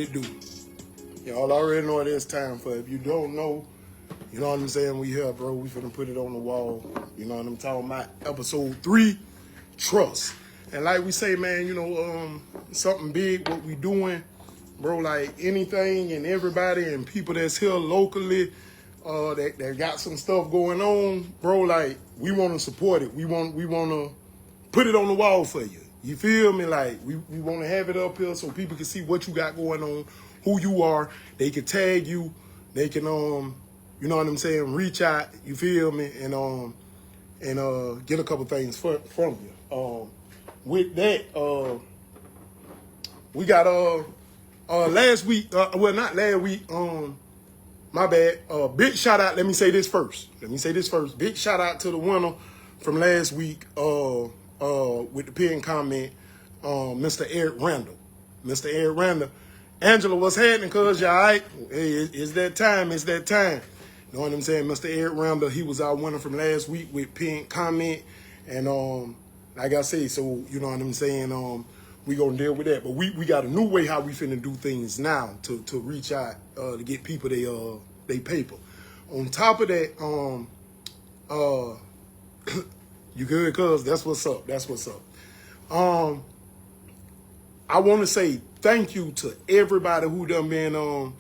it do. Y'all already know what it's time for. If you don't know, you know what I'm saying, we here, bro. We finna put it on the wall. You know what I'm talking about? Episode 3, trust. And like we say, man, you know, something big, what we doing, bro, like anything and everybody and people that's here locally, that got some stuff going on, bro, like, we want to support it. We want to put it on the wall for you. You feel me? Like, we want to have it up here so people can see what you got going on, who you are. They can tag you. They can, you know what I'm saying, reach out, you feel me, and get a couple things from you. With that, we got, last week, well, not last week, my bad, big shout out, let me say this first. Big shout out to the winner from last week, with the pin comment, Mr. Eric Randall. Mr. Eric Randall. Angela, what's happening, cuz? You all right? Hey, it's that time. It's that time. You know what I'm saying? Mr. Eric Randall, he was our winner from last week with pin comment. And like I say, so, you know what I'm saying? We gonna deal with that. But we got a new way how we finna do things now to reach out, to get people they paper. On top of that, you good, cuz? That's what's up. That's what's up. I want to say thank you to everybody who done been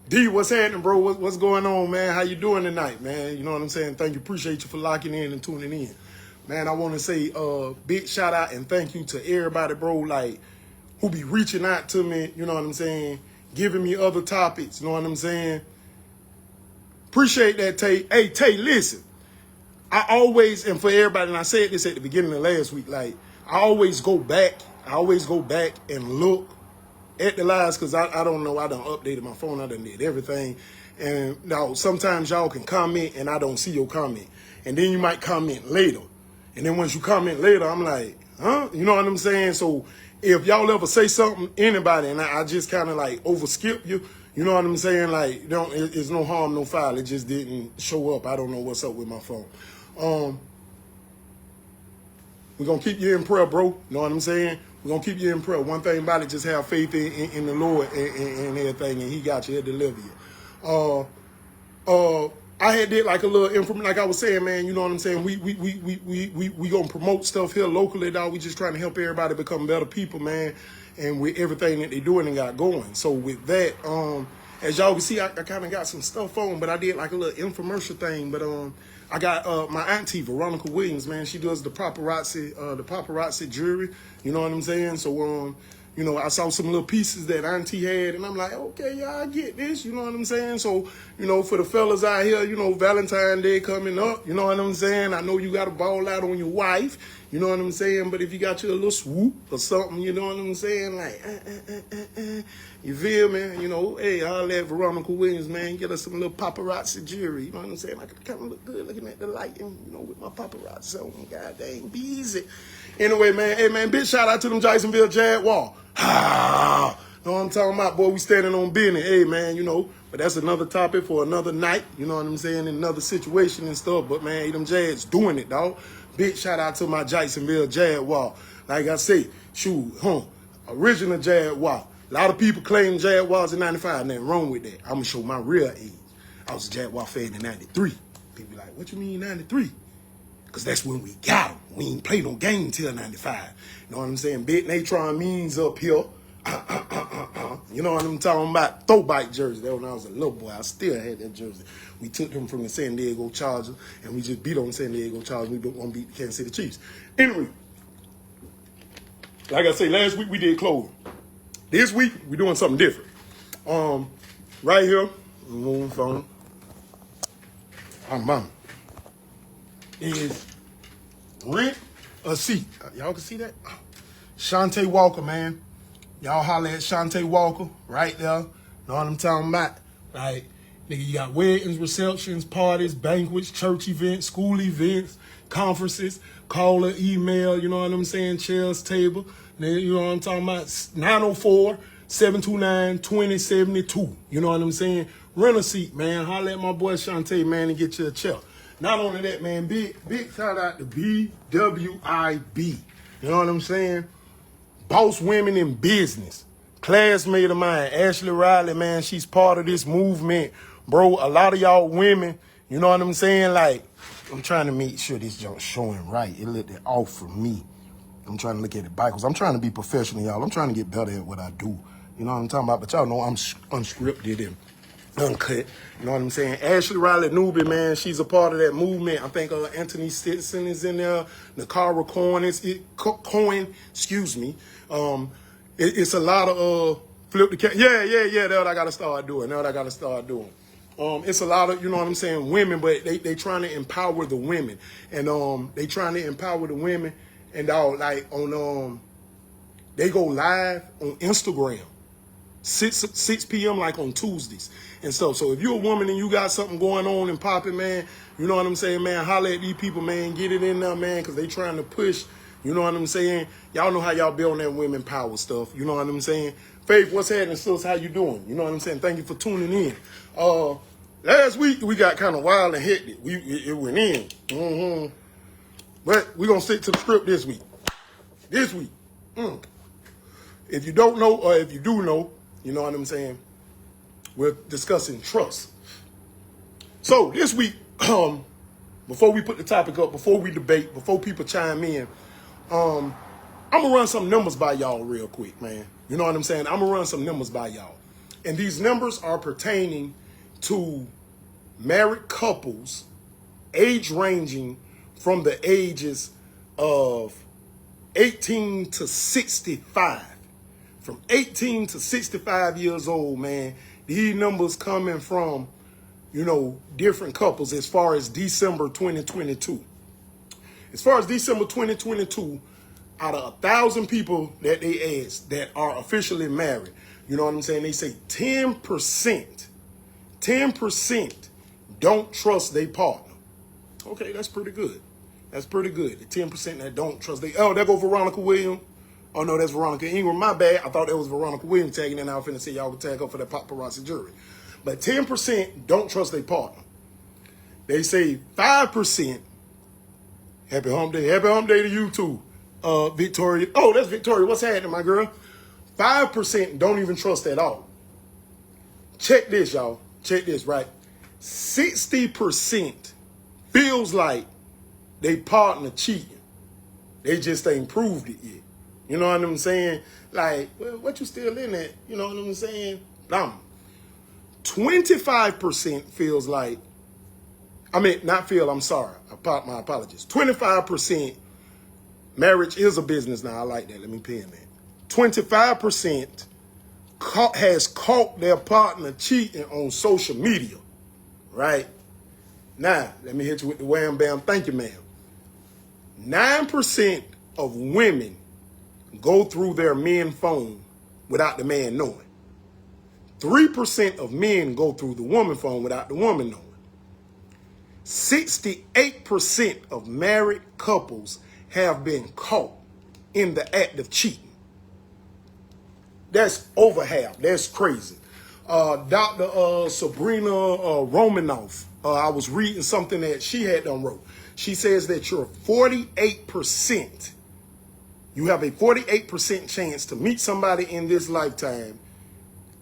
D, what's happening, bro? What's going on, man? How you doing tonight, man? You know what I'm saying? Thank you. Appreciate you for locking in and tuning in. Man, I want to say big shout out and thank you to everybody, bro, like, who be reaching out to me, you know what I'm saying? Giving me other topics, you know what I'm saying? Appreciate that, Tay. Hey, Tay, listen. I always, and for everybody, and I said this at the beginning of last week, like, I always go back and look at the lives, because I don't know, I done updated my phone, I done did everything. And now sometimes y'all can comment and I don't see your comment. And then you might comment later. And then once you comment later, I'm like, huh? You know what I'm saying? So if y'all ever say something, anybody, and I just kind of like overskip you, you know what I'm saying? Like, it's no harm, no foul. It just didn't show up. I don't know what's up with my phone. We're going to keep you in prayer, bro. You know what I'm saying? We're going to keep you in prayer. One thing about it, just have faith in the Lord and everything, and he got you. He'll deliver you. I had did like a little information, like I was saying, man, you know what I'm saying? We going to promote stuff here locally, dog. We just trying to help everybody become better people, man, and with everything that they doing and got going. So with that, as y'all can see, I kind of got some stuff on, but I did like a little infomercial thing, but I got my auntie, Veronica Williams, man. She does the paparazzi jewelry. You know what I'm saying? So, you know, I saw some little pieces that auntie had, and I'm like, okay, yeah, I get this. You know what I'm saying? So, you know, for the fellas out here, you know, Valentine's Day coming up. You know what I'm saying? I know you got to ball out on your wife. You know what I'm saying? But if you got you a little swoop or something, you know what I'm saying? Like, you feel me? You know, hey, I'll let Veronica Williams, man, get us some little paparazzi jewelry. You know what I'm saying? I could kind of look good looking at the light, and, you know, with my paparazzi on. God dang, BEZZY. Anyway, man, hey, man, big shout out to them Jacksonville Jaguars. Know what I'm talking about? Boy, we standing on business. Hey, man, you know, but that's another topic for another night. You know what I'm saying? In another situation and stuff. But, man, hey, them Jags doing it, dog. Big shout out to my Jacksonville Jaguar. Like I say, shoot, original Jaguar. A lot of people claim Jaguars in 95. Nothing wrong with that. I'm going to show my real age. I was a Jaguar fan in 93. People be like, what you mean 93? Because that's when we got them. We ain't played no game until 95. You know what I'm saying? Big Natron means up here. You know what I'm talking about? Throwback jersey. That when I was a little boy, I still had that jersey. We took them from the San Diego Chargers, and we just beat on the San Diego Chargers. We don't want to beat the Kansas City Chiefs. Anyway, like I say, last week we did clothing. This week we're doing something different. Right here, move phone. Mama is rent a seat. Y'all can see that? Shantae Walker, man. Y'all holler at Shantae Walker right there. Know what I'm talking about? Like, nigga, you got weddings, receptions, parties, banquets, church events, school events, conferences, call or email, you know what I'm saying? Chairs, table. You know what I'm talking about? 904-729-2072. You know what I'm saying? Rent a seat, man. Holler at my boy Shantae, man, and get you a chair. Not only that, man, big shout out to BWIB. You know what I'm saying? Boss Women in Business. classmate of mine, Ashley Riley, man, she's part of this movement. Bro, a lot of y'all women, you know what I'm saying? Like, I'm trying to make sure this junk's showing right. It looked off for me. I'm trying to look at it backwards. I'm trying to be professional, y'all. I'm trying to get better at what I do. You know what I'm talking about? But y'all know I'm unscripted and uncut. You know what I'm saying? Ashley Riley Newby, man, she's a part of that movement. I think Anthony Stinson is in there. Nakara Cohen, excuse me. It's a lot of flip the cat. Yeah. That's what I got to start doing. It's a lot of, you know what I'm saying, women, but they trying to empower the women. And they trying to empower the women. And like on they go live on Instagram. 6 p.m. like on Tuesdays and stuff. So if you're a woman and you got something going on and popping, man, you know what I'm saying, man, holler at these people, man, get it in there, man, because they trying to push, you know what I'm saying? Y'all know how y'all be on that women power stuff, you know what I'm saying? Faith, what's happening, sis? How you doing? You know what I'm saying? Thank you for tuning in. Last week, we got kind of wild and hectic. It went in. But we're going to stick to the script this week. If you don't know, or if you do know, you know what I'm saying, we're discussing trust. So this week, before we put the topic up, before we debate, before people chime in, I'm going to run some numbers by y'all real quick, man. You know what I'm saying? I'm going to run some numbers by y'all. And these numbers are pertaining to married couples age ranging from the ages of 18 to 65. From 18 to 65 years old, man, these numbers coming from, you know, different couples as far as December 2022. As far as December 2022, out of 1,000 people that they asked that are officially married, you know what I'm saying, they say 10% don't trust their partner. Okay, that's pretty good. The 10% that don't trust there go Veronica Williams. Oh, no, that's Veronica Ingram. My bad. I thought that was Veronica Williams tagging in. I was finna say y'all could tag up for that paparazzi jury. But 10% don't trust their partner. They say 5%. Happy hump day. Happy hump day to you too, Victoria. Oh, that's Victoria. What's happening, my girl? 5% don't even trust at all. Check this, y'all. Check this, right? 60% feels like they partner cheating. They just ain't proved it yet. You know what I'm saying? Like, well, what you still in at? You know what I'm saying? 25% feels like, I'm sorry. My apologies. 25%, marriage is a business now. I like that. Let me pin that. 25% has caught their partner cheating on social media, right? Now, let me hit you with the wham bam. Thank you, ma'am. 9% of women go through their men's phone without the man knowing. 3% of men go through the woman's phone without the woman knowing. 68% of married couples have been caught in the act of cheating. That's over half. That's crazy. Dr. Sabrina Romanoff, I was reading something that she had done wrote. She says that you're 48%. You have a 48% chance to meet somebody in this lifetime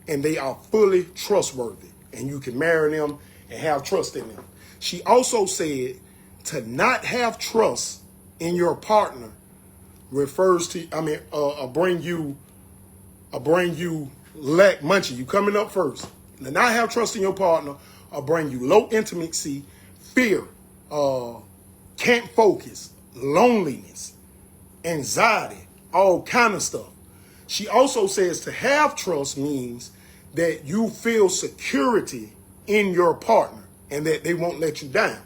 and they are fully trustworthy and you can marry them and have trust in them. She also said to not have trust in your partner refers to, bring you lack MUNCHIE. You coming up first. To not have trust in your partner or bring you low intimacy, fear, can't focus, loneliness, anxiety, all kind of stuff. She also says to have trust means that you feel security in your partner and that they won't let you down.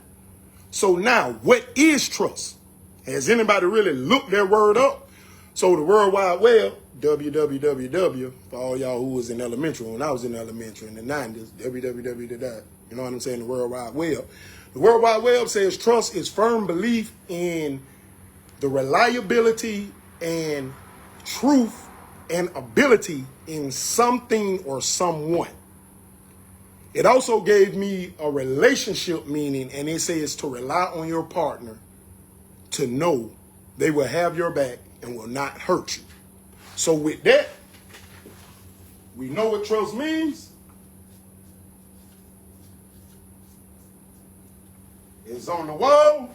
So now, what is trust? Has anybody really looked their word up? So the World Wide Web, www, for all y'all who was in elementary, when I was in elementary in the 90s, www, you know what I'm saying, the World Wide Web. The World Wide Web says trust is firm belief in the reliability and truth and ability in something or someone. It also gave me a relationship meaning, and it says to rely on your partner to know they will have your back and will not hurt you. So with that, We know what trust means. It's on the wall.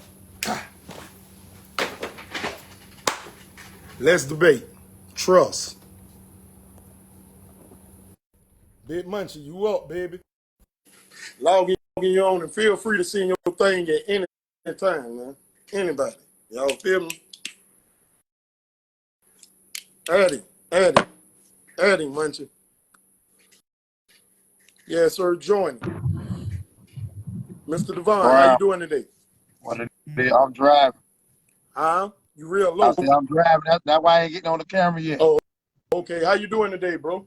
Let's debate. Trust. Big Munchie, you up, baby. Log in your own and feel free to send your thing at any time, man. Anybody. Y'all feel me? Adding, Munchie. Yes, sir, join. Mr. Devon, how you doing today? What it is, I'm driving. Huh? You real low. I said I'm driving. That's why I ain't getting on the camera yet. Oh, okay. How you doing today, bro?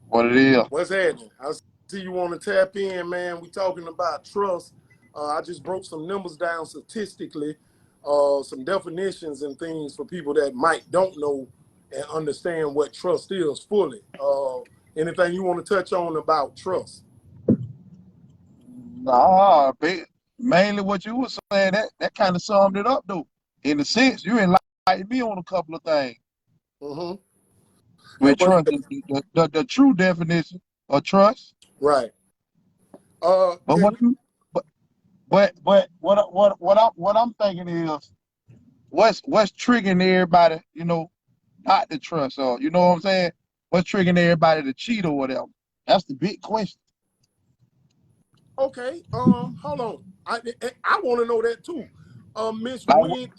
What it is? What's happening? I see you want to tap in, man. We talking about trust. I just broke some numbers down statistically, some definitions and things for people that don't know and understand what trust is fully. Anything you want to touch on about trust? Nah, mainly what you were saying, that kind of summed it up, though. In a sense, you enlightened me on a couple of things. Mm-hmm. With trust, the true definition of trust. Right. But what I'm thinking is, what's triggering everybody, not to trust, or you know what I'm saying? What's triggering everybody to cheat or whatever? That's the big question. Okay. Hold on. I want to know that too. Miss Wynn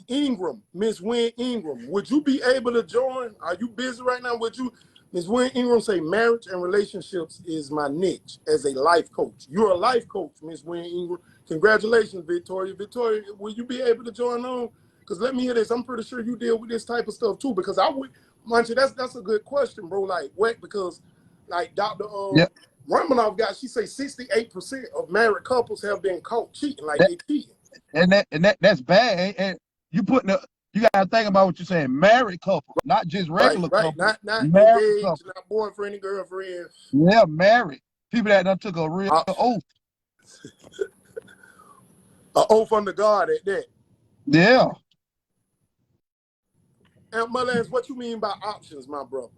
Ingram, would you be able to join? Are you busy right now? Would you, Miss Wynn Ingram, say marriage and relationships is my niche as a life coach? You're a life coach, Miss Wynn Ingram. Congratulations, Victoria. Victoria, will you be able to join on? Because let me hear this. I'm pretty sure you deal with this type of stuff too. Because I would, Munchie, that's a good question, bro. Like what? Because like Dr. Romanoff got, she say 68% of married couples have been caught cheating, like they cheating. And that's bad. And you gotta think about what you're saying. Married couple, not just regular couple. Not married engaged, couple. not boyfriend and girlfriend. Yeah, married. People that done took a real oath. An oath under God at that. Yeah. And Mullins, what you mean by options, my brother?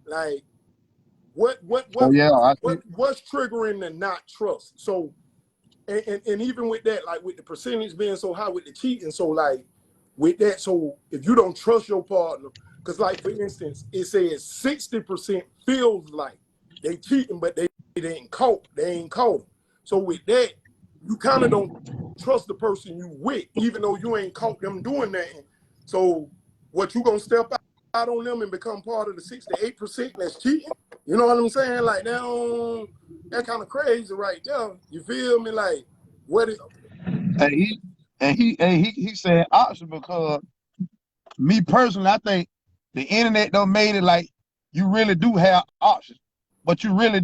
Like what's triggering the not trust? So and even with that, like with the percentage being so high with the cheating, so like with that, so if you don't trust your partner, because like for instance, it says 60% feels like they cheating, but they ain't caught. They ain't caught them. So with that, you kind of don't trust the person you with, even though you ain't caught them doing that. So what, you gonna step out on them and become part of the 68% that's cheating? You know what I'm saying? Like that kind of crazy right there. You feel me? Like what is? And he said option because me personally, I think the internet done made it like you really do have options, but you really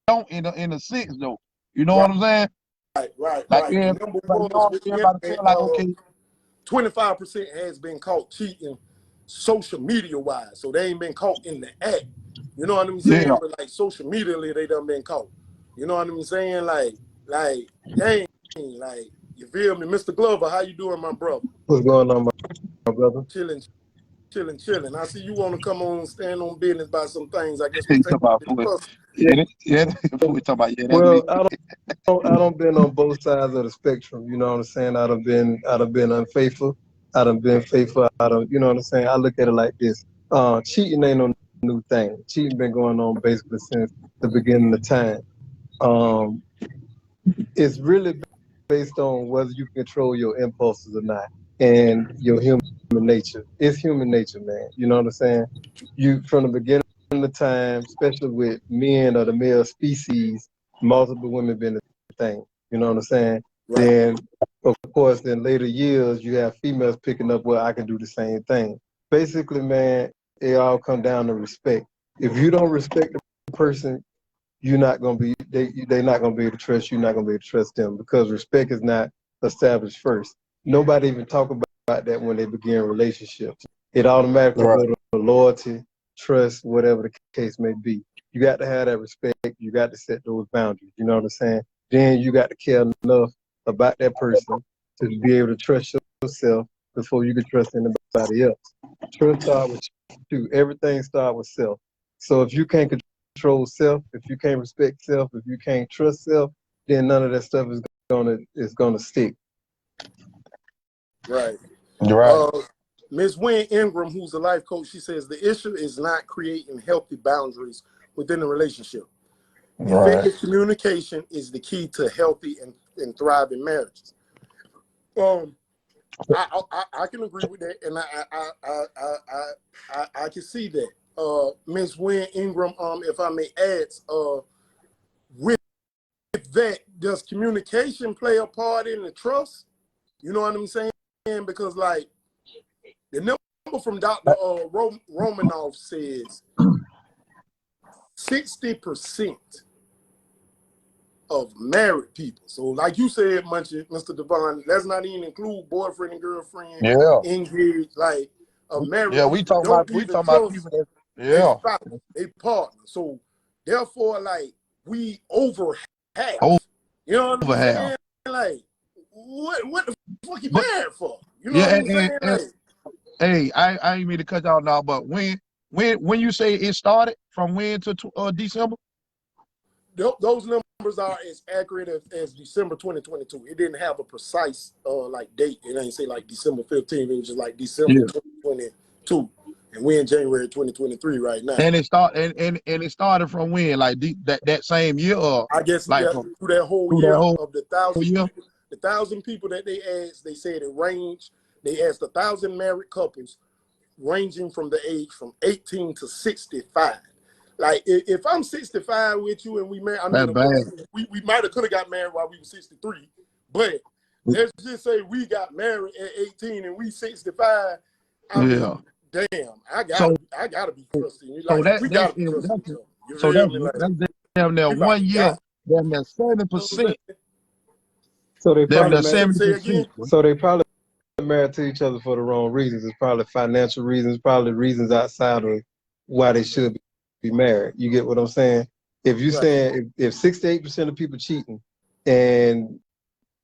don't in a sense though. You know what I'm saying? Right. The number was, everybody feel like, okay, 25% has been caught cheating social media wise. So they ain't been caught in the act. You know what I'm saying? Yeah. But like social media, they done been caught. You know what I'm saying? Like, dang, like, you feel me? Mr. Glover, how you doing, my brother? What's going on, my brother? Chilling. I see you want to come on, stand on business about some things. I guess we talk about well, I don't been on both sides of the spectrum. You know what I'm saying? I done been unfaithful. I done been faithful. You know what I'm saying? I look at it like this. Cheating ain't no new thing. Cheating been going on basically since the beginning of time. It's really based on whether you control your impulses or not, and your human nature. It's human nature, man. You know what I'm saying? You, from the beginning of time, especially with men of the male species, multiple women been a thing. You know what I'm saying? Right. Then, of course, in later years, you have females picking up, well, I can do the same thing. Basically, man, it all come down to respect. If you don't respect the person, you're not gonna be. They're not gonna be able to trust you. You're not gonna be able to trust them because respect is not established first. Nobody even talk about that when they begin relationships. It automatically goes to loyalty, trust, whatever the case may be. You got to have that respect. You got to set those boundaries. You know what I'm saying? Then you got to care enough about that person to be able to trust yourself before you can trust anybody else. Trust starts with you. Everything starts with self. So if you can't control self, if you can't respect self, if you can't trust self, then none of that stuff is gonna stick. Right. Right. Ms. Wynn Ingram, who's a life coach, she says the issue is not creating healthy boundaries within the relationship. Right. Effective communication is the key to healthy and thriving marriages. I can agree with that, and I can see that. Ms. Wynn Ingram, if I may add, with that, does communication play a part in the trust? You know what I'm saying? Because like the number from Dr. Romanoff says 60% of married people. So like you said, Munchie, Mr. Devon, let's not even include boyfriend and girlfriend, Yeah. engaged, like married Yeah, people don't even trust people that they spouse, they partner. So therefore, like we over half. You know what I'm saying? Like what the fuck you married for? You know what I'm saying? Like, hey, I ain't mean to cut y'all now, but when you say it started from when to December? Those numbers are as accurate as December 2022. It didn't have a precise like date. It ain't say like December 15th. It was just like December 2022, and we're in January 2023 right now. And it started from when, like that same year, or I guess like through that whole year of the 1,000 people that they asked. They said it ranged. They asked 1,000 married couples, ranging from the age from 18 to 65. Like if I'm 65 with you and we married, I mean, of course, we might have could have got married while we were 63, but let's just say we got married at 18 and we 65. I mean, damn, I gotta be trusting. Like we gotta be trusting each other. You feel me? Like, that's damn near 1 year, damn near 70%. So they probably say again. So they probably married to each other for the wrong reasons. It's probably financial reasons, probably reasons outside of why they should be married. You get what I'm saying? If you saying if 68% of people cheating, and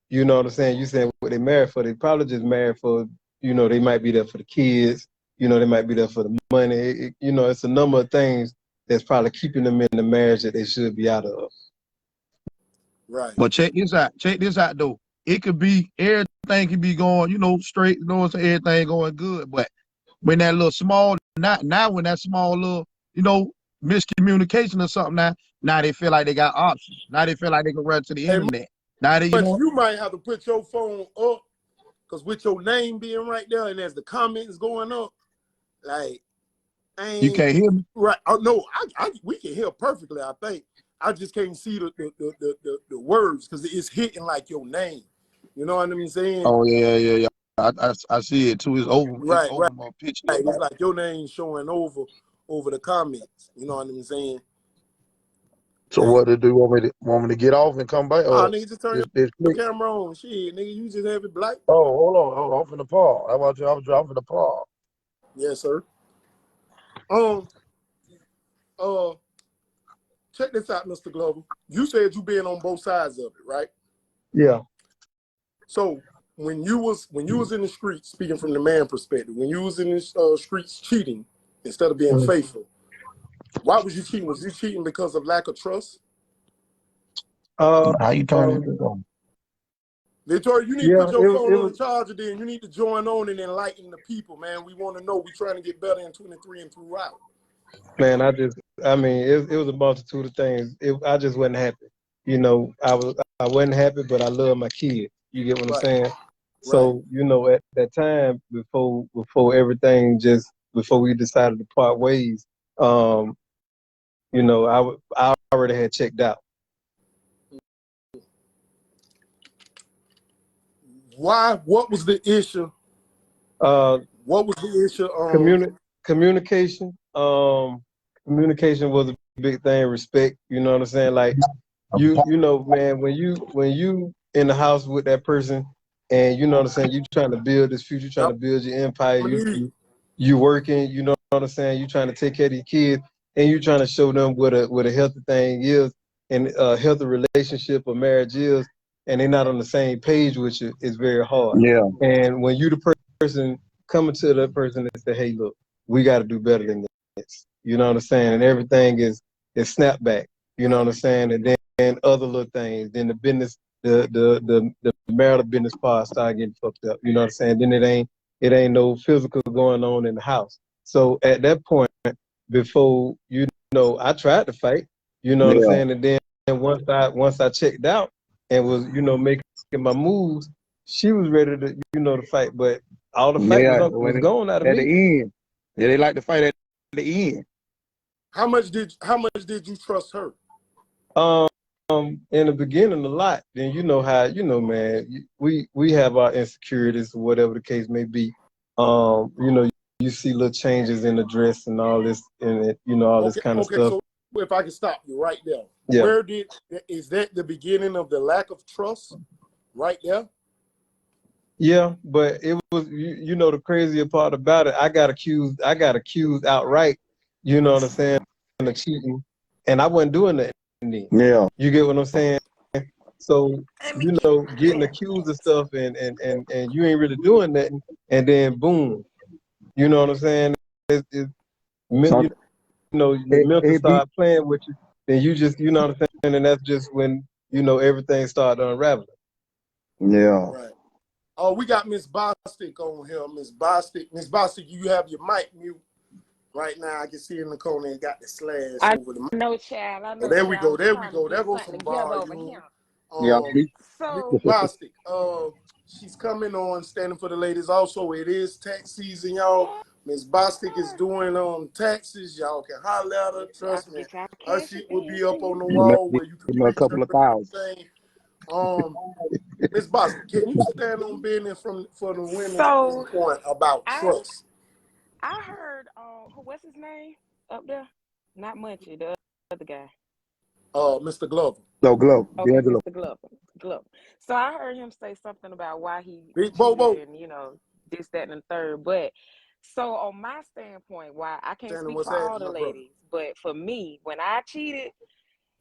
you know what I'm saying, you saying what they married for, they probably just married for, you know, they might be there for the kids, you know, they might be there for the money. You know, it's a number of things that's probably keeping them in the marriage that they should be out of. Right. But check this out though. It could be everything could be going, you know, straight, you know, everything going good. But when that little small, now when that small little, you know, miscommunication or something, now they feel like they got options. Now they feel like they can run to the internet. Now they, you might have to put your phone up, because with your name being right there and as the comments going up, like, you can't hear me? Right. Oh, no, we can hear perfectly, I think. I just can't see the words because it's hitting like your name. You know what I'm saying? Oh, yeah. I see it too. It's over. Right, it's over my picture. Right. It's like your name showing over the comments. You know what I'm saying? So what to do? Want me to get off and come back? Oh, nigga, just turn your camera on. Shit, nigga, you just have it black. Oh, hold on. I'm finna pause. How about you? I'm dropping the pause. Yes, sir. Check this out, Mr. Glover. You said you been on both sides of it, right? Yeah. So when you was in the streets, speaking from the man perspective, when you was in the streets cheating instead of being faithful, why was you cheating? Was you cheating because of lack of trust? How you turn it on? Victoria, you need to put your phone on the charger then. You need to join on and enlighten the people, man. We want to know. We're trying to get better in 23 and throughout. Man, it was a multitude of things. I just wasn't happy. You know, I wasn't happy, but I love my kids. You get what I'm saying? Right. So, you know, at that time, before we decided to part ways, you know, I already had checked out. Why? What was the issue? What was the issue? Communication. Communication was a big thing. Respect. You know what I'm saying? Like you know, man, when you in the house with that person, and you know what I'm saying, you trying to build this future, trying to build your empire. You working. You know what I'm saying? You trying to take care of your kids, and you trying to show them what a healthy thing is, and a healthy relationship or marriage is, and they're not on the same page with you. It's very hard. Yeah. And when you the person coming to that person and say, hey, look, we got to do better than this. You know what I'm saying? And everything is it snapped back. You know what I'm saying? And then other little things. Then the business, the marital business part started getting fucked up. You know what I'm saying? Then it ain't no physical going on in the house. So at that point, before I tried to fight. You know what I'm Yeah. saying? And then once I checked out and was making my moves, she was ready to to fight. But all the fight Yeah. was gone out of At me. the end. Yeah, they like to fight at the end. How much did you trust her? In the beginning a lot. Then how man, we have our insecurities or whatever the case may be. You see little changes in the dress and all this and all this kind of stuff. So if I can stop you right there. Yeah. Is that the beginning of the lack of trust right there? Yeah, but it was the crazier part about it, I got accused outright, you know what I'm saying, of cheating, and I wasn't doing that then. Yeah. You get what I'm saying? So, getting accused of stuff and you ain't really doing nothing, and then boom, you know what I'm saying? Your mental start playing with you, then you just, you know what I'm saying, and that's just when, everything started unraveling. Yeah. Right. Oh, we got Miss Bostic on here. Miss Bostic, you have your mic mute right now. I can see in the corner it got the slash over the mic. No, child. I know. There we go. There There goes some volume. Yeah. So Bostic, she's coming on, standing for the ladies. Also, it is tax season, y'all. Miss Bostic is doing taxes. Y'all can holler at her. Trust me. Her shit will be up on the wall where you can a couple of thousand. Miss Boston, can you stand on business for the women's point about trust? I heard, what's his name up there? Not Munchie, the other guy. Mr. Glover. No, Glover. Okay, Mr. Glover. So I heard him say something about why he cheated and, this, that, and the third. But so on my standpoint, why I can't speak for all the ladies, but for me, when I cheated,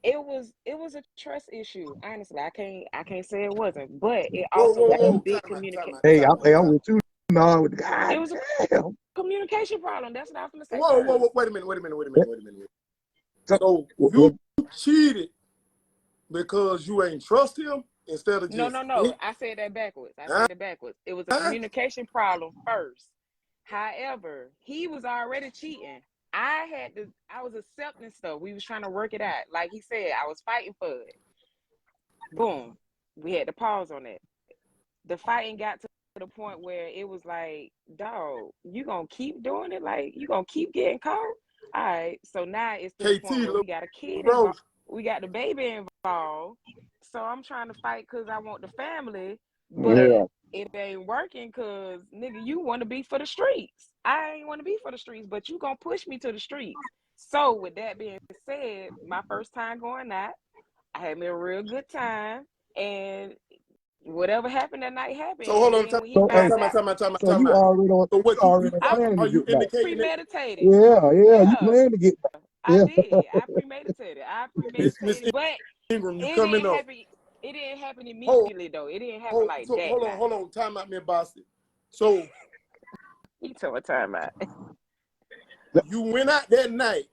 it was a trust issue. Honestly, I can't say it wasn't, but it also was a big communication. Hey, I'm with you. No, God, it was a communication problem. That's what I was gonna say. Whoa, wait a minute. So you cheated because you ain't trust him instead of just no. I said that backwards. It was a communication problem first. However, he was already cheating. I was accepting stuff. We was trying to work it out. Like he said, I was fighting for it. Boom. We had to pause on it. The fighting got to the point where it was like, dog, you gonna keep doing it? Like, you gonna keep getting caught? All right. So now it's to the point where we got a kid involved. We got the baby involved. So I'm trying to fight because I want the family. But it ain't working because, nigga, you want to be for the streets. I ain't want to be for the streets, but you gonna push me to the streets. So with that being said, my first time going out, I had me a real good time, and whatever happened that night happened. So hold on, time out. So you already are you indicating premeditated? Yeah, you plan to get back. I did. I premeditated, but Ingram, you coming up? It didn't happen immediately though. It didn't happen like that. Hold on. Time out, man, Boston. So you took a time out. You went out that night.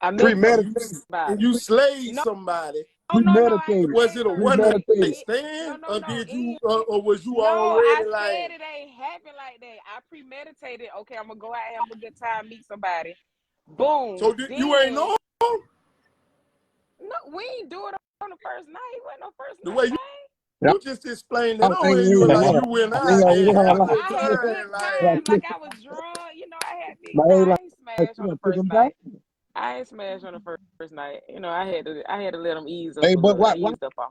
I premeditated. And you slayed somebody. Premeditated. Was it a one night stand, or did you, or was you already like? I said it ain't happen like that. I premeditated. Okay, I'm gonna go out, have a good time, meet somebody. Boom. So you ain't know? No, we ain't do it on the first night. It wasn't no first the night. way you just explained it on, you were like you went out I had a good time, like I was drunk. I had big time. I ain't smashed on the first night. I ain't smashed on the first night. I had to let them ease up. Hey, but why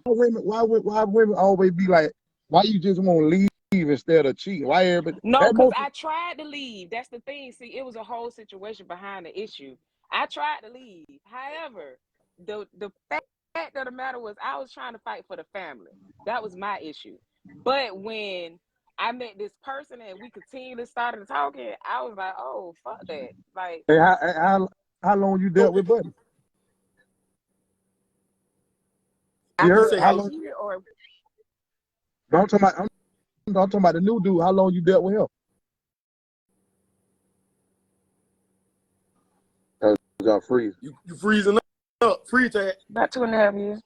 women always be like, why you just want to leave instead of cheating? Why everybody? No, because I tried to leave. That's the thing. See, it was a whole situation behind the issue. I tried to leave. However, the fact of the matter was I was trying to fight for the family. That was my issue. But when I met this person and we continually started talking, I was like, oh, fuck that. Like, hey, how long you dealt with Buddy? You heard how long? I'm talking about the new dude. How long you dealt with him? Y'all freeze. You freezing up? up, free tag. About 2.5 years.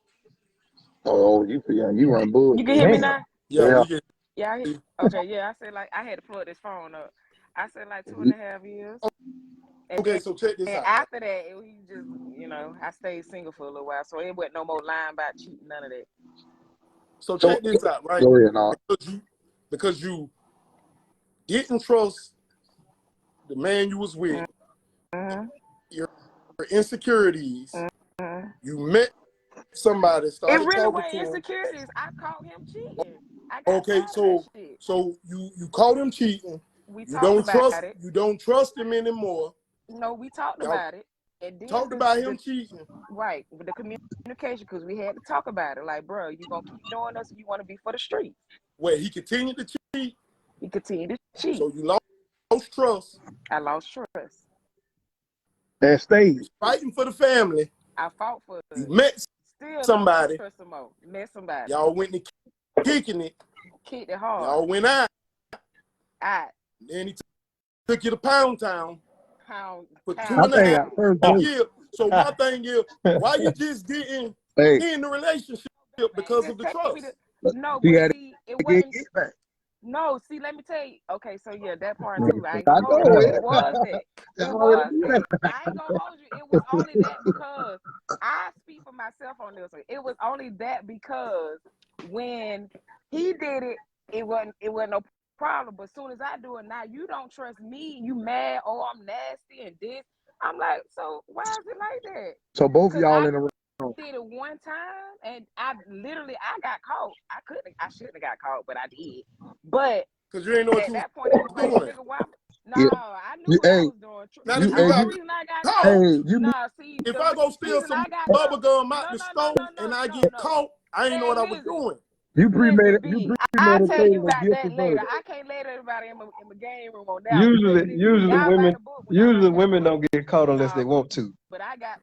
Oh, you run bull. You can hear me Damn. now? Yeah, Yeah. we can. Yeah, okay, yeah, I said like I had to plug this phone up. I said like 2.5 years. And Okay, then, so check this and out. after that, he just, I stayed single for a little while, so it wasn't no more lying about cheating, none of that. So check this out, right? Go ahead, now. Because you didn't trust the man you was with, your insecurities. You met somebody, It started really talking was to him. insecurities. I caught him cheating. I got Okay, tired of that shit. so you caught him cheating. We You talked don't about trust. it. You don't trust him anymore. No, we talked Y'all about it. And then talked about him cheating. right, with the communication, because we had to talk about it. Like, bro, you gonna keep doing this if you want to be for the streets. Where he continued to cheat. He continued to cheat. So you lost trust. I lost trust. And stayed. Fighting for the family. I fought for it. You met Still somebody. Trust some more. Met somebody. Y'all went to kicking it. Kicked it hard. Y'all went out. Then he took you to Pound Town for Pound 2.5 years. So my thing is, why you just didn't end the relationship because of the trust? No, but see, it wasn't. No, see, let me tell you. Okay, so yeah, that part too. I ain't gonna hold you. It was that. It was that. I ain't gonna hold you. It was only that because I speak for myself on this one. It was only that because when he did it, it wasn't no problem. But as soon as I do it now, you don't trust me. You mad? Oh, I'm nasty and this. I'm like, so why is it like that? So both of y'all in a room. Did it one time, and I got caught. I shouldn't have got caught, but I did. But because you ain't know what at you that point, it was like, nigga, why? No, I knew what I was doing. Now, if The you got only reason I got caught. See, if I go steal some bubble gum out the stove and I get caught, I ain't know what I was doing. You premeditated. I'll tell you about that later. I can't let everybody in my game room on that. Usually women don't get caught unless they want to. But I got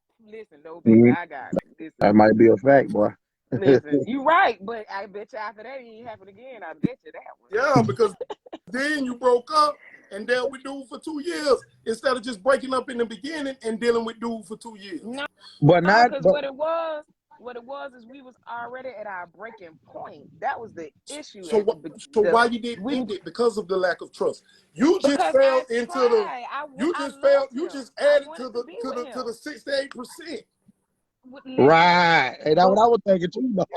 baby, I got this. That might be a fact, boy. Listen, you right, but I bet you after that it ain't happen again. I bet you that one. Yeah, because then you broke up and dealt with dude for 2 years instead of just breaking up in the beginning and dealing with dude for 2 years. No, but not because what it was is we was already at our breaking point. That was the issue. So why you didn't end it? Because of the lack of trust. You just fell into the. You just fell. You just added to the 68%. Right. Hey, that's what I was thinking too. But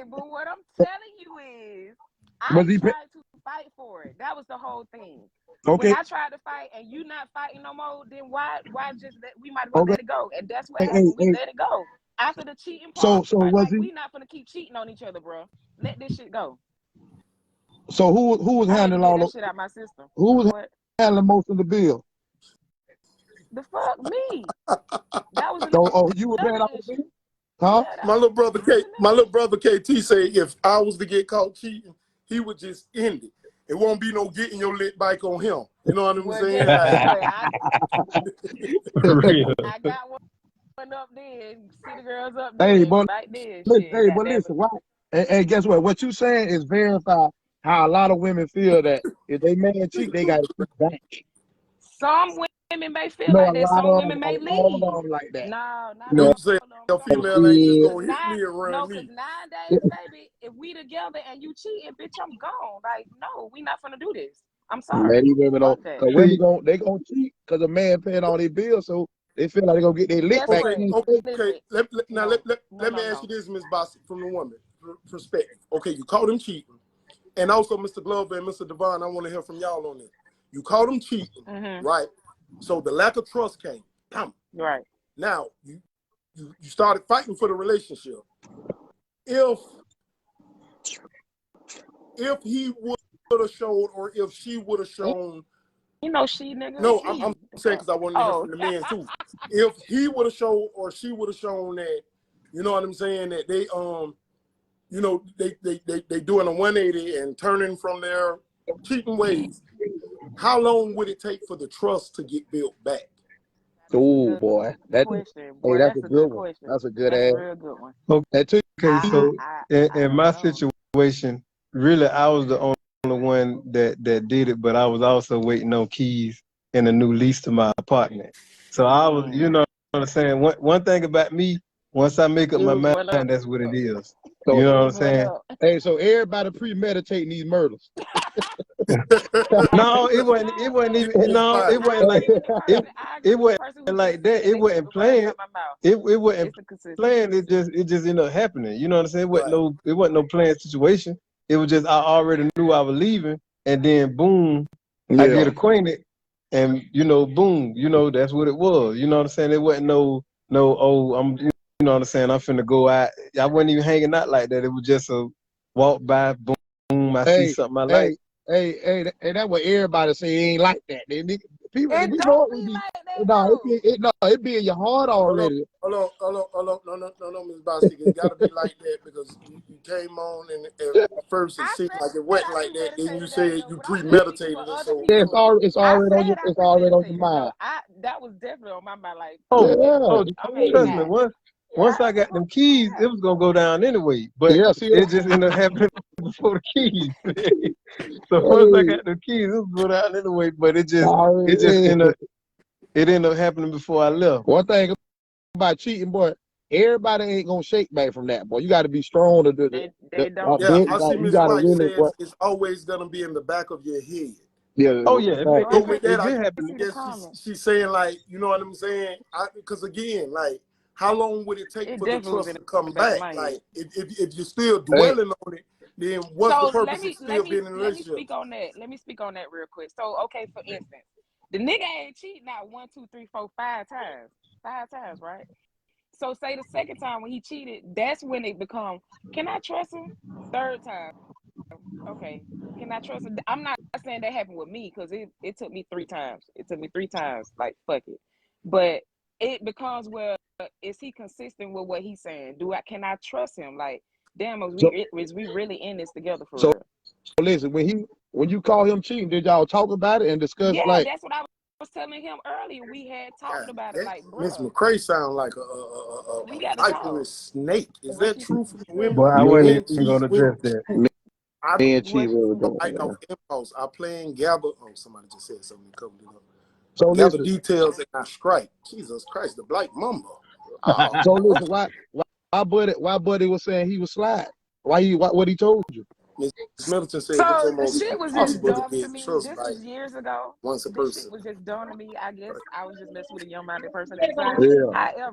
what I'm telling you is, I tried to fight for it. That was the whole thing. Okay. When I tried to fight and you not fighting no more, then why just we might as well let it go. And that's what happened. We let it go. After the cheating part, so was he? We not gonna keep cheating on each other, bro. Let this shit go. So who was handling all that shit out my system? Who was handling most of the bill? The fuck me. That was you were paying all the bill? Huh? Yeah, my little brother KT said if I was to get caught cheating, he would just end it. It won't be no getting your lit bike on him. You know what I'm saying? I got one up there. See the girls up there. But listen, why? And guess what? What you saying is verify how a lot of women feel that if they man cheat, they got to get back. Some women may feel like that. Some women may leave. All of them like that. No, you say your female ain't just gonna hit me and run me. Because nowadays, baby, if we together and you cheating, bitch, I'm gone. Like, no, we not gonna do this. I'm sorry. Lady women don't. Cause women they gonna cheat because a man paying all their bills, so they feel like they gonna get their lick back. Okay. Let me ask you this, Miss Bossy, from the woman perspective. Okay, you caught him cheating, and also Mr. Glover and Mr. Devon, I want to hear from y'all on this. You caught him cheating, right? So the lack of trust came. Right. Now you started fighting for the relationship. If he would have shown, or if she would have shown, she nigga. No, I'm saying because I want to hear from the men too. If he would have shown or she would have shown that, you know what I'm saying, that they they doing a 180 and turning from their cheating ways. How long would it take for the trust to get built back? Oh boy, that's a good one. Question. That's a good That's ass. a real good one. Okay, so in my situation, really, I was the only one that did it, but I was also waiting on keys and a new lease to my apartment. So I was, you know what what I'm saying? One thing about me, once I make up It my was mind, what up. that's what it is. So, You know It what I'm was what saying? up. hey, so everybody premeditating these murders. No, it wasn't. It wasn't even. No, it wasn't like it. I agree It with the wasn't person who like just that. said It they took wasn't the words planned. out my mouth. It wasn't It's the consistency. planned. It just ended up happening. You know what I'm saying? Right. It wasn't no planned situation. It was just I already knew I was leaving, and then boom, I get Yeah. acquainted, and boom, that's what it was. You know what I'm saying? It wasn't no oh you know what I'm saying? I'm finna go out. I wasn't even hanging out like that. It was just a walk by, boom, I see Hey, something I like. hey, that's what everybody say. It ain't like that. People, It we know don't it would be be. like that No, though. it be in your heart already. Hold on. No, Ms. Bostic. It's got to be like that because you came on and at first it I seemed said like it that wasn't I like that. Then you premeditated that said though, you but I'm just speaking premeditated for it. other So Yeah, people. it's I already on your said I it's already on your premeditated. mind. No, that was definitely on my mind. Like, Oh, fuck it. Yeah, I'm hanging trust me. out. Once I got them keys, it was gonna go down anyway. But yeah. See, it just ended up happening before the keys. So once I hey, got the keys, it was going down anyway. But it just already. ended up happening before I left. One thing about cheating, boy, everybody ain't gonna shake back from that, boy. You got to be strong to do They don't. yeah, I see like, you Miss got to White really, boy. says it's always gonna be in the back of your head. Yeah, Oh yeah, Oh, I So can't with that, I been happening. see the guess comment. she's saying like, you know what I'm saying? Because again, like, how long would it take It for the definitely was trust in to come the back of back? my head. Like, if you're still Hey, dwelling on it, then what's the So purpose of still being in a let me relationship? speak on that. Let me speak on that real quick. So okay, for instance, the nigga ain't cheating not 1, 2, 3, 4, 5 times. 5 times, right? So say the second time when he cheated, that's when it become, can I trust him? Third time, okay, can I trust him? I'm not saying that happened with me because it took me 3 times. It took me 3 times. Like fuck it, but it becomes where is he consistent with what he's saying? Can I trust him? Like damn, so is we really in this together for so real? listen, when you call him cheating, did y'all talk about it and discuss Yeah, like, that's what I was telling him earlier. We had talked God, about it. that Like, Miss bruh, McCrae sound like we a got to talk. viperous snake. Is What that you true for me women? Boy, I wasn't Men and even cheat gonna with address that. me I and what cheat with go them, right off man? impulse. I playing Gabba. Oh, somebody just said something. Covered it up. So Gather listen, details and I strike. Jesus Christ, the Black Mamba. Oh, okay. why buddy was saying he was slide? What he told you? Ms. Middleton said it's So the almost shit was just impossible to dumb to get me. trust This back was years ago. once a This shit person. was just dumb to me. I guess I was just messing with a young-minded person at the time. Yeah.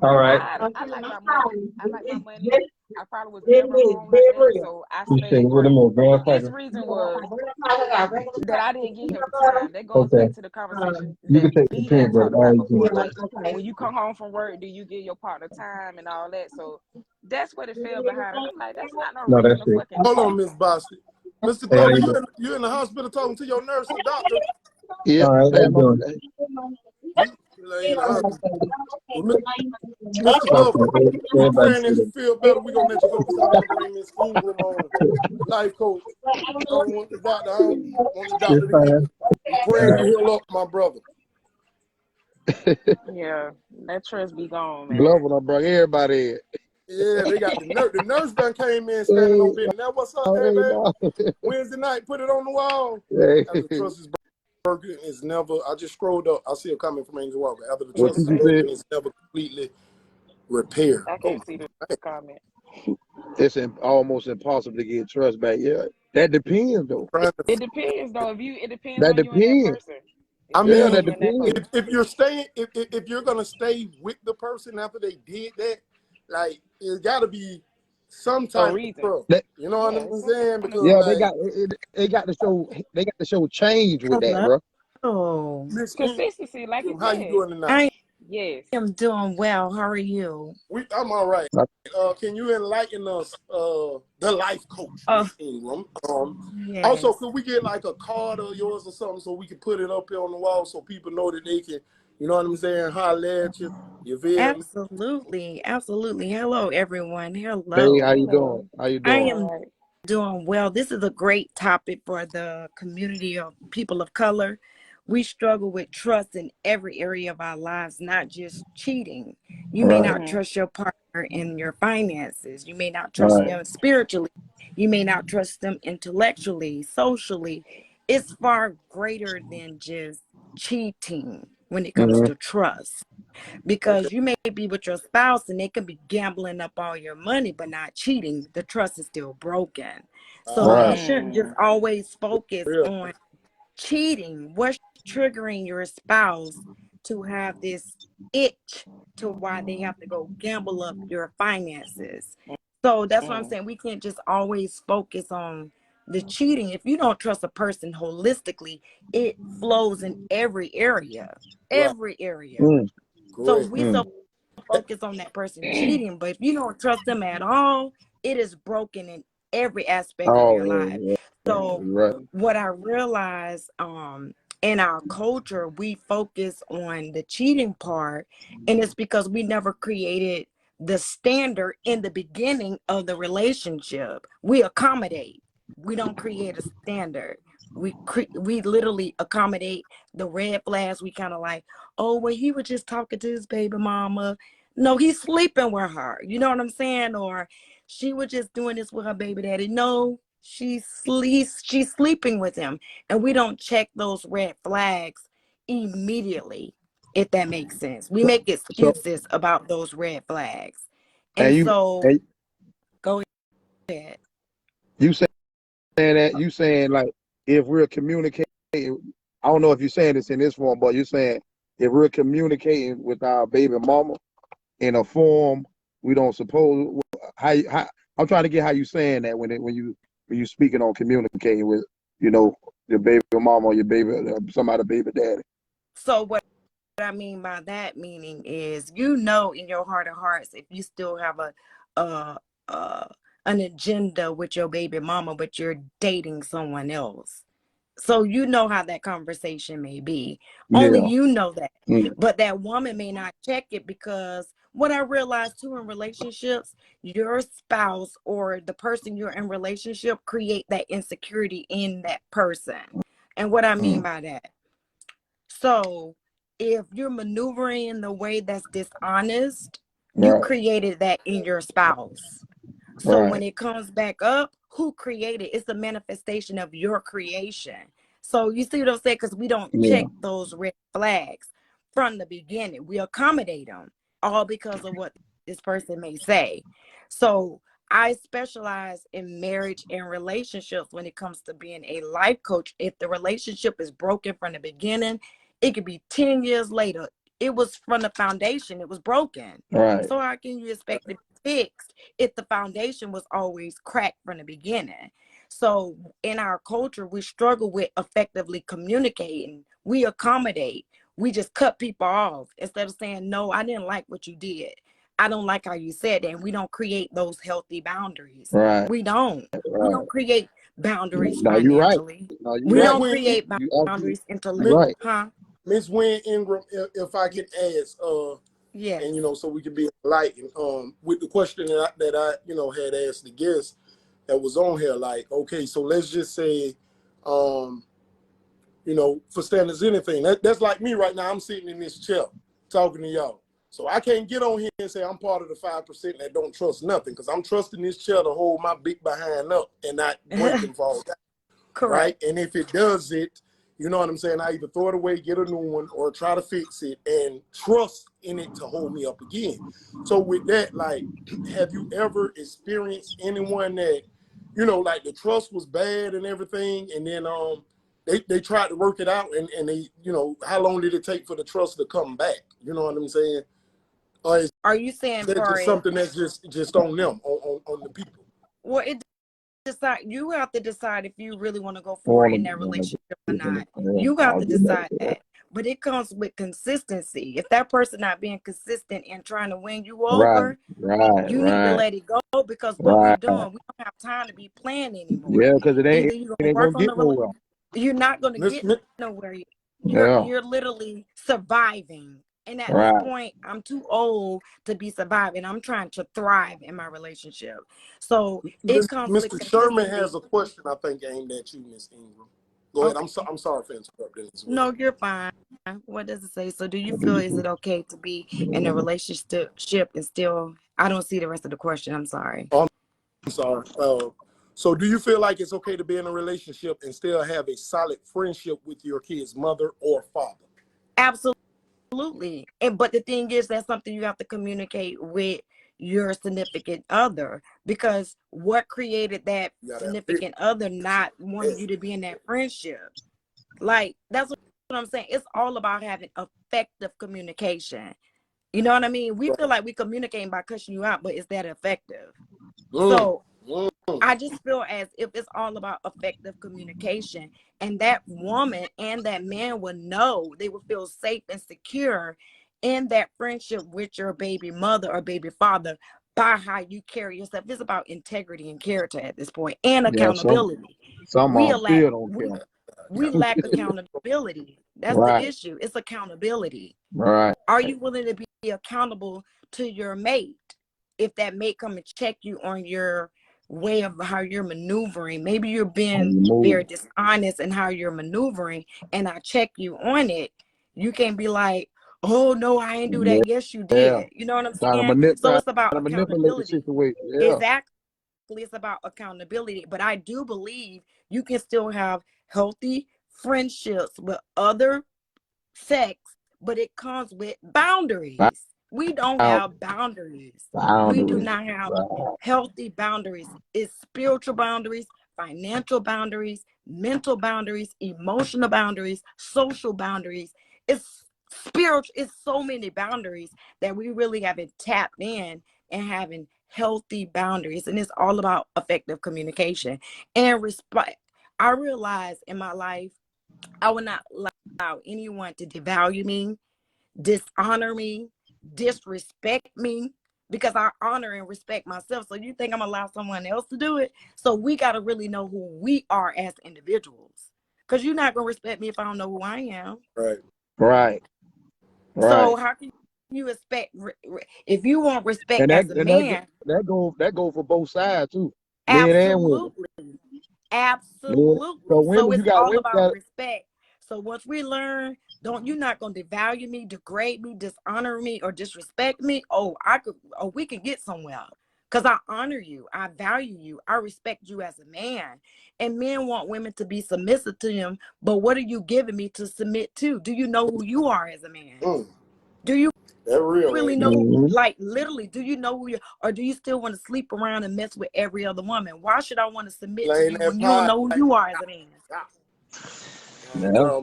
All However, right. I like my money. I like my money. I probably was never home like that, so I You say stayed with them right. more graham His crackers? reason was that I didn't give him time. That goes Okay. back to the conversation You that can take the we peanut had butter. talked All about you before. can. Like when you come home from work, do you give your partner time and all that? So that's what it fell behind. And I'm like, that's not no No, reason that's to it. fucking Hold cheat. on, Miss Boston. Mr. Hey, how Glover, you doing? you in the hospital talking to your nurse or doctor? Yeah. All right, how you Damn, doing? You in the hospital. Well, Mr. Glover, we Everybody praying say that you that. feel better. We're gonna let you go because I want to bring Miss Ingram on, the life coach. I don't want the doctor It's to get fine. we praying you heal up, my brother. Yeah, that trust be gone, man. Glover done brought everybody in. Yeah, they got the nurse. The nurse done came in standing Hey, on business. Now what's up? Hey hey, baby. no. Wednesday night, put it on the wall. Hey, After the trust is broken, it's never I just scrolled up. I see it coming from Angel Walker. After the what trust What you is you say? broken, said? it's never completely repaired. I Oh can't see the man. comment. It's almost impossible to get trust back. Yeah, that depends though. Trying It to depends though. It depends That on you and that depends. person. It I Yeah, depends on that mean, you and that depends. person. if you're staying, if you're gonna stay with the person after they did that, like it's got to be some A type of reason. trust. That You know what Yeah, I'm it's some saying? kind of Because yeah, trust. they like got they got to show change with that, Hello. bro. Miss Consistency, like you Ingram, how you said. doing tonight? I Yes. am doing well. How are you? I'm all right. Can you enlighten us, the life coach, Oh, Miss Ingram? Also, yes. could we get like a card of yours or something so we can put it up here on the wall so people know that they can, you know what I'm saying, holler at you. You feel me? Absolutely. Absolutely. Hello, everyone. Hey, how Hello. you doing? Hello. How you I doing? am All right. doing well. This is a great topic for the community of people of color. We struggle with trust in every area of our lives, not just cheating. You may Right, not Mm-hmm. trust your partner in your finances. You may not trust right. them spiritually. You may not trust them intellectually, socially. It's far greater than just cheating when it comes Mm-hmm. to trust. because you may be with your spouse and they can be gambling up all your money but not cheating. The trust is still broken. So you Right. shouldn't just always focus Real. on cheating. What's triggering your spouse to have this itch to why they have to go gamble up your finances? So that's what I'm saying. We can't just always focus on the cheating. If you don't trust a person holistically, it flows in every area. Right. Every area. Mm, So Correct. we so focus on that person cheating, but if you don't trust them at all, it is broken in every aspect of oh your life. yeah, So right. what I realized in our culture, we focus on the cheating part, and it's because we never created the standard in the beginning of the relationship. We accommodate. We don't create a standard. We literally accommodate the red flags. We kind of like, oh, well, he was just talking to his baby mama. No, he's sleeping with her. You know what I'm saying? Or she was just doing this with her baby daddy. No, she's sleeping with him. And we don't check those red flags immediately, if that makes sense. We make So excuses about those red flags. and And you so and go ahead. you saying that you saying like if we're communicating, I don't know if you're saying this in this form, but you're saying if we're communicating with our baby mama in a form we don't suppose how I'm trying to get how you saying that when you speaking on communicating with your baby mama or your baby somebody baby daddy. So what I mean by that meaning is, in your heart of hearts, if you still have a an agenda with your baby mama, but you're dating someone else. So you know how that conversation may be. Only Yeah. you know that. Mm, But that woman may not check it, because what I realized too in relationships, your spouse or the person you're in relationship create that insecurity in that person. And what I mean mm, by that, so if you're maneuvering in the way that's dishonest, you right. created that in your spouse. So Right. when it comes back up, who created? It's a manifestation of your creation. So you see what I'm saying? Because we don't Yeah. check those red flags from the beginning. We accommodate them all because of what this person may say. So I specialize in marriage and relationships when it comes to being a life coach. If the relationship is broken from the beginning, it could be 10 years later. It was from the foundation, it was broken. Right. So how can you expect it to be fixed if the foundation was always cracked from the beginning? So in our culture, we struggle with effectively communicating. We accommodate. We just cut people off instead of saying, no, I didn't like what you did. I don't like how you said that. And we don't create those healthy boundaries. Right. We don't. We Right. don't create boundaries No, you're right. financially. No, you're We Miss right. don't Wynn, create You boundaries you're intellectually. right. Huh? Miss Wynn Ingram, if I can ask, Yes. and so we can be enlightened, with the question that I had asked the guest that was on here, like, okay, so let's just say, for standards anything, that's like me right now. I'm sitting in this chair talking to y'all. So I can't get on here and say I'm part of the 5% that don't trust nothing, because I'm trusting this chair to hold my big behind up and not break and fall down. Correct. Right? And if it does it, you know what I'm saying, I either throw it away, get a new one, or try to fix it and trust in it to hold me up again. So with that, like, have you ever experienced anyone that, like the trust was bad and everything, and then they tried to work it out, and they, how long did it take for the trust to come back? You know what I'm saying? Or is Are you saying that for just it? something that's just on them, on the people? Well, you have to decide if you really want to go forward in that Wanna relationship or not. yeah, You have I'll to get back decide to that. that. But it comes with consistency. If that person not being consistent and trying to win you Right. over, Right. you need to Right. let it go, because what we're Right. doing, we don't have time to be playing anymore. Yeah, because Either you're it gonna ain't gonna work on get the nowhere. you're not gonna Miss, get Miss, nowhere. Yeah. You're literally surviving. And at this Right. point, I'm too old to be surviving. I'm trying to thrive in my relationship. So it comes with Mr. Sherman has consistency. a question, I think, aimed at you, Miss Ingram. Go ahead. Okay. I'm sorry for interrupting as well. No, you're fine. What does it say? So do you feel, is it okay to be in a relationship and still, I don't see the rest of the question. I'm sorry. Oh, I'm sorry. So do you feel like it's okay to be in a relationship and still have a solid friendship with your kid's mother or father? Absolutely. Absolutely. And but the thing is, that's something you have to communicate with your significant other, because what created that You gotta have it. significant other not wanting you to be in that friendship? Like, that's what I'm saying. It's all about having effective communication. You know what I mean? We feel like we communicating by cussing you out, but is that effective? So I just feel as if it's all about effective communication, and that woman and that man will know, they will feel safe and secure in that friendship with your baby mother or baby father by how you carry yourself. It's about integrity and character at this point, and Yeah, accountability. some We still lack don't care. we lack accountability. That's the Right, issue. It's accountability. right. Are you willing to be accountable to your mate? If that mate come and check you on your way of how you're maneuvering, maybe you're On being the move. very dishonest in how you're maneuvering, and I check you on it, you can't be like, oh no, I ain't do that. Yes, you Yeah, did. You know what I'm trying to saying? So it's about manipulate the accountability. situation. Yeah, Exactly. It's about accountability. But I do believe you can still have healthy friendships with other sex, but it comes with boundaries. We don't have boundaries. We do boundaries. not have Right. healthy boundaries. It's spiritual boundaries, financial boundaries, mental boundaries, emotional boundaries, social boundaries. It's spiritual. It's so many boundaries that we really haven't tapped in and having healthy boundaries. And it's all about effective communication and respect. I realized in my life, I would not allow anyone to devalue me, dishonor me, disrespect me, because I honor and respect myself. So you think I'm gonna allow someone else to do it? So we got to really know who we are as individuals, because you're not gonna respect me if I don't know who I am. Right. Right. So how can you expect if you want respect And as a man? that go for both sides too, men and women. Absolutely. Yeah. So Absolutely. So women, it's all about respect. So once we learn, you're not gonna devalue me, degrade me, dishonor me, or disrespect me. We can get somewhere. Because I honor you, I value you, I respect you as a man. And men want women to be submissive to him, but what are you giving me to submit to? Do you know who you are as a man? Do you really know, like literally, do you know who you, or do you still want to sleep around and mess with every other woman? Why should I want to submit to you when you don't know who you are as a man? Yeah.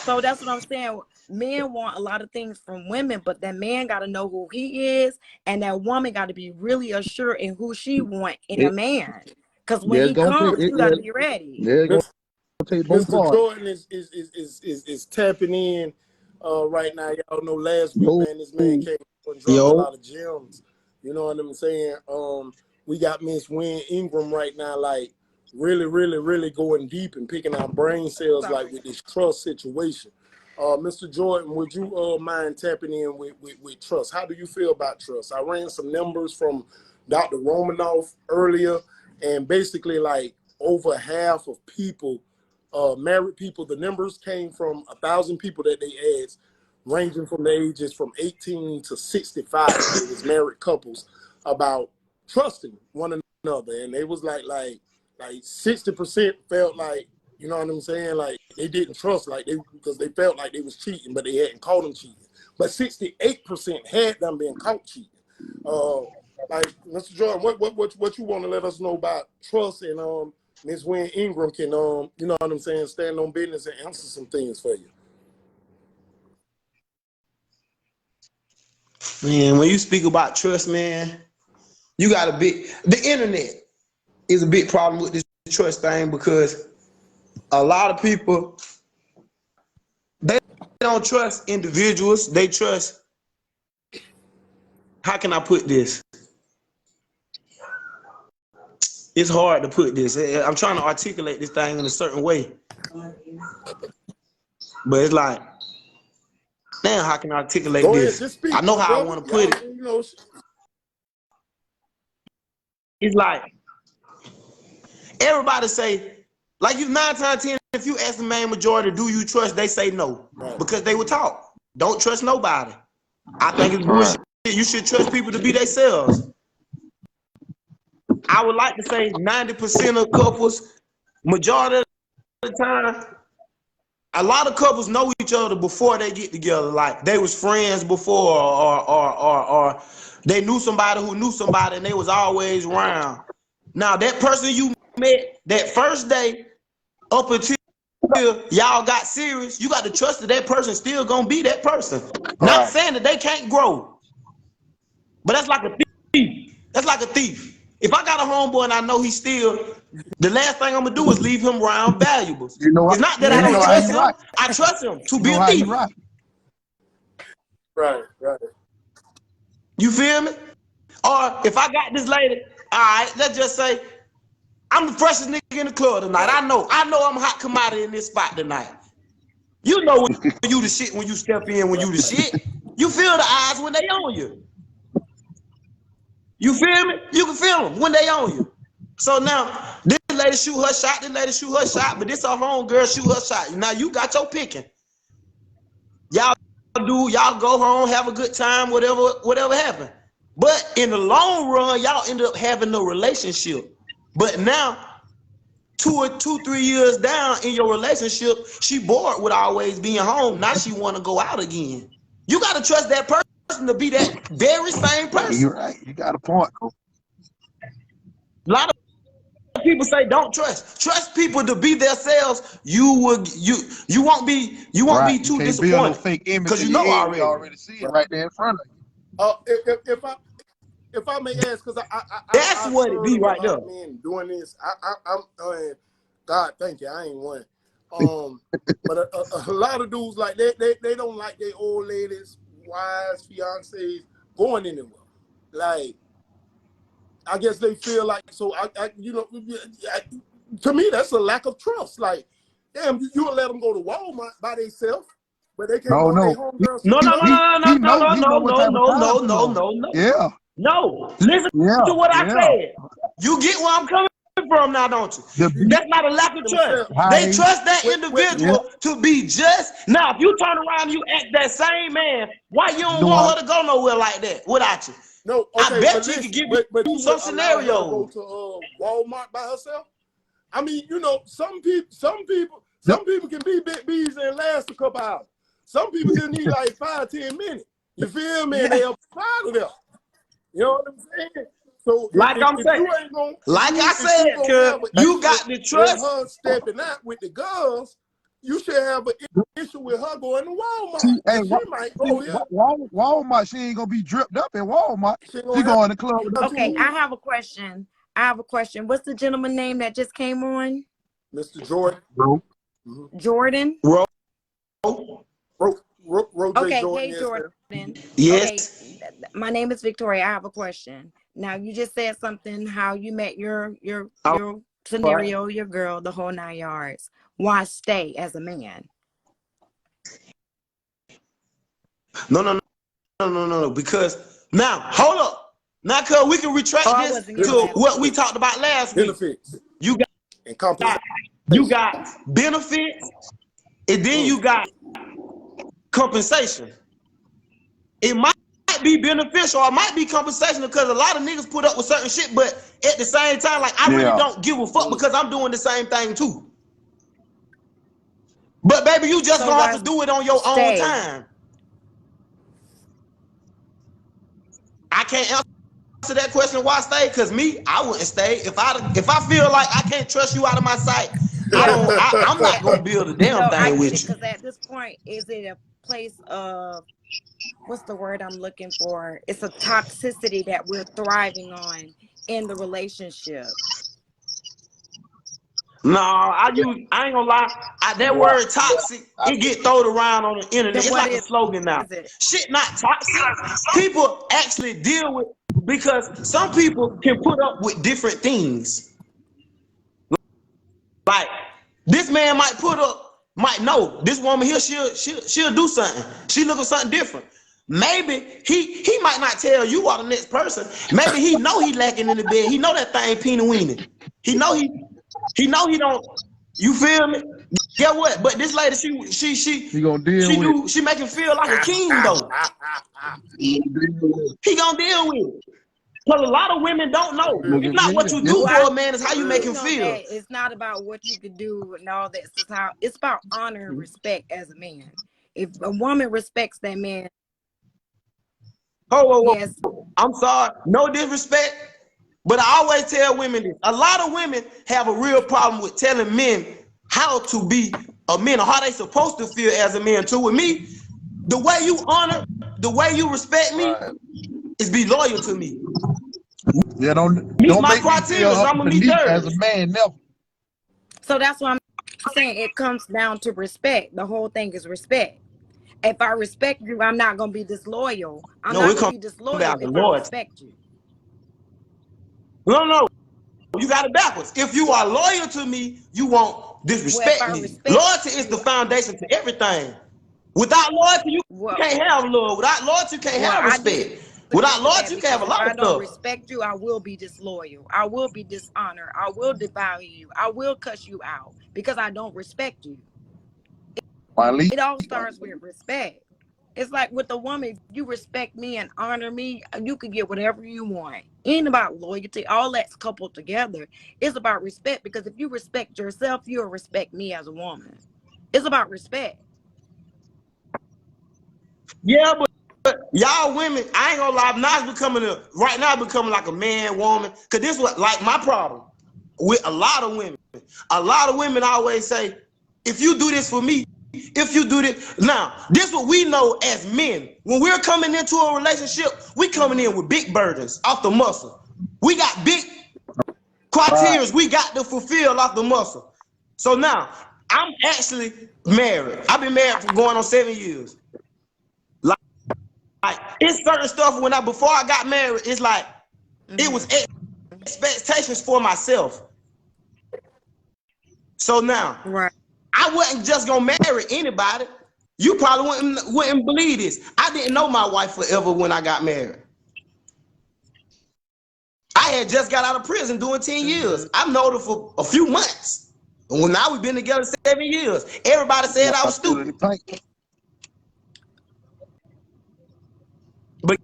So that's what I'm saying. Men want a lot of things from women, but that man got to know who he is, and that woman got to be really assured in who she want in a man. Because when he comes, you got to be ready. Yeah, it's gonna take both Mr. parts. Jordan is tapping in right now. Y'all know last week, man, this man came and dropped a lot of gems. You know what I'm saying? We got Miss Wynn Ingram right now, like really going deep and picking our brain cells, like with this trust situation. Mr. Jordan, would you mind tapping in with trust? How do you feel about trust? I ran some numbers from Dr. Romanoff earlier, and basically like over half of people, married people, the numbers came from 1,000 people that they asked, ranging from the ages from 18 to 65. It was married couples about trusting one another, and they was like 60% felt like, you know what I'm saying, like they didn't trust, like because they felt like they was cheating, but they hadn't caught them cheating. But 68% had them been caught cheating. Like Mr. Jordan, what you want to let us know about trust, and Ms. Wynn Ingram can you know what I'm saying, stand on business and answer some things for you. Man, when you speak about trust, man, you got the internet is a big problem with this trust thing, because a lot of people, they don't trust individuals. They trust, how can I put this? It's hard to put this. I'm trying to articulate this thing in a certain way. But it's like, damn, how can I articulate Go this? ahead, just speak, I know how brother. I want to put it. You know, It's like, everybody say, like, you 9 times out of 10, if you ask the main majority, do you trust? They say no, because they were taught, don't trust nobody. I think it's bullshit. You should trust people to be themselves. I would like to say 90% of couples, majority of the time, a lot of couples know each other before they get together. Like they was friends before, or they knew somebody who knew somebody, and they was always around. Now that person you met that first day, up until y'all got serious, you got to trust that that person still gonna be that person. Not saying that they can't grow, but that's like a thief. That's like a thief. If I got a homeboy and I know he's still, the last thing I'm gonna do is leave him around valuables. You know it's not that I don't trust him. Right. I trust him to be a thief. Right. Right. You feel me? Or if I got this lady, all right, let's just say I'm the freshest nigga in the club tonight. I know I'm hot commodity in this spot tonight. You know when you the shit when you step in, when you the shit. You feel the eyes when they on you. You feel me? You can feel them when they on you. So now, this lady shoot her shot, this lady shoot her shot, but this her homegirl shoot her shot. Now you got your picking. Y'all go home, have a good time, whatever happened. But in the long run, y'all end up having a relationship. But now, 3 years down in your relationship, she bored with always being home. Now she want to go out again. You got to trust that person to be that very same person. You're right. You got a point. A lot of people say don't trust. Trust people to be themselves. You won't be too disappointed. Fake image because you know already see it right there in front of you. If I may ask, because that's what it be right there. Men doing this, I'm God, thank you. I ain't one. But a lot of dudes like they don't like their old ladies, wives, fiancés going anywhere. Like, I guess they feel like, so to me that's a lack of trust. Like, damn, you'll let them go to Walmart by themselves, but they can't go to their homegirls. No. Yeah. No, listen to what I said. You get where I'm coming from now, don't you? That's not a lack of trust. They trust that individual to be just. Now, if you turn around and you act that same man, why you don't want her to go nowhere like that without you? No, okay, I bet you can give you some scenarios. Go to Walmart by herself. I mean, you know, some people can be big bees and last a couple hours. Some people just need like 5-10 minutes. You feel me? And they up out of there. You know what I'm saying? So like I'm saying, I said, you got the trust. Her stepping out with the girls, you should have an issue with her going to Walmart. She might go here. Walmart, she ain't gonna be dripped up in Walmart. She going to the club. Okay, I have a question. What's the gentleman name that just came on? Mr. Jordan. Jordan? Okay, hey Jordan. Yes. Okay, my name is Victoria. I have a question. Now you just said something how you met your scenario, your girl, the whole 9 yards. Why stay as a man? No. Because now, hold up. Now, cause we can retract this to what we talked about last week. You got benefits, and then you got compensation. It might be beneficial or it might be compensation because a lot of niggas put up with certain shit, but at the same time, like, I really don't give a fuck because I'm doing the same thing too. But baby, you just gonna have to do it on your own time. I can't answer that question why stay, because I wouldn't stay. If I feel like I can't trust you out of my sight, I'm not gonna build a damn thing with you. Because at this point, is it a place of, what's the word I'm looking for? It's a toxicity that we're thriving on in the relationship. No, I ain't gonna lie. That word toxic, it get thrown around on the internet. It's like a slogan now. Shit not toxic. People actually deal with, because some people can put up with different things. Like, this man might know this woman here, she'll do something. She look for something different. Maybe he might not tell you or the next person. Maybe he know he lacking in the bed. He know that thing peanut weenie. He know he don't. You feel me? Get what? But this lady, she gonna deal with. She make him feel like a king though. He gonna deal with it. Because a lot of women don't know. It's not what you do for a man, it's how you make him feel. That it's not about what you could do and all that. It's about honor and respect as a man. If a woman respects that man, yes. I'm sorry, no disrespect, but I always tell women this. A lot of women have a real problem with telling men how to be a man or how they supposed to feel as a man too. With me, the way you honor, the way you respect me is be loyal to me. Yeah, don't my make me feel I'm gonna meet as a man, never. So that's why I'm saying it comes down to respect. The whole thing is respect. If I respect you, I'm not gonna be disloyal. I'm not gonna be disloyal if I respect you. No, you got it backwards. If you are loyal to me, you won't disrespect me. Loyalty is the foundation to everything. Without loyalty, you can't have love. Without loyalty, you can't have respect. Without loyalty, you can have a lot of stuff. If I don't respect you, I will be disloyal. I will be dishonored. I will devalue you. I will cuss you out because I don't respect you. It all starts with respect. It's like with a woman, if you respect me and honor me, you can get whatever you want. It ain't about loyalty. All that's coupled together. It's about respect, because if you respect yourself, you'll respect me as a woman. It's about respect. Yeah, but y'all women, I ain't gonna lie, right now becoming like a man, woman. Cause this was like my problem with a lot of women. A lot of women always say, if you do this for me, if you do this. Now, this what we know as men. When we're coming into a relationship, we coming in with big burdens off the muscle. We got big criteria we got to fulfill off the muscle. So now, I'm actually married. I've been married for going on 7 years. Like it's certain stuff before I got married, it's like it was expectations for myself. So now, I wasn't just gonna marry anybody. You probably wouldn't believe this. I didn't know my wife forever when I got married. I had just got out of prison doing 10 years. I've known her for a few months. And now we've been together 7 years. Everybody said I was stupid. But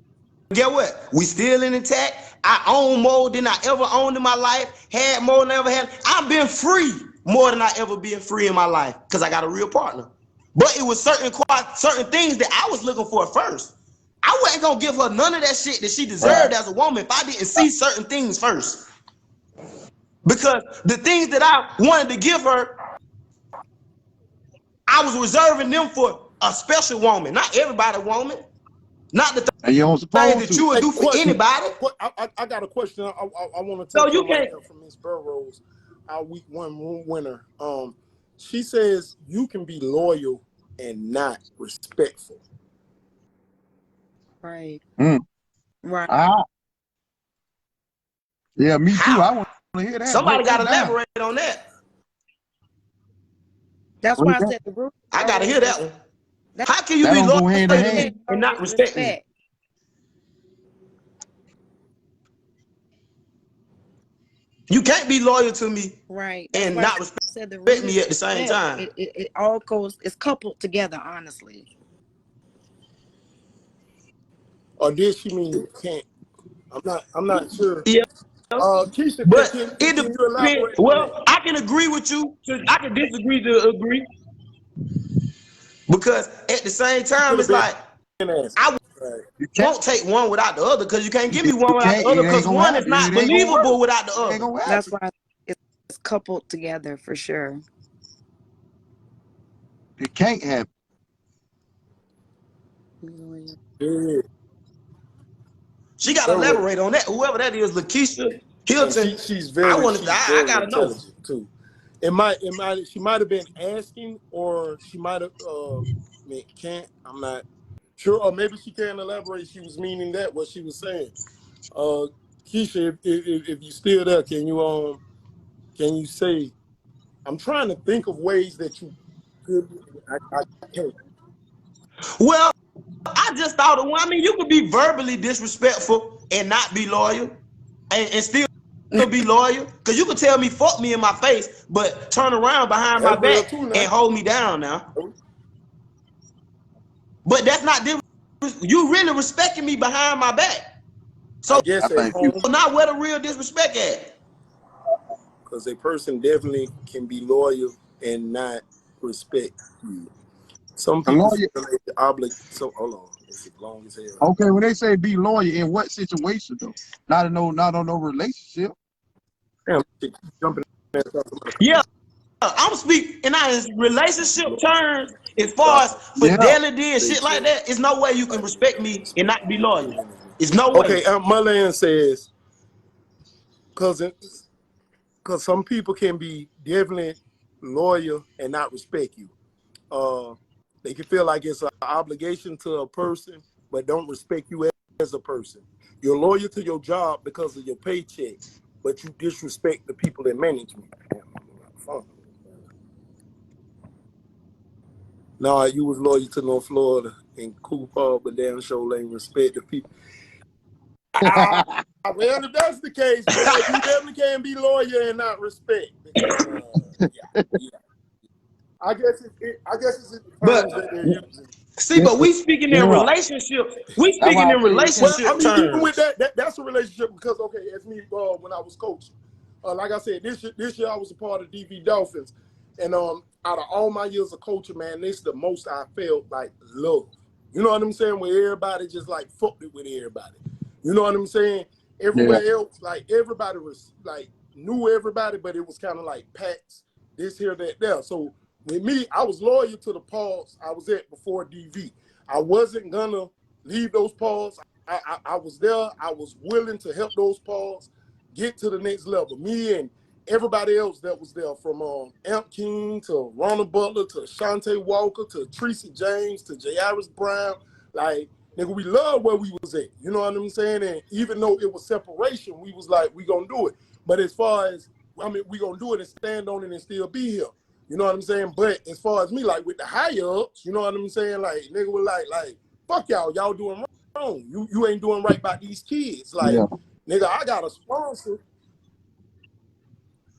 get what? We still intact. I own more than I ever owned in my life. Had more than I ever had. I've been free more than I ever been free in my life because I got a real partner. But it was certain things that I was looking for first. I wasn't gonna give her none of that shit that she deserved as a woman if I didn't see certain things first. Because the things that I wanted to give her, I was reserving them for a special woman, not everybody woman. Not the things that you would do for anybody. I got a question. I want to so take you can't from Miss Burroughs, our week 1 winner. She says you can be loyal and not respectful. Right. Right. Yeah, me too. I want to hear that. Somebody got to elaborate on that. That's why I said the group. I got to hear that one. How can you be loyal and not respect me? You can't be loyal to me, and not respect me at the same time. It all goes. It's coupled together, honestly. Or did she mean you can't? I'm not sure. Yeah. Keisha, but can you elaborate? Well, I can agree with you. I can disagree to agree. Because at the same time, it's like I won't take one without the other, because you can't give me one without the other, because one is not believable without the other. That's why it's coupled together for sure. It can't happen. Yeah. She got to elaborate on that. Whoever that is, Lakeisha Hilton. She's very. I gotta know too. She might have been asking, or she might have can't. I'm not sure, or maybe she can't elaborate. She was meaning that what she was saying. Keisha, if you're still there, can you say? I'm trying to think of ways that you could. I can't. Well, I just thought of one. I mean, you could be verbally disrespectful and not be loyal, and still be loyal. Because you could tell me fuck me in my face, but turn around behind my back and hold me down now. But that's not different. You really respecting me behind my back. So guess I at think you. home, now where the real disrespect at? because a person definitely can be loyal and not respect you. Some A people lawyer. feel like the obligation. So hold on, it's long as hell. Okay, when they say be loyal, in what situation though? Not on no relationship. Damn, shit, keep jumping. Somebody Yeah, I'm speaking in our relationship terms. As far as Yeah. fidelity and shit like that, there's no way you can respect me and not be loyal. It's no way. Okay, Mulan says, because some people can be definitely loyal and not respect you. They can feel like it's an obligation to a person, but don't respect you as a person. You're loyal to your job because of your paycheck, but you disrespect the people in management. No, you was loyal to North Florida and Cooper, but damn sure ain't respect the people. Well, if that's the case, yeah, you definitely can be loyal and not respect. Because, yeah. I guess it's in the But terms that they're using. see, but we speaking in Yeah. relationships. We That's speaking why I in say it Well, relationship I mean, even with terms. that's a relationship because okay, as me when I was coaching, like I said, this year I was a part of DV Dolphins, and out of all my years of coaching, man, this is the most I felt like love. You know what I'm saying? Where everybody just like fucked it with everybody. You know what I'm saying? Everywhere else, like everybody was like knew everybody, but it was kind of like pats, this here, that, there. So with me, I was loyal to the parts I was at before DV. I wasn't gonna leave those parts. I was there. I was willing to help those parts get to the next level. Me and everybody else that was there, from Amp King to Ronald Butler to Shante Walker to Tracy James to Jairus Brown, like nigga, we loved where we was at. You know what I'm saying? And even though it was separation, we was like, we gonna do it. But as far as, I mean, we gonna do it and stand on it and still be here. You know what I'm saying? But as far as me, like with the higher ups, you know what I'm saying? Like nigga was like, fuck y'all doing wrong. You ain't doing right by these kids. Like, nigga, I got a sponsor.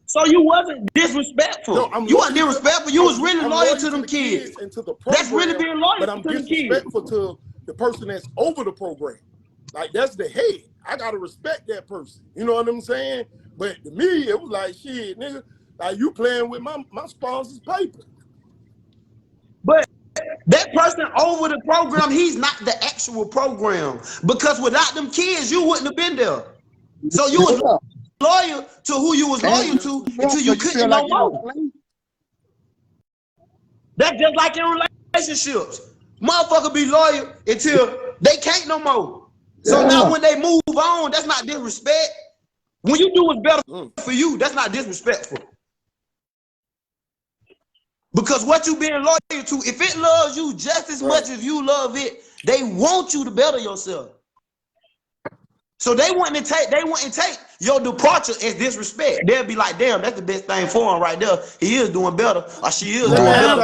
So you wasn't disrespectful. No, I'm You loyal wasn't disrespectful. You was really I'm loyal to them the kids. and to the That's really program, being loyal but I'm to them kids. disrespectful to the person that's over the program. Like that's the head. I gotta respect that person. You know what I'm saying? But to me, it was like shit, nigga. Like you playing with my sponsor's paper. But that person over the program, he's not the actual program. Because without them kids, you wouldn't have been there. So you was loyal to who you was loyal to until you couldn't no more. That's just like in relationships. Motherfucker be loyal until they can't no more. So now when they move on, that's not disrespect. When you do what's better for you, that's not disrespectful. Because what you being loyal to, if it loves you just as much as you love it, they want you to better yourself. So they wouldn't take your departure as disrespect. They'll be like, damn, that's the best thing for him right there. He is doing better, or she is doing better.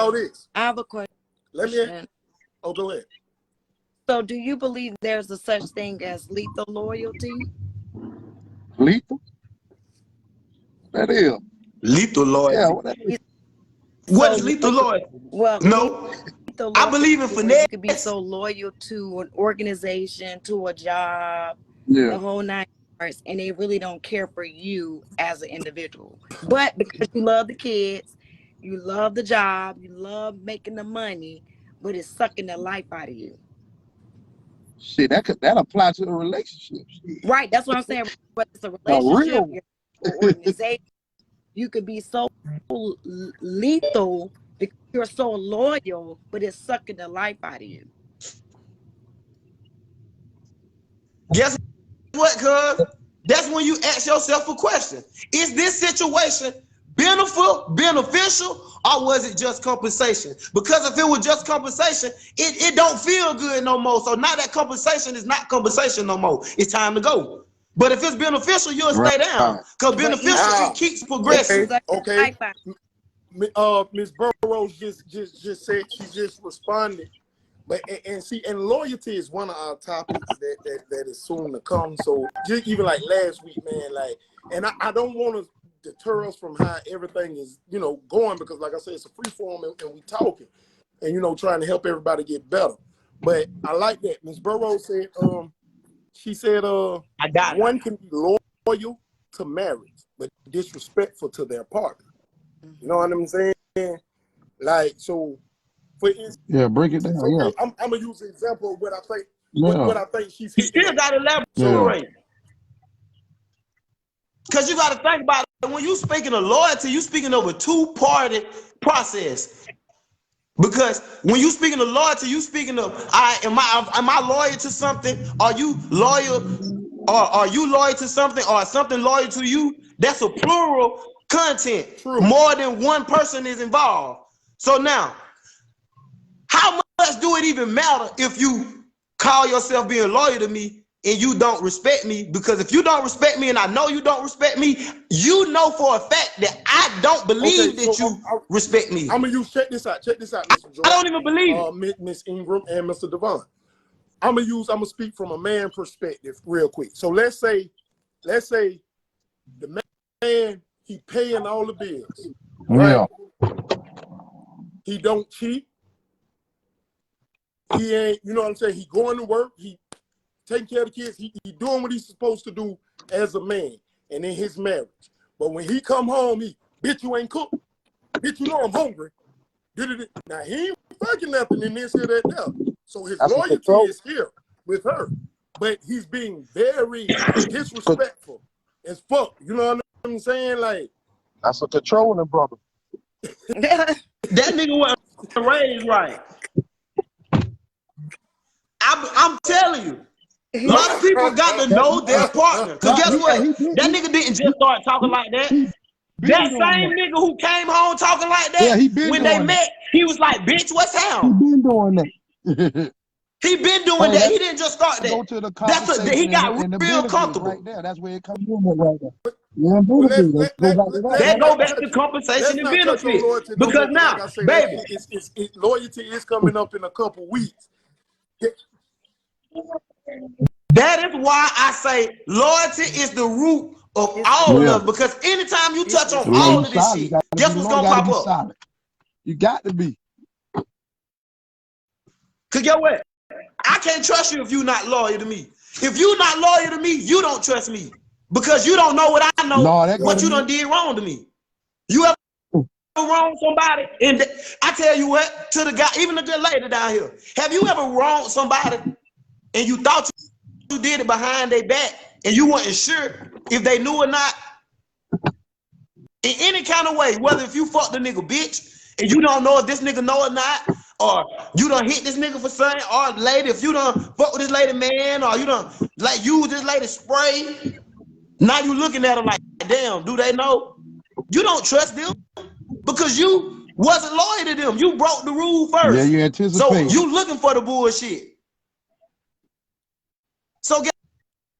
I have a question. Oh, go ahead. So do you believe there's a such thing as lethal loyalty? Lethal? That is. Lethal loyalty. Yeah, what that is? What is lethal loyalty? Well, no. I believe in finesse. You could be so loyal to an organization, to a job, the whole 9 yards, and they really don't care for you as an individual. But because you love the kids, you love the job, you love making the money, but it's sucking the life out of you. Shit, that applies to a relationship. Right, that's what I'm saying. But it's a relationship or organization. You could be so lethal because you're so loyal, but it's sucking the life out of you. Guess what, cuz? That's when you ask yourself a question. Is this situation beneficial, or was it just compensation? Because if it was just compensation, it don't feel good no more. So now that compensation is not compensation no more. It's time to go. But if it's beneficial, you'll stay down. Because beneficial, it keeps progressing. Okay. Ms. Burroughs just said, she just responded. But and loyalty is one of our topics that is soon to come. So just even like last week, man, like, and I don't want to deter us from how everything is, going, because like I said, it's a free form and we talking and trying to help everybody get better. But I like that. Ms. Burroughs said, She said, I got it. one can be loyal to marriage, but disrespectful to their partner. You know what I'm saying? Like, so, for instance, Yeah, break it down. Yeah. okay, I'm gonna use an example of what I think, Yeah. what I think she's You hitting still on. got to elaborate. Because you got to think about it. When you speaking of loyalty, you speaking of a two-party process. Because when you speaking of loyalty, you speaking of, am I loyal to something? Are you loyal, or are you loyal to something, or something loyal to you? That's a plural content. True. More than one person is involved. So now, how much do it even matter if you call yourself being loyal to me and you don't respect me? Because if you don't respect me and I know you don't respect me, you know for a fact that I don't believe that you respect me. I'm gonna use, check this out, Mr. Jordan. I don't even believe it. Miss Ingram and Mr. Devon. I'm gonna speak from a man perspective real quick. So let's say the man, he paying all the bills, right? Yeah. He don't cheat. He ain't, you know what I'm saying? He going to work. He taking care of the kids. He doing what he's supposed to do as a man and in his marriage. But when he come home, bitch, you ain't cooked. Bitch, you know I'm hungry. Now, he ain't fucking nothing in this, here, that, there. So his loyalty is here with her. But he's being very disrespectful as fuck. You know what I'm saying? Like, that's a controlling brother. That nigga wasn't raised right. I'm telling you, a lot of people got to know their partner. Because guess what? That nigga didn't just start talking like that. That same nigga who came home talking like that, when they met, he was like, bitch, what's happening? He been doing that. He been doing that. He didn't just start that. Go to the He got real comfortable. Right there. That's where it comes in right there. Yeah, that go back to compensation and benefits. Because now, like I say, baby, loyalty is coming up in a couple weeks. That is why I say loyalty is the root of all of it. Because anytime you touch on all of this shit, guess what's gonna pop up? Solid. You got to be. Cause get what? I can't trust you if you're not loyal to me. If you're not loyal to me, you don't trust me. Because you don't know what I know, what you done did wrong to me. You ever wronged somebody? And I tell you what, to the guy, even the good lady down here, have you ever wronged somebody and you thought you did it behind their back and you weren't sure if they knew or not? In any kind of way, whether if you fucked the nigga bitch and you don't know if this nigga know or not, or you done hit this nigga for something, or lady, if you done fuck with this lady man, or you done like use this lady spray, now you looking at them like, damn, do they know? You don't trust them because you wasn't loyal to them. You broke the rule first. Yeah, you anticipate. So you looking for the bullshit. So guess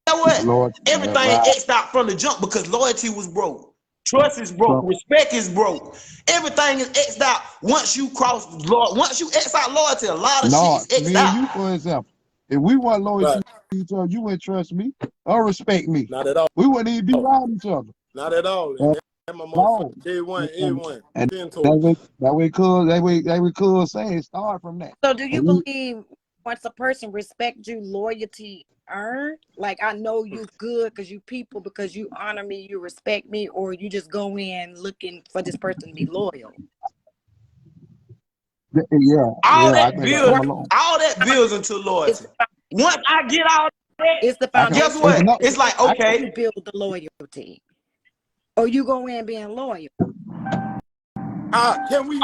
what? Lord, everything X'd out from the jump because loyalty was broke. Trust is broke. Respect is broke. Everything is X'd out once you cross Lord. Once you X out loyalty, a lot of shit is X'd out. You, for example, if we weren't loyal to each other, you wouldn't trust me or respect me. Not at all. We wouldn't even be around each other. Not at all. That's my motherfucker. Day one, A1. And that way, cuz saying start from that. So do you believe once a person respects you, loyalty earned? Like, I know you good because you people, because you honor me, you respect me, or you just go in looking for this person to be loyal? Yeah. All that builds into loyalty. Once I get all that, it's the foundation. Guess what? It's like, okay. You build the loyalty. Or you go in being loyal. Can we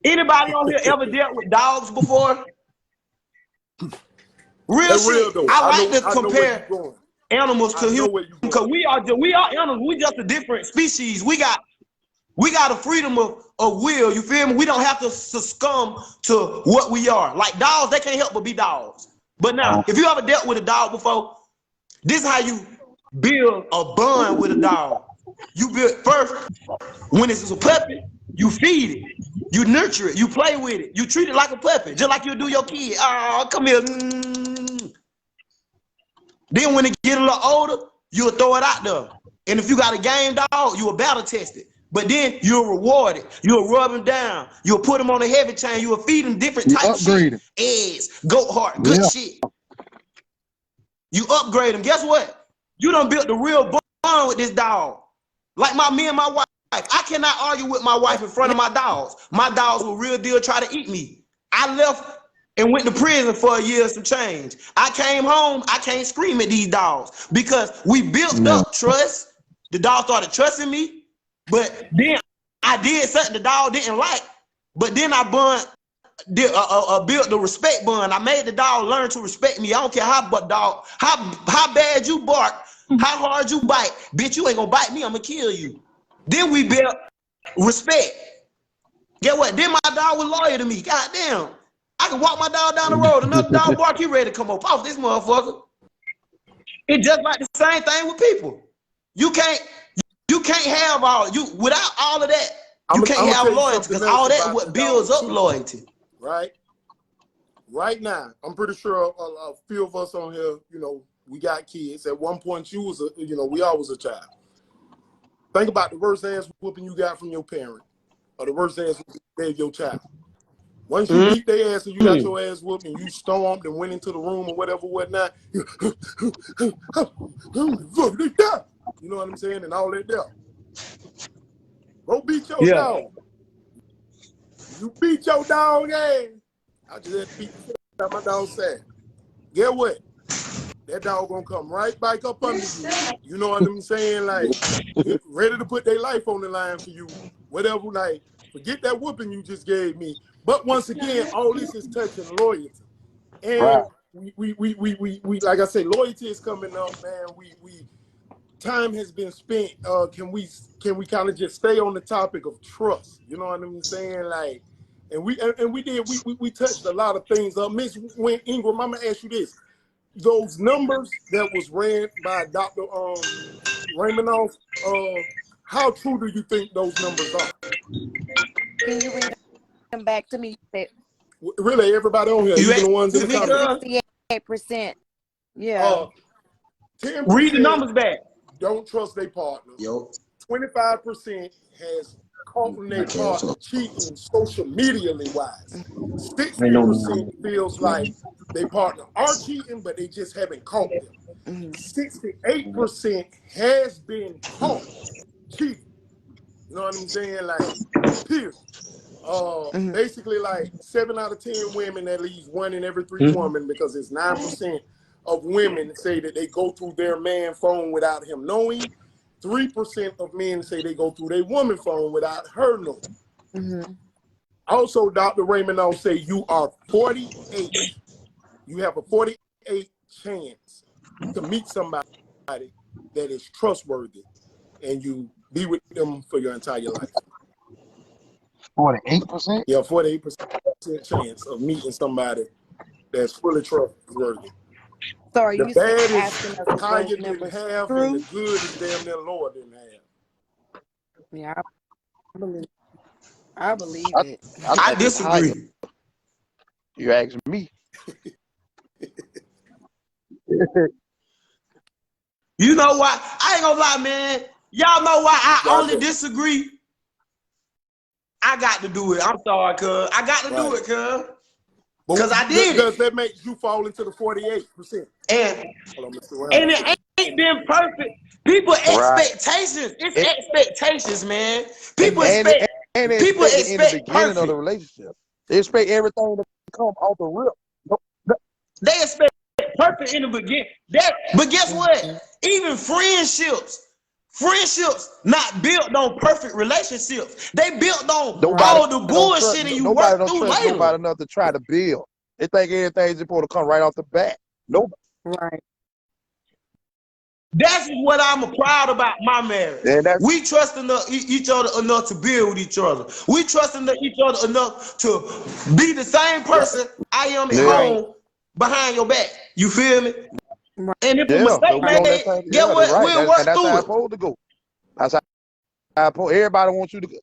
Anybody on here ever dealt with dogs before? Real shit. Though. I like to compare animals to humans because we are animals. We just a different species. We got a freedom of will. You feel me? We don't have to succumb to what we are. Like dogs, they can't help but be dogs. But now, if you ever dealt with a dog before, this is how you build a bond with a dog. You build first when it's a puppy. You feed it, you nurture it, you play with it, you treat it like a puppy, just like you do your kid. Oh, come here. Then when it get a little older, you'll throw it out there. And if you got a game dog, you will battle test it. But then you'll reward it. You'll rub them down. You'll put them on a heavy chain. You'll feed them different You types of upgrade shit. Eggs, goat heart, good shit. You upgrade them. Guess what? You done built the real bond with this dog. Like me and my wife. I cannot argue with my wife in front of my dogs. My dogs will real deal try to eat me. I left and went to prison for a year and some change. I came home, I can't scream at these dogs because we built up trust. The dog started trusting me, but then I did something the dog didn't like. But then I built the respect bond. I made the dog learn to respect me. I don't care how bad you bark, how hard you bite. Bitch, you ain't gonna bite me, I'm gonna kill you. Then we built respect. Get what? Then my dog was loyal to me. God damn. I can walk my dog down the road. Another dog bark, he ready to come up off this motherfucker. It's just like the same thing with people. You can't have without all of that, you can't have loyalty because all that is what builds up loyalty. Right? Right now, I'm pretty sure a few of us on here, you know, we got kids. At one point, we all was a child. Think about the worst ass whooping you got from your parent, or the worst ass whooping you gave your child. Once you beat their ass and you got your ass whooped and you stomped and went into the room or whatnot, you know what I'm saying? And all that there. Go beat your dog. You beat your dog ass. I just had to beat the shit out my dog sad. Get what? That dog gonna come right back up under you. You know what I'm saying? Like, ready to put their life on the line for you. Whatever, like, forget that whooping you just gave me. But once again, all this is touching loyalty. And we like I say, loyalty is coming up, man. Time has been spent. Can we kind of just stay on the topic of trust? You know what I'm saying? Like, and we touched a lot of things. Miss Ingram, I'm gonna ask you this. Those numbers that was ran by Dr. Raymond, how true do you think those numbers are? Can you read them back to me? Really, everybody on here, even the ones in the comments. 68%. Yeah. 10% read the numbers back. Don't trust their partner. 25% has caught their Okay, partner cheating social medially wise. 60% feels like their partner are cheating, but they just haven't caught them. 68% has been caught cheating. You know what I'm saying? Like, period. Basically, like 7 out of 10 women, at least 1 in every 3 women, because it's 9% of women say that they go through their man phone without him knowing. 3% of men say they go through their woman phone without her knowing. Also, Dr. Raymond say you are 48. You have a 48 chance to meet somebody that is trustworthy, and you be with them for your entire life. 48%? Yeah, 48% chance of meeting somebody that's fully trustworthy. So are you The bad asking is us higher those than numbers half, true? and the good is damn near lower than half. Yeah, I believe it. I disagree. You ask me. You know why? I ain't gonna lie, man. Y'all know why I only disagree? I got to do it. I'm sorry, cuz. I got to do it, cuz. Because I did Because that makes you fall into the 48%. And it ain't been perfect. People expectations. It's expectations, man. People expect in the beginning of the relationship. They expect everything to come off the rip. They expect perfect in the beginning. But guess what? Even friendships not built on perfect relationships. They built on all the bullshit and you work through later. Nobody enough to try to build. They think everything's supposed to come right off the bat. Nobody. Right. That's what I'm proud about my marriage. Yeah, we trust each other enough to build with each other. We trust each other enough to be the same person I am at home behind your back. You feel me? Right. And if a mistake made, get what? We'll work that's through how it. it's supposed to go. That's how everybody wants you to go.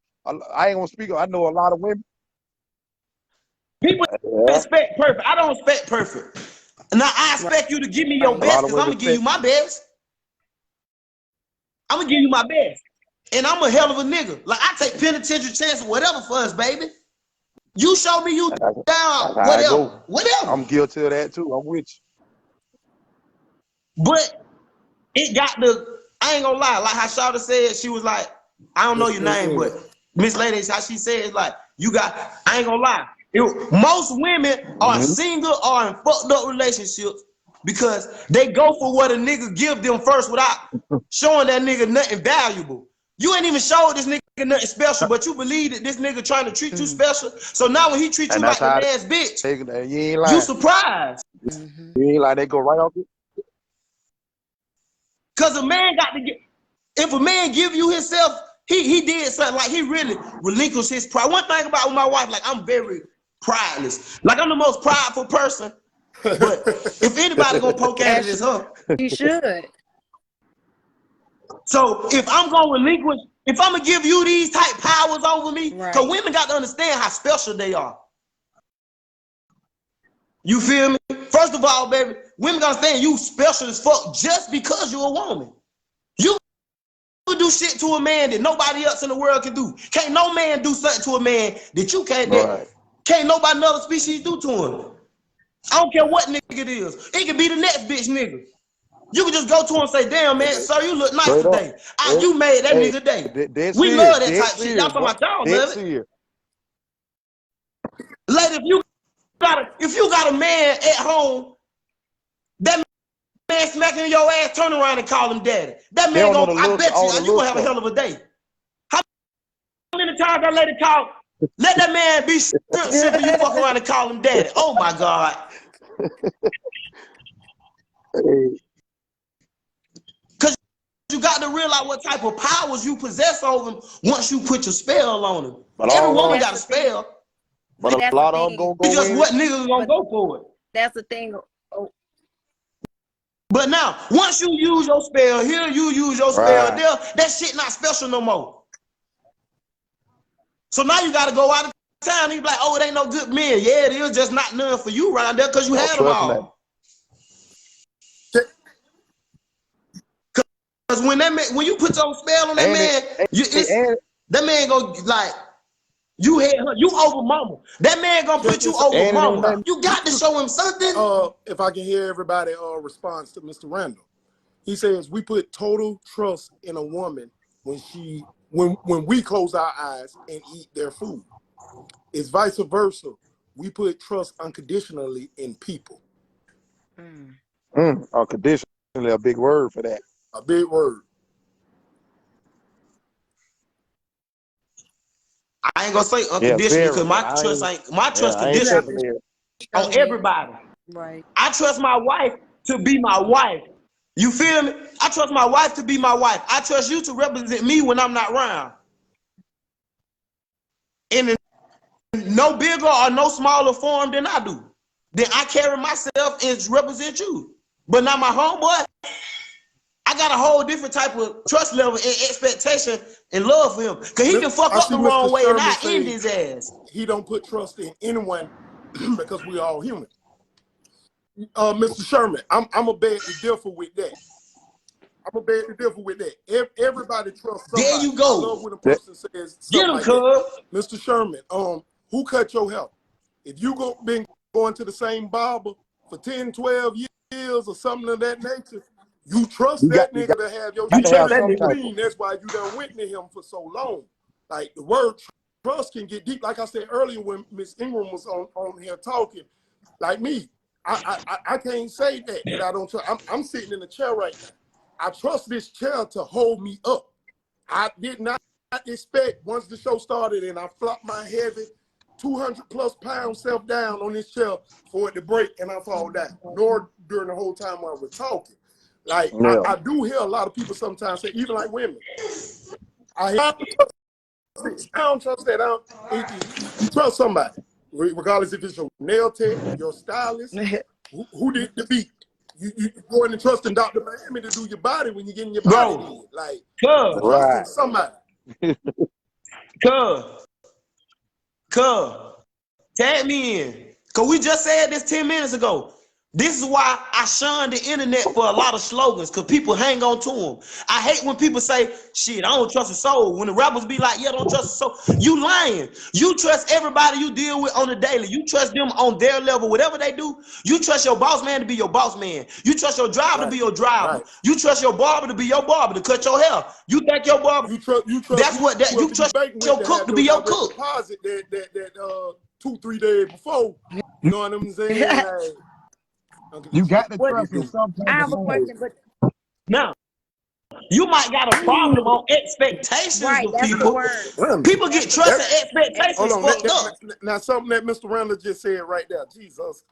I ain't gonna speak. I know a lot of women. People expect perfect. I don't expect perfect. Now I expect you to give me your best because I'm gonna give you my best. I'm gonna give you my best. And I'm a hell of a nigga. Like, I take penitentiary chances, whatever for us, baby. You show me you down, That's how I go. whatever. I'm guilty of that too. I'm with you. But it got the, I ain't gonna lie, like how Shauta said, she was like, I don't know your name, but Miss Lady, how she said, like, you got, I ain't gonna lie. Most women are single or in fucked up relationships because they go for what a nigga give them first without showing that nigga nothing valuable. You ain't even showed this nigga nothing special, but you believe that this nigga trying to treat you special. So now when he treat you like an ass bitch, You ain't lying. you surprised. You ain't like they go right off it. Cause a man got to get, if a man give you himself, he did something, like he really relinquished his pride. One thing about my wife, like I'm very prideless. Like I'm the most prideful person. But if anybody gonna poke at it, it's her. You should. So if I'm gonna relinquish, if I'm gonna give you these type powers over me, because women got to understand how special they are. You feel me? First of all, baby, women gotta understand you special as fuck just because you're a woman. You do shit to a man that nobody else in the world can do. Can't no man do something to a man that you can't do. Can't nobody another species do to him. I don't care what nigga it is. It could be the next bitch nigga. You can just go to him and say, damn, man, sir, you look nice today. You made that nigga day. We love that type shit. Y'all talking about y'all love it. Like, if you got a man at home, that man smacking your ass, turn around and call him daddy. That man gonna, I bet you gonna have a hell of a day. How many times that lady call, let that man be simple, you fuck around and call him daddy. Oh my God. Cause you got to realize what type of powers you possess over him once you put your spell on him. But every woman got a spell. But a lot of them gonna go just what niggas gonna go for it. That's the thing. Oh. But now, once you use your spell here, you use your spell there, that shit not special no more. So now you gotta go out of town and you be like, oh, it ain't no good men. Yeah, it is, just not none for you right there because you had them all. Because when that man, when you put your spell on that man, that man go like, you had her, you over mama. That man gonna put you over mama. You got to show him something. If I can hear everybody response to Mr. Randall. He says we put total trust in a woman when we close our eyes and eat their food. It's vice versa. We put trust unconditionally in people. Unconditionally, a big word for that. A big word. I ain't gonna say unconditional because my trust conditional on everybody. Right. I trust my wife to be my wife. You feel me? I trust my wife to be my wife. I trust you to represent me when I'm not around. In no bigger or no smaller form than I do. Then I carry myself and represent you. But now my homeboy, I got a whole different type of trust level and expectation and love for him. Because he can fuck up the wrong way and I end his ass. He don't put trust in anyone because we all human. Mr. Sherman, I'm a beg to differ with that. Everybody trusts somebody. There you go. I love when a person says something like that. Mr. Sherman, who cut your hair? If you been going to the same barber for 10, 12 years or something of that nature, you trust that nigga to have your hair clean. That's why you done went to him for so long. Like the word trust can get deep. Like I said earlier when Miss Ingram was on here talking, like me, I can't say that I don't trust. I'm sitting in the chair right now. I trust this chair to hold me up. I did not expect once the show started and I flopped my heavy 200+ pound self down on this chair for it to break and I fall down. Nor during the whole time while we're talking. Like I do hear a lot of people sometimes say, even like women, I don't trust that. You trust somebody, regardless if it's your nail tech, your stylist, who did the beat. You go in and trust in Dr. Miami to do your body when you're getting your body did. Like, trusting somebody. Tag me in. Because we just said this 10 minutes ago. This is why I shun the internet for a lot of slogans, because people hang on to them. I hate when people say, shit, I don't trust a soul. When the rappers be like, yeah, don't trust a soul. You lying. You trust everybody you deal with on the daily. You trust them on their level. Whatever they do, you trust your boss man to be your boss man. You trust your driver to be your driver. You trust your barber to be your barber, to cut your hair. You think your barber, you trust your cook to be your cook. Deposit that 2-3 days before. You know what I'm saying? Like, you got to trust in some I have a question, but now, you might got a problem on expectations with that's people. the word. People get trust and expectations fucked up. Now, something that Mr. Randall just said right there, Jesus,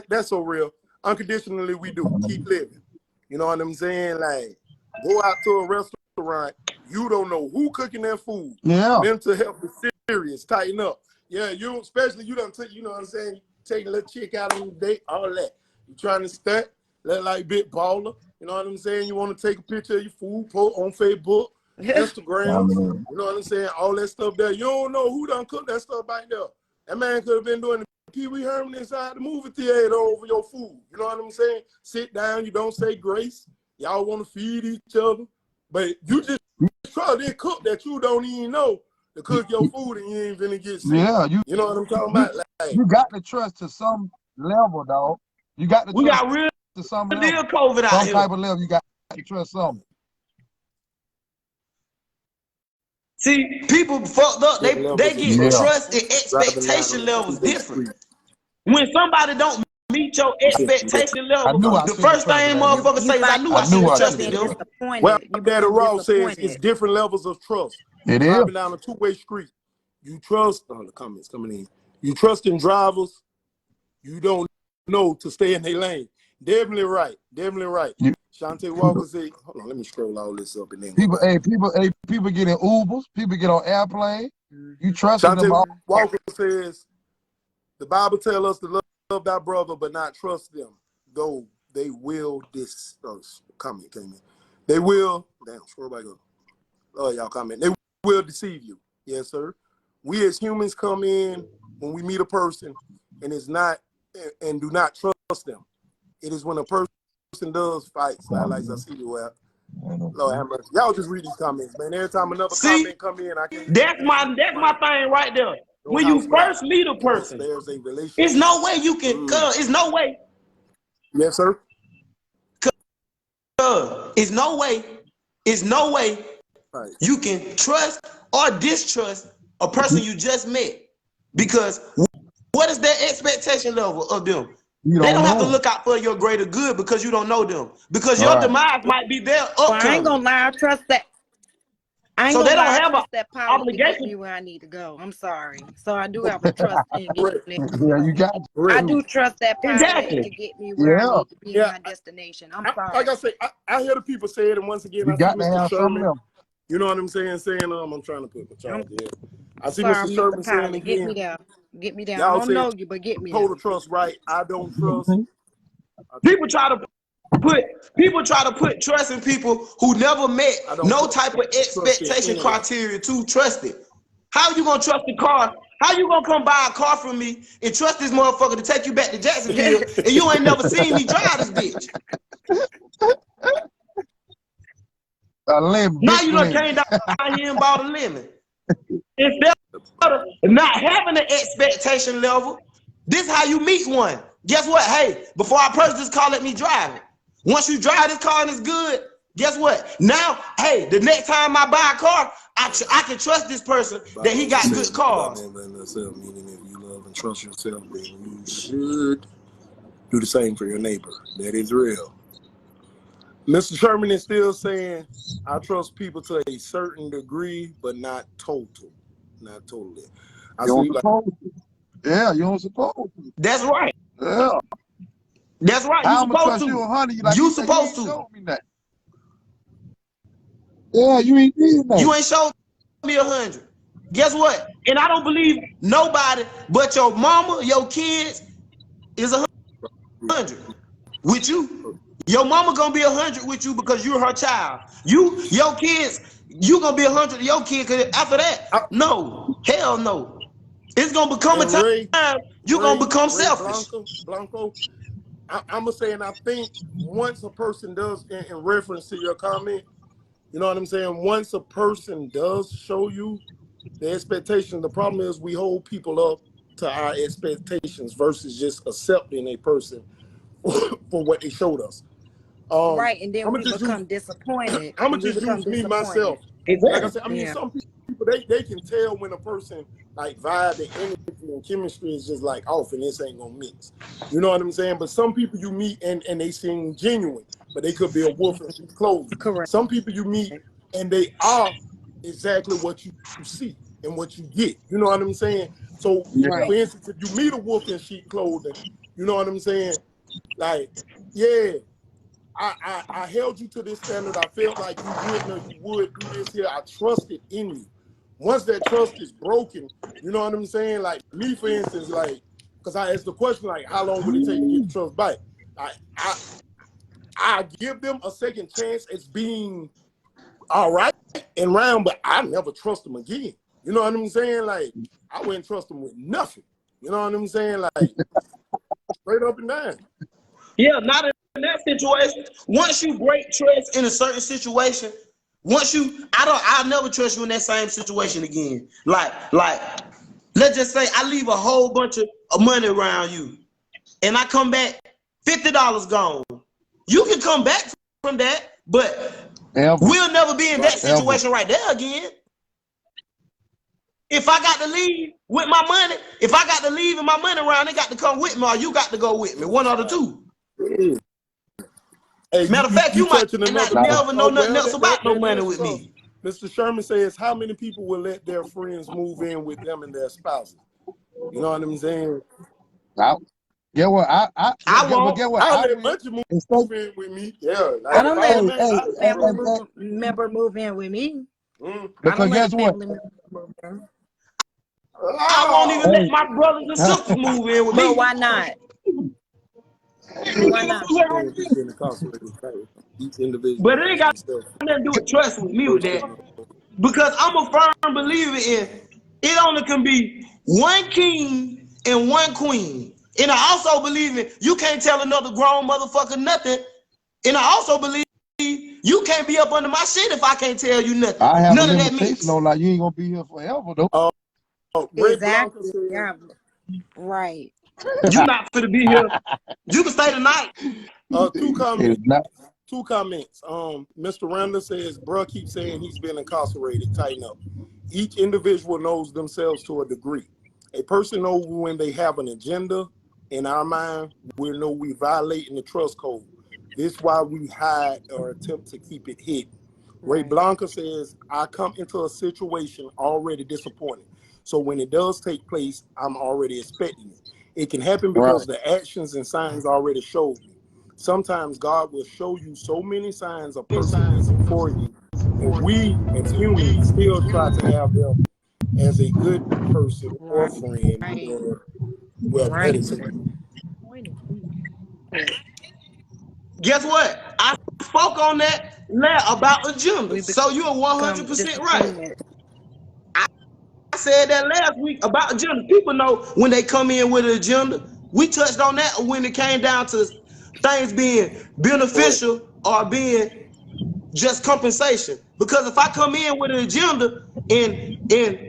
that's so real. Unconditionally, we do. Keep living. You know what I'm saying? Like, go out to a restaurant, you don't know who cooking their food. Yeah. Mental health is serious. Tighten up. Yeah, especially you don't take, you know what I'm saying? Take a little chick out on the date, all that. You trying to stunt, look like big baller. You know what I'm saying? You want to take a picture of your food, post on Facebook, Instagram. You know what I'm saying? All that stuff there. You don't know who done cooked that stuff back there. That man could have been doing the Pee Wee Herman inside the movie theater over your food. You know what I'm saying? Sit down, you don't say grace. Y'all want to feed each other. But you just try to cook that you don't even know to cook your food and you ain't gonna get sick. Yeah, you know what I'm talking about? Like, you got to trust to some level, dog. You got to trust to some level. COVID out some here. type of level, you got to trust something. See, people fucked up. They get trust and expectation levels different. When somebody don't meet your expectation level, the first thing motherfuckers say is, I knew I should have trusted them. Well, Daddy Ross says it's different levels of trust. It Driving is. down a two-way street. You trust, the comments coming in. You trust in drivers. You don't know to stay in their lane. Definitely right. Definitely right. Shante Walker said, hold on, let me scroll all this up and then People get in Ubers, people get on airplanes. You trust them all. Walker says, the Bible tells us to love thy brother, but not trust them, though they will comment came in. They will, scroll back up. Oh, y'all comment. They will deceive you. Yes, sir. We as humans come in when we meet a person and it's not and do not trust them. It is when a person does fight, like I see you at. Lord have mercy. Y'all just read these comments, man. Every time another comment come in, I can. That's my thing right there. When you first meet a person, there's a relationship. It's no way you can. It's no way. Yes, sir. It's no way. It's no way you can trust or distrust a person you just met, because what is their expectation level of them? They don't have to look out for your greater good because you don't know them. Because your demise might be their upcoming. I ain't gonna lie, I trust that. So they don't have that power obligation to get me where I need to go. I'm sorry. So I do have a trust in getting you got it. I do trust that power to get me where I need to be in my destination. I'm sorry. Like I say, I hear the people say it, and once again, you got to have Sherman. You know what I'm saying? I'm trying to put the child there. I see Mr. Sherman saying again. Get me down. Get me down. I don't know you, but get me down. Total trust, right? I don't trust. People try to put trust in people who never met no type of expectation criteria to trust it. How you gonna trust the car? How you gonna come buy a car from me and trust this motherfucker to take you back to Jacksonville and you ain't never seen me drive this bitch? Now you done came down here and bought a lemon. Instead of not having an expectation level, this is how you meet one. Guess what? Hey, before I purchase this car, let me drive it. Once you drive this car and it's good, guess what? Now, hey, the next time I buy a car, I can trust this person that he got good cars. Meaning if you love and trust yourself, then you should do the same for your neighbor. That is real. Mr. Sherman is still saying, I trust people to a certain degree, but not total. Not totally. Yeah, you don't suppose to. That's right. Yeah. That's right. You supposed to. You supposed to. Yeah, you ain't did that. You ain't showed me 100. Guess what? And I don't believe nobody but your mama, your kids is 100 with you. Your mama gonna be 100 with you because you're her child. Your kids, you gonna be 100 to your kid. Cause after that, no, hell no. It's gonna become a time you're gonna become selfish. Blanco, I'm gonna say, and I think once a person does, in reference to your comment, you know what I'm saying? Once a person does show you the expectation, the problem is we hold people up to our expectations versus just accepting a person for what they showed us. Right, and then I'm we gonna just use become disappointed. I'm gonna And we just become use me disappointed. myself. Like I Exactly. said, I mean, Yeah. some people they can tell when a person like vibe and energy and chemistry is just like off and this ain't gonna mix. You know what I'm saying? But some people you meet and they seem genuine, but they could be a wolf in sheep's clothing. Correct. Some people you meet and they are exactly what you see and what you get. You know what I'm saying? So Right. for instance, if you meet a wolf in sheep clothing, you know what I'm saying? Like, yeah, I held you to this standard. I felt like you wouldn't or you would do this here. I trusted in you. Once that trust is broken, you know what I'm saying? Like me, for instance, like, because I asked the question, like, how long would it take to get the trust back? I give them a second chance as being all right and round, but I never trust them again. You know what I'm saying? Like, I wouldn't trust them with nothing. You know what I'm saying? Like, straight up and down. Yeah, not in that situation. Once you break trust in a certain situation, I'll never trust you in that same situation again. Like, let's just say I leave a whole bunch of money around you, and I come back, $50 gone. You can come back from that, but we'll never be in that situation right there again. If I got to leave with my money, if I got to leave and my money around, they got to come with me, or you got to go with me. One or the two. Hey, Matter of fact, you might not never know nothing else about no money with me. Mr. Sherman says, how many people will let their friends move in with them and their spouses? You know what I'm saying? Yeah, well, I won't. Get what? I'll let MUNCHIE move in with me. Yeah. Like, I don't let hey, member move in with me. Because guess what? I won't even let my brothers and sisters move in with me. But why not? Why not? But it ain't got nothing to do with trust with me with that. Because I'm a firm believer in it only can be one king and one queen. And I also believe in you can't tell another grown motherfucker nothing. And I also believe you can't be up under my shit if I can't tell you nothing. I have None a of that limitation mix. on like you ain't gonna be here forever though. Exactly. Yeah. Right. You not for to be here. You can stay tonight. Two comments. Mr. Randall says, bruh keeps saying he's been incarcerated. Tighten up. Each individual knows themselves to a degree. A person knows when they have an agenda. In our mind, we know we violating the trust code. This is why we hide or attempt to keep it hidden. Ray Blanca says, I come into a situation already disappointed. So when it does take place, I'm already expecting it. It can happen because the actions and signs already showed me. Sometimes God will show you so many signs a person isn't for you. And we, as humans, still try to have them as a good person or friend. Or, well, that is it. Guess what? I spoke on that about agendas. So you're 100% right. I said that last week about agenda. People know when they come in with an agenda. We touched on that when it came down to things being beneficial or being just compensation. Because if I come in with an agenda and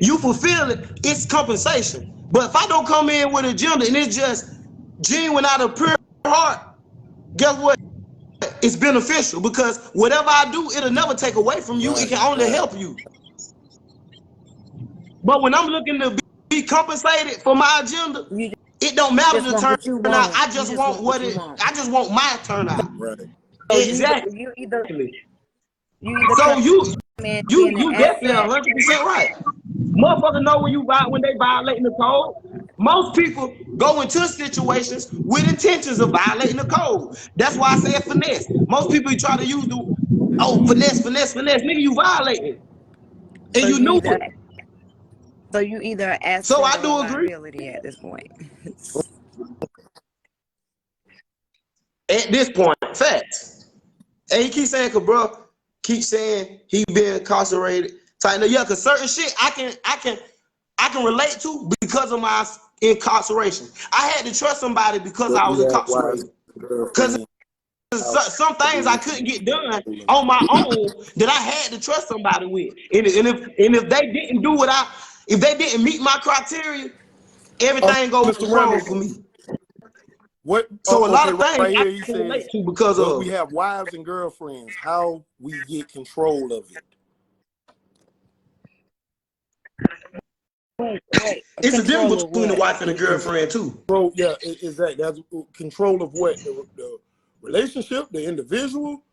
you fulfill it, it's compensation. But if I don't come in with an agenda and it's just genuine out of pure heart, guess what? It's beneficial because whatever I do, it'll never take away from you. It can only help you. But when I'm looking to be compensated for my agenda, it don't matter the turnout. I just want I just want my turnout. Right. Exactly. You either so you definitely 100% right. Motherfuckers know when they violating the code. Most people go into situations with intentions of violating the code. That's why I said finesse. Most people try to use finesse. Nigga, you violating. And you knew it. So you either asset so I do or agree. liability at this point. At this point, facts. And he keeps saying, bro, keep saying he been incarcerated. Tighten up. Yeah, cause certain shit I can relate to because of my incarceration. I had to trust somebody because I was incarcerated. Because some things I couldn't get done on my own that I had to trust somebody with. And if they didn't do if they didn't meet my criteria, everything goes Mr. wrong Randall, for me. what? So a lot Okay, of things right I here he can relate says, to because but of. we have wives and girlfriends. How we get control of it? Wait, It's a control difference of between a what? wife and a girlfriend too. Control, yeah, that's control of what? The relationship, the individual.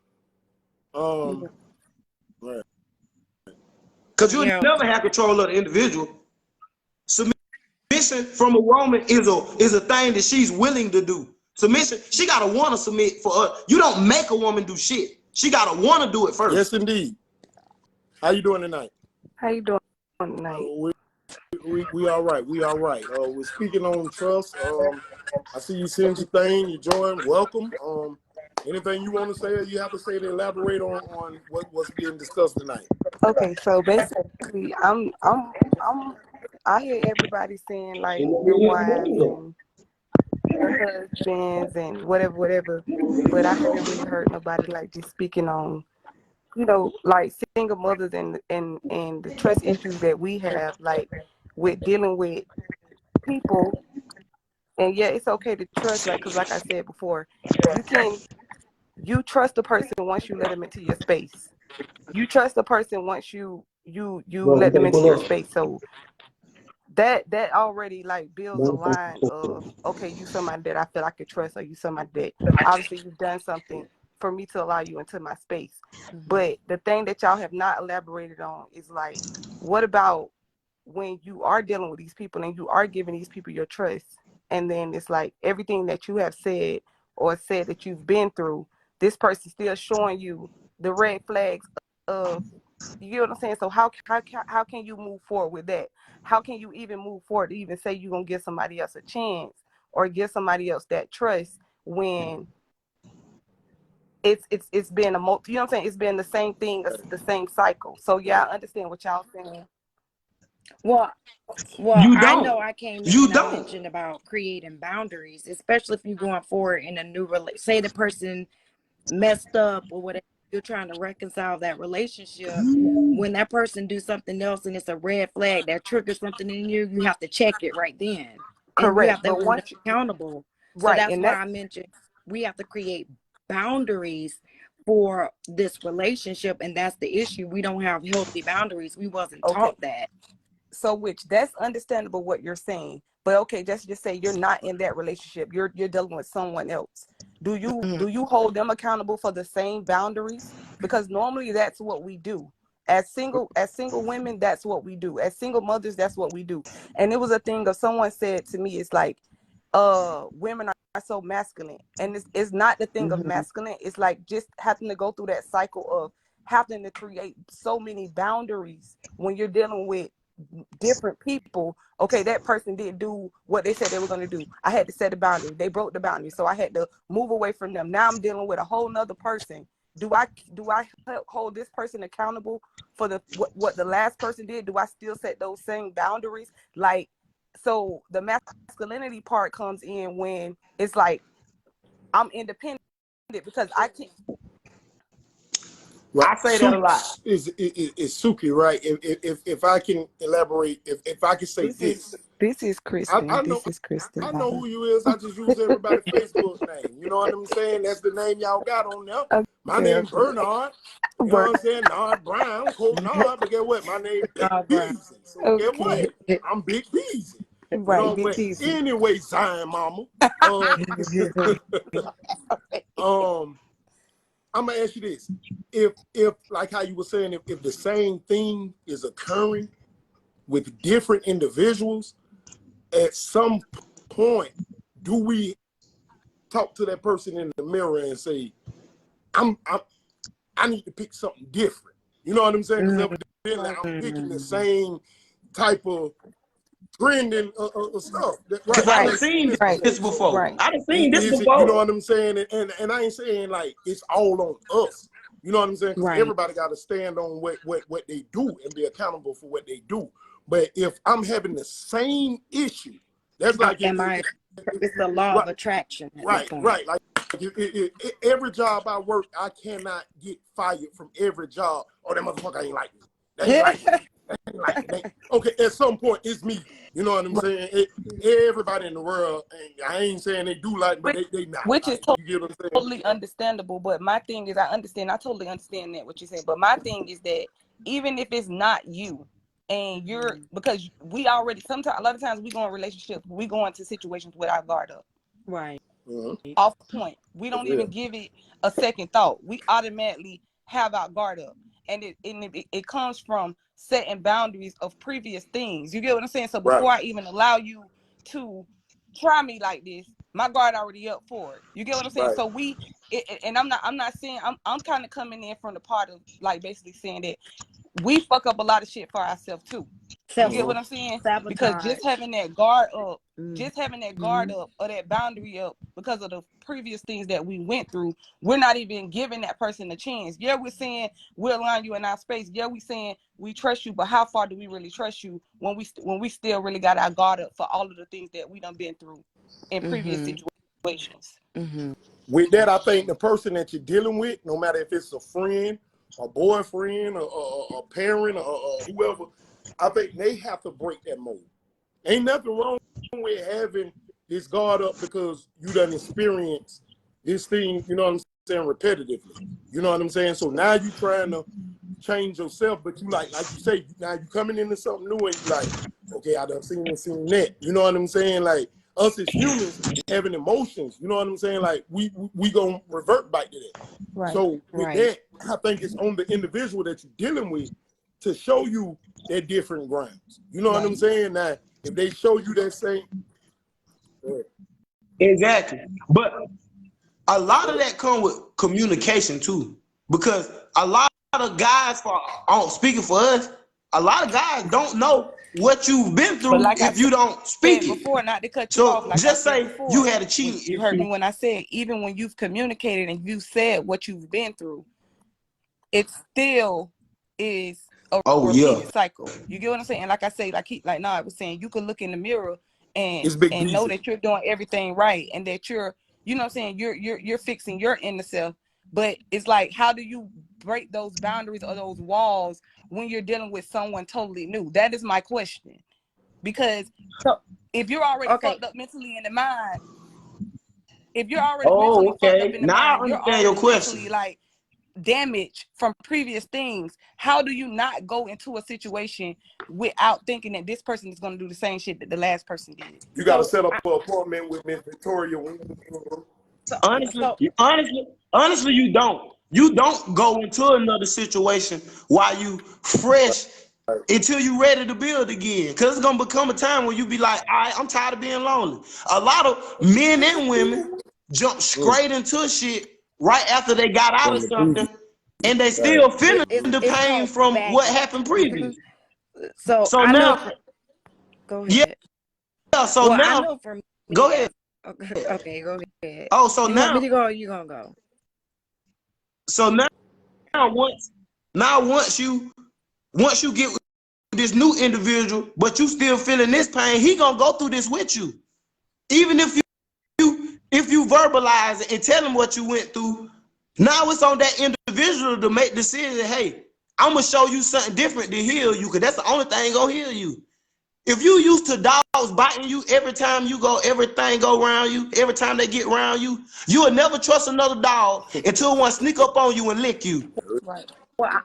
Right. Because you Yeah. never have control of the individual. Submission from a woman is a thing that she's willing to do. Submission, she gotta want to submit for us. You don't make a woman do shit. She gotta want to do it first. Yes, indeed. How you doing tonight? How you doing tonight? We all right. We all right. We're speaking on trust. I see you send your thing. You join. Welcome. Anything you want to say or you have to say to elaborate on what's being discussed tonight? Okay, so basically, I hear everybody saying like your wives and your husbands and whatever, but I haven't really heard nobody like just speaking on, like single mothers and the trust issues that we have, like with dealing with people. And yeah, it's okay to trust, like, because like I said before, you trust a person once you let them into your space. You trust a person once you let them into your space. So that already like builds a line of, okay, you somebody that I feel I could trust, or you somebody that obviously you've done something for me to allow you into my space. But the thing that y'all have not elaborated on is like, what about when you are dealing with these people and you are giving these people your trust, and then it's like everything that you have said or said that you've been through, this person still showing you the red flags of, you know what I'm saying? So how can you move forward with that? How can you even move forward to even say you're gonna give somebody else a chance or give somebody else that trust when it's been you know what I'm saying? It's been the same thing, the same cycle. So yeah, I understand what y'all saying. Well, You I don't. know I came in You and I don't. mentioned about creating boundaries, especially if you're going forward in a new relationship. Say the person messed up or whatever, you're trying to reconcile that relationship. When that person do something else and it's a red flag that triggers something in you, you have to check it right then. And you Correct. have to But hold them once accountable. So right, that's and why that I mentioned we have to create boundaries for this relationship. And that's the issue. We don't have healthy boundaries. We wasn't okay. taught that. So which that's understandable what you're saying. But okay, just say you're not in that relationship. You're dealing with someone else. Do you hold them accountable for the same boundaries? Because normally that's what we do. As single women, that's what we do. As single mothers, that's what we do. And it was a thing of someone said to me, it's like, women are so masculine. And it's not the thing of masculine. It's like just having to go through that cycle of having to create so many boundaries when you're dealing with different people. Okay, that person didn't do what they said they were going to do. I had to set a boundary. They broke the boundary, so I had to move away from them. Now I'm dealing with a whole nother person. Do I hold this person accountable for what the last person did? Do I still set those same boundaries? Like, so the masculinity part comes in when it's like I'm independent because I can't. Right. I say that a lot. Is Suki, right? If I can elaborate, if I can say this. This is Kristen. I know This is Kristen. I know who you is. I just use everybody's Facebook name. You know what I'm saying? That's the name y'all got on there. My name Bernard. You know what I'm saying? Nard Brown, quote Nard, but guess what? My name Big Beezy. So guess what? I'm Big Beezy. Right, You know what? Anyway, Zion Mama. I'm gonna ask you this: if like how you were saying, if the same thing is occurring with different individuals, at some point, do we talk to that person in the mirror and say, I need to pick something different? You know what I'm saying? Because evidently I'm picking the same type of trending stuff. Because I done seen this before. I done seen this before. You know what I'm saying? And I ain't saying like it's all on us. You know what I'm saying? Because everybody got to stand on what they do and be accountable for what they do. But if I'm having the same issue, that's like it's the law of attraction. Right. Like every job I work, I cannot get fired from every job. Oh, that motherfucker ain't like me. They ain't like me. They ain't like me. Okay, at some point, it's me. You know what I'm saying? Everybody in the world, I ain't saying they do like, but they not. Which like, is you get what I'm saying? totally understandable. But my thing is, I totally understand that what you're saying. But my thing is that even if it's not you, and you're, because we already, sometimes, a lot of times we go in relationships, we go into situations with our guard up. Right. Off point. We don't even give it a second thought. We automatically have our guard up. And it comes from setting boundaries of previous things. You get what I'm saying? So before I even allow you to try me like this, my guard already up for it. You get what I'm saying? So and I'm not saying, I'm kind of coming in from the part of like basically saying that we fuck up a lot of shit for ourselves too. You get what I'm saying? Sabotage. Because just having that guard up, or that boundary up because of the previous things that we went through, we're not even giving that person a chance. Yeah, we're saying we'll allow you in our space. Yeah, we're saying we trust you, but how far do we really trust you when we still really got our guard up for all of the things that we done been through in previous situations? With that, I think the person that you're dealing with, no matter if it's a friend, a boyfriend, a parent, or whoever, I think they have to break that mold. Ain't nothing wrong with having this guard up because you done experienced this thing, you know what I'm saying, repetitively. You know what I'm saying? So now you trying to change yourself, but you like you say, now you coming into something new and you like, okay, I done seen this, seen that. You know what I'm saying? Like us as humans having emotions, you know what I'm saying? Like we gonna revert back to that. Right. So with that, I think it's on the individual that you're dealing with to show you their different grounds. You know what I'm saying? Now, if they show you that same, Exactly. But a lot of that come with communication too, because a lot of guys, speaking for us, a lot of guys don't know what you've been through like if you don't speak it. Before, not to cut you off, like just I said say before, you had a cheating you heard me when I said, even when you've communicated and you said what you've been through, it still is a repeated cycle. You get what I'm saying? And like I say, like I was saying, you can look in the mirror and know that you're doing everything right and that you're, you know what I'm saying, you're fixing your inner self. But it's like, how do you break those boundaries or those walls when you're dealing with someone totally new? That is my question. Because if you're already fucked up mentally in the mind, you're already mentally like damage from previous things. How do you not go into a situation without thinking that this person is going to do the same shit that the last person did? You got to set up an appointment with Miss Victoria. Honestly, you don't. You don't go into another situation while you fresh until you ready to build again. Because it's going to become a time when you be like, all right, I'm tired of being lonely. A lot of men and women jump straight into shit right after they got out of something, and they still feeling the pain from what happened previous. So I now, know go ahead. Yeah, so now, I know for me, go ahead. Okay, go ahead. Oh, so you now, want me to go, you gonna go. So now once you get with this new individual, but you still feeling this pain, he gonna go through this with you. Even if you verbalize it and tell him what you went through, now it's on that individual to make the decision. Hey, I'm gonna show you something different to heal you, because that's the only thing gonna heal you. If you used to dogs biting you every time you go, everything go around you, every time they get around you, you will never trust another dog until one sneak up on you and lick you. Right. Well,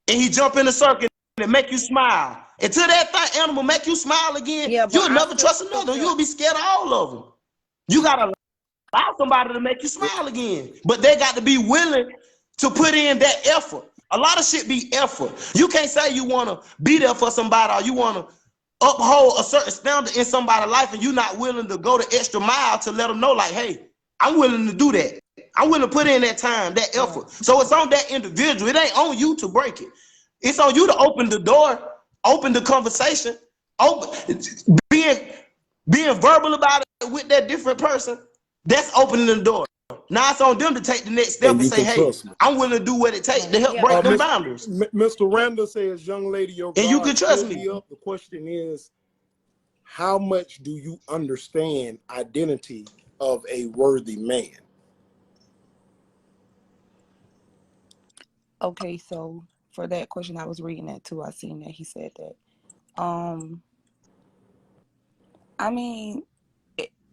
and he jump in a circle and make you smile. Until that animal make you smile again, you'll never trust another. You'll be scared of all of them. You gotta allow somebody to make you smile again, but they got to be willing to put in that effort. A lot of shit be effort. You can't say you want to be there for somebody or you want to uphold a certain standard in somebody's life and you're not willing to go the extra mile to let them know, like, hey, I'm willing to do that. I'm willing to put in that time, that effort. So it's on that individual. It ain't on you to break it. It's on you to open the door, open the conversation, being verbal about it with that different person. That's opening the door. Now it's on them to take the next step and say, hey, I'm willing to do what it takes to help break them boundaries. Mr. Randall says, young lady, your and you can trust me. Up. The question is, how much do you understand identity of a worthy man? Okay, so for that question, I was reading that too. I seen that he said that. I mean,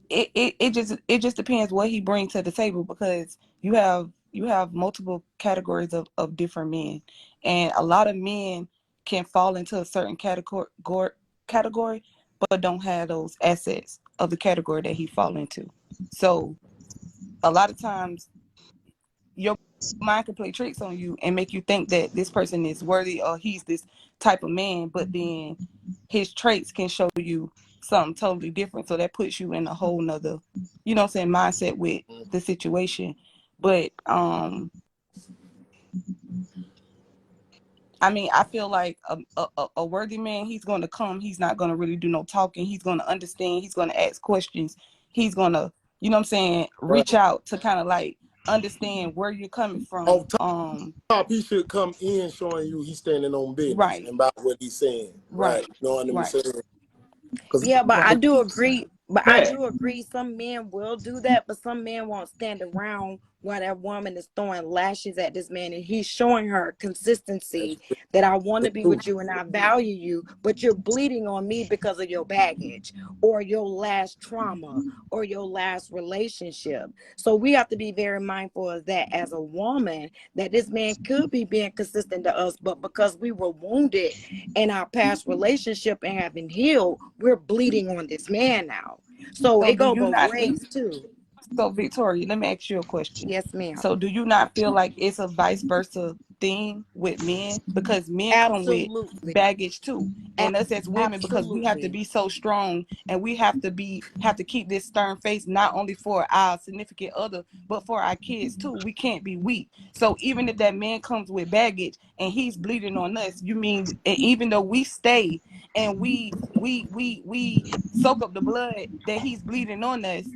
it just depends what he brings to the table, because you have multiple categories of different men, and a lot of men can fall into a certain category, but don't have those assets of the category that he fall into. So a lot of times your mind can play tricks on you and make you think that this person is worthy or he's this type of man, but then his traits can show you something totally different. So that puts you in a whole nother, you know what I'm saying, mindset with the situation. But I mean, I feel like a worthy man, he's going to come. He's not going to really do no talking. He's going to understand. He's going to ask questions. He's going to, you know what I'm saying, reach out to kind of like understand where you're coming from. Off top, he should come in showing you he's standing on business, right, and about what he's saying. Right. You know what I'm saying? Yeah, but I do agree. But I Fact. do agree some men will do that, but some men won't stand around while that woman is throwing lashes at this man and he's showing her consistency that I want to be with you and I value you, but you're bleeding on me because of your baggage or your last trauma or your last relationship. So we have to be very mindful of that as a woman, that this man could be being consistent to us, but because we were wounded in our past relationship and haven't healed, we're bleeding on this man now. So it goes both ways too. So Victoria, let me ask you a question. Yes, ma'am. So do you not feel like it's a vice versa thing with men? Because men Absolutely. come with baggage too. And us as women, because we have to be so strong and we have to keep this stern face, not only for our significant other, but for our kids too. We can't be weak. So even if that man comes with baggage and he's bleeding on us, you mean, and even though we stay and we soak up the blood that he's bleeding on us,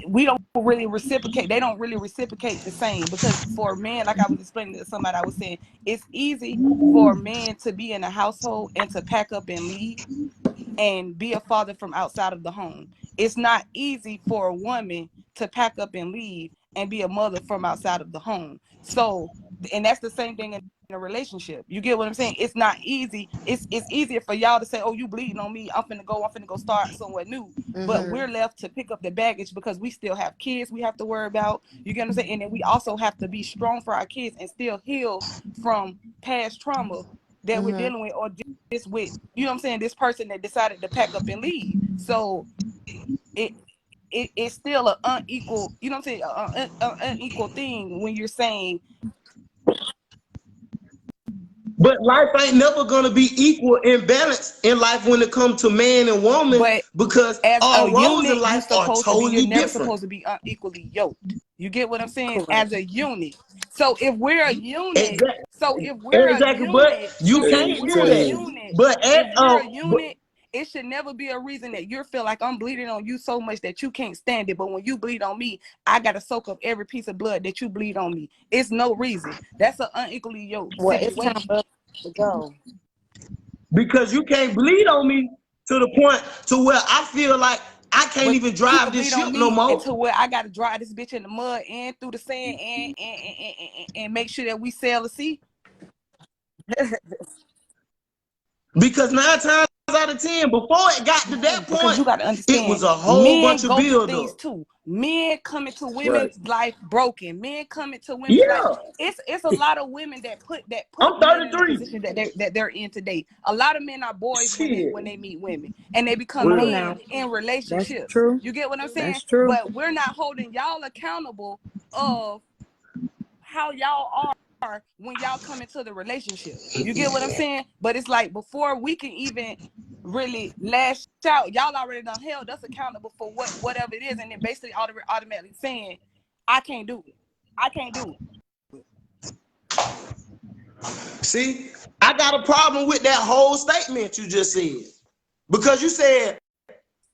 we don't really reciprocate. They don't really reciprocate the same, because for a man, like I was explaining to somebody, I was saying it's easy for a man to be in a household and to pack up and leave and be a father from outside of the home. It's not easy for a woman to pack up and leave and be a mother from outside of the home. So, and that's the same thing in a relationship. You get what I'm saying? It's not easy. It's easier for y'all to say, oh, you bleeding on me, I'm finna go start somewhere new. But we're left to pick up the baggage because we still have kids we have to worry about. You get what I'm saying? And then we also have to be strong for our kids and still heal from past trauma that we're dealing with, or this with, you know what I'm saying, this person that decided to pack up and leave. So it's still an unequal, you know what I'm saying, an unequal thing when you're saying. But life ain't never gonna be equal and balanced in life when it comes to man and woman, but because as our a roles unit, in life are totally you're never different. supposed to be unequally yoked. You get what I'm saying? Correct. As a unit. So if we're a unit, Exactly. But you can't do that. But if we're a unit, it should never be a reason that you feel like I'm bleeding on you so much that you can't stand it. But when you bleed on me, I got to soak up every piece of blood that you bleed on me. It's no reason. That's an unequally yoked situation. It's time for us to go. Because you can't bleed on me to the point to where I feel like I can't even drive this ship no more. To where I got to drive this bitch in the mud and through the sand and make sure that we sail the sea. Because 9 times out of 10, before it got to that point, you got to understand, it was a whole bunch of build things up. too. Men come into women's life broken. Men come into women's life. It's a lot of women that put men in the position that they're in today. A lot of men are boys when they meet women, and they become men in relationships. That's true. You get what I'm saying? That's true. But we're not holding y'all accountable of how y'all are when y'all come into the relationship. You get what I'm saying? But it's like, before we can even really lash out, y'all already done held us accountable for whatever it is, and then basically automatically saying, I can't do it. See, I got a problem with that whole statement you just said. Because you said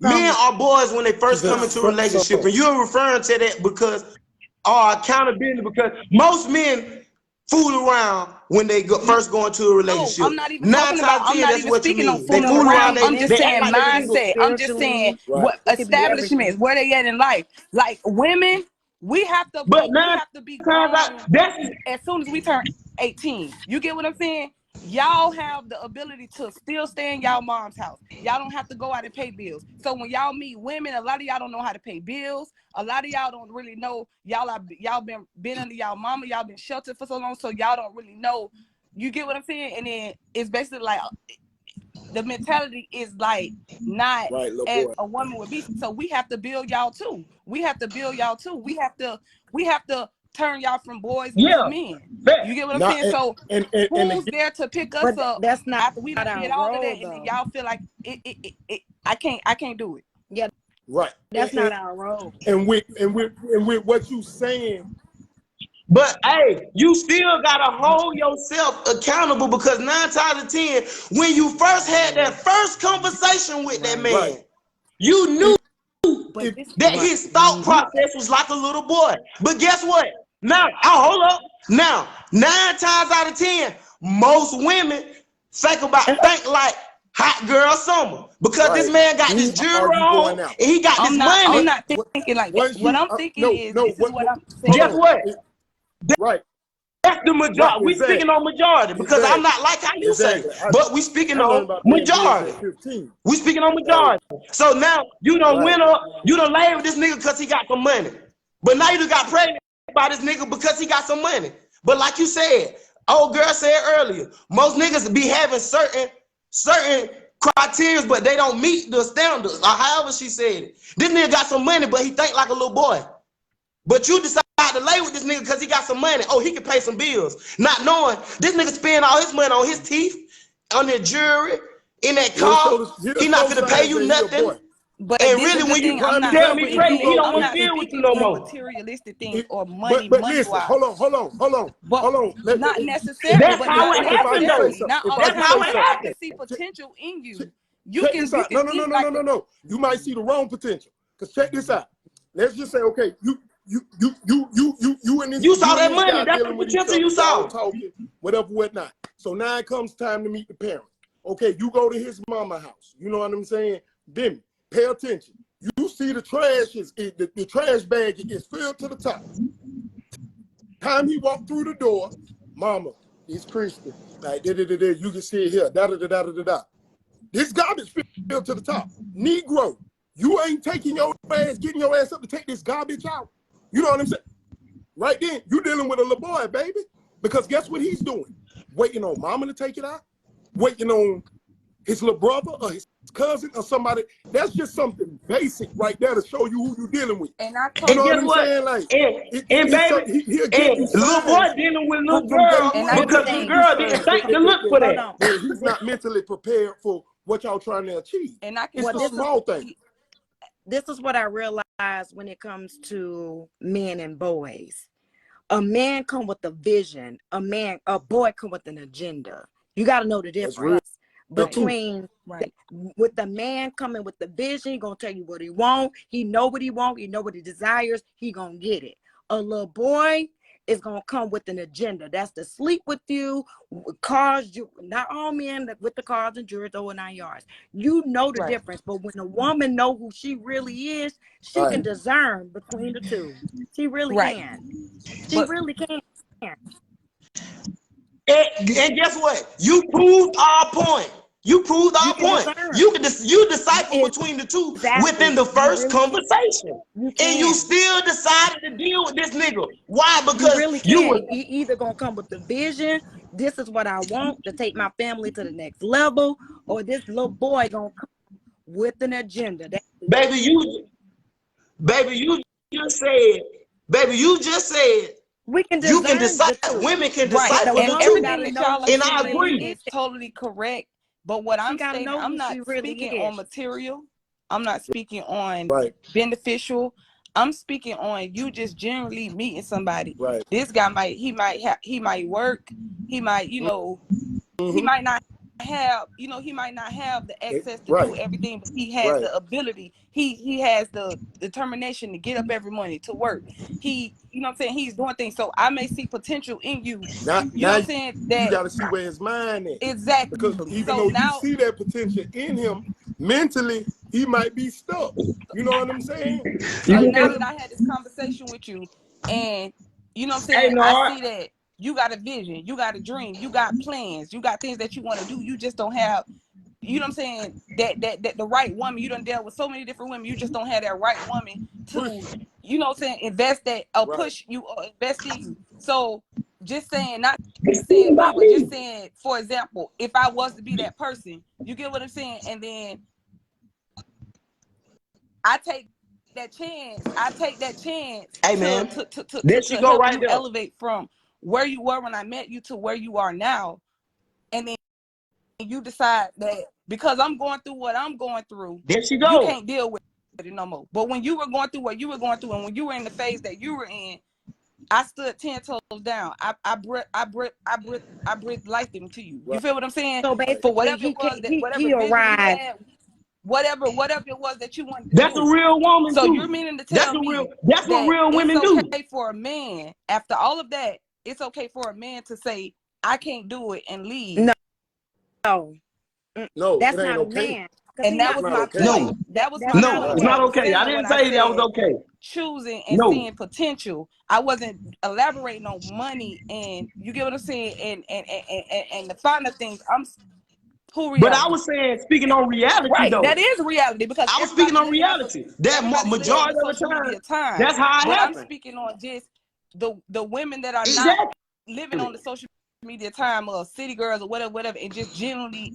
men are boys when they first come into a relationship, and you're referring to that because our accountability, because most men fool around when they first go into a relationship. No, I'm not even 9 talking times about. 10, I'm not that's even what you speaking on mean. They fooling fool around. around. I'm just They saying act like they do. mindset. I'm just saying what establishments, where they at in life. Like women, we have to But be 9 times grown that's as soon as we turn 18. You get what I'm saying? Y'all have the ability to still stay in y'all mom's house. Y'all don't have to go out and pay bills. So when y'all meet women, a lot of y'all don't know how to pay bills. A lot of y'all don't really know. Y'all been under y'all mama. Y'all been sheltered for so long, so y'all don't really know. You get what I'm saying? And then it's basically like the mentality is like not as a woman would be. So we have to build y'all too. We have to build y'all too. We have to turn y'all from boys into men. You get what I'm saying? So who's there to pick us But up that's not after we done did all of our that, role, and then though. y'all feel like I can't do it. Yeah, Right. that's not our role. And with what you saying, But hey, you still gotta hold yourself accountable because 9 times out of 10, when you first had that first conversation with that man, right. you knew But that his thought process was like a little boy. But guess what? Now, hold up. Now, 9 times out of 10, most women think like hot girl summer because this man got this jewelry on and he got this money. I'm not thinking like that. What I'm thinking is this is what I'm saying. Guess what? Right. That's the majority. Right, We speaking on majority because I'm not like how you say, but we speaking I learned on about paying bills majority. at 15. We speaking on majority. So now you done went up, you done laid with this nigga because he got some money. But now you done got pregnant by this nigga because he got some money. But like you said, old girl said earlier, most niggas be having certain criteria, but they don't meet the standards, or however she said it. This nigga got some money, but he think like a little boy. But you decide to lay with this nigga because he got some money. Oh, he can pay some bills. Not knowing this nigga spend all his money on his teeth, on their jewelry, in that car. He not gonna pay you nothing. But and this really, is the when thing, you I'm not tell me pregnant, he don't I'm want not to deal with you speaking no on more. materialistic things or money, But money listen, wise. hold on. But not necessarily. That's But how not it happened, though. necessarily. Not all the That's time. how it Because I happened. can see potential in you. Check this out. No. You might see the wrong potential. Cause check this out. Let's just say, okay, you and this. You saw that and this money. guy That's the dealing with each potential other. you saw. Y'all talking, whatnot. So now it comes time to meet the parents. Okay, you go to his mama house. You know what I'm saying? Then pay attention. You see the trash the trash bag is filled to the top. Time he walked through the door, mama, he's Christian. Like you can see it here. Da. This garbage filled to the top. Negro, you ain't taking your ass, getting your ass up to take this garbage out. You know what I'm saying? Right then, you dealing with a little boy, baby. Because guess what he's doing? Waiting on mama to take it out. Waiting on his little brother or his cousin or somebody. That's just something basic right there to show you who you're dealing with. And I You told know what guess I'm what? saying? Like, he'll give you Little boy signs dealing with little from day girl and one. I because get the you. girl didn't think to look for Hold that. on. But he's not mentally prepared for what y'all trying to achieve. And I can It's the small thing. This is what I realize when it comes to men and boys. A man come with a vision. A boy come with an agenda. You got to know the difference between with the man coming with the vision. He gonna tell you what he want. He know what he want. He know what he desires. He gonna get it. A little boy is gonna come with an agenda. That's to sleep with you, cars. You not all men with the cars and jewelry over 9 yards. You know the difference. But when a woman know who she really is, she can discern between the two. She really can. She really can. And guess what? You proved our point. You proved our point. You decipher between the two within the first conversation. And you still decided to deal with this nigga. Why? Because you either gonna come with the vision. This is what I want to take my family to the next level, or this little boy gonna come with an agenda. Baby, you just said we can you can decide. Women can decipher and the everything two. that y'all are And I saying agree. is totally correct. But what I'm saying, I'm not speaking on material. I'm not speaking on beneficial. I'm speaking on you just generally meeting somebody. This guy might work. He might, he might not have, you know, he might not have the access to Right. do everything, but he has Right. the ability. He has the determination to get up every morning to work. He, you know what I'm saying, he's doing things. So I may see potential in you. Now You know what I'm saying? you That got to see where his mind at. exactly. Because even So though you now, see that potential in him, mentally he might be stuck. You know what I'm saying? so Like now that I had this conversation with you, and you know what I'm saying, Hey, I Lord. see that you got a vision, you got a dream, you got plans, you got things that you want to do. You just don't have, you know what I'm saying, that the right woman. You done dealt with so many different women. You just don't have that right woman to, you know what I'm saying, invest that or push you or invest in you. So just saying, not saying me, but just saying, for example, if I was to be that person, you get what I'm saying, and then I take that chance. Hey, to man. to to to, There to, she to go help right you there. elevate from where you were when I met you to where you are now. And then you decide that because I'm going through what I'm going through, There she you go. can't deal with it no more. But when you were going through what you were going through, and when you were in the phase that you were in, I stood 10 toes down. I breathed life into you. You feel what I'm saying? So For basically, whatever it was, that whatever he vision you arrived. had, whatever it was that you wanted to That's a do. real woman So you're too. meaning to That's tell me what that real it's women do. okay for a man, after all of that, it's okay for a man to say, I can't do it and leave. No, no, that's it ain't not a okay. man. Because And he that not It's was not my okay. No, point. That was that's my not no, a point. it's What I not man. was okay. I saying when didn't I say that was said okay. choosing and No. seeing potential. I wasn't elaborating on money, and you get what I'm saying, and the finer things. Who But I reality? was saying, speaking on reality, Right, that though. is reality because I was speaking everybody's on living off of reality. That living on majority the of the social time, media time. that's how it But I'm happened. speaking on just the women that are not Exactly. living on the social media time, or city girls or whatever, and just generally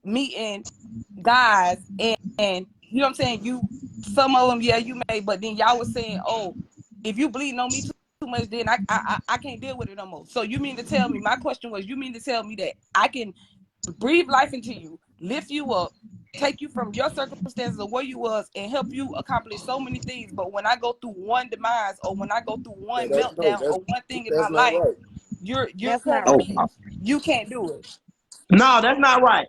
meeting guys, and you know what I'm saying, you, some of them, yeah, you may, but then y'all was saying, oh, if you bleeding on me too much, then I can't deal with it no more. So you mean to tell me, my question was, you mean to tell me that I can breathe life into you, lift you up, take you from your circumstances of where you was, and help you accomplish so many things, but when I go through one demise, or when I go through one meltdown, or one thing in my That's not life, right. you're That's not telling Oh, right. me you can't do it? no, that's not right.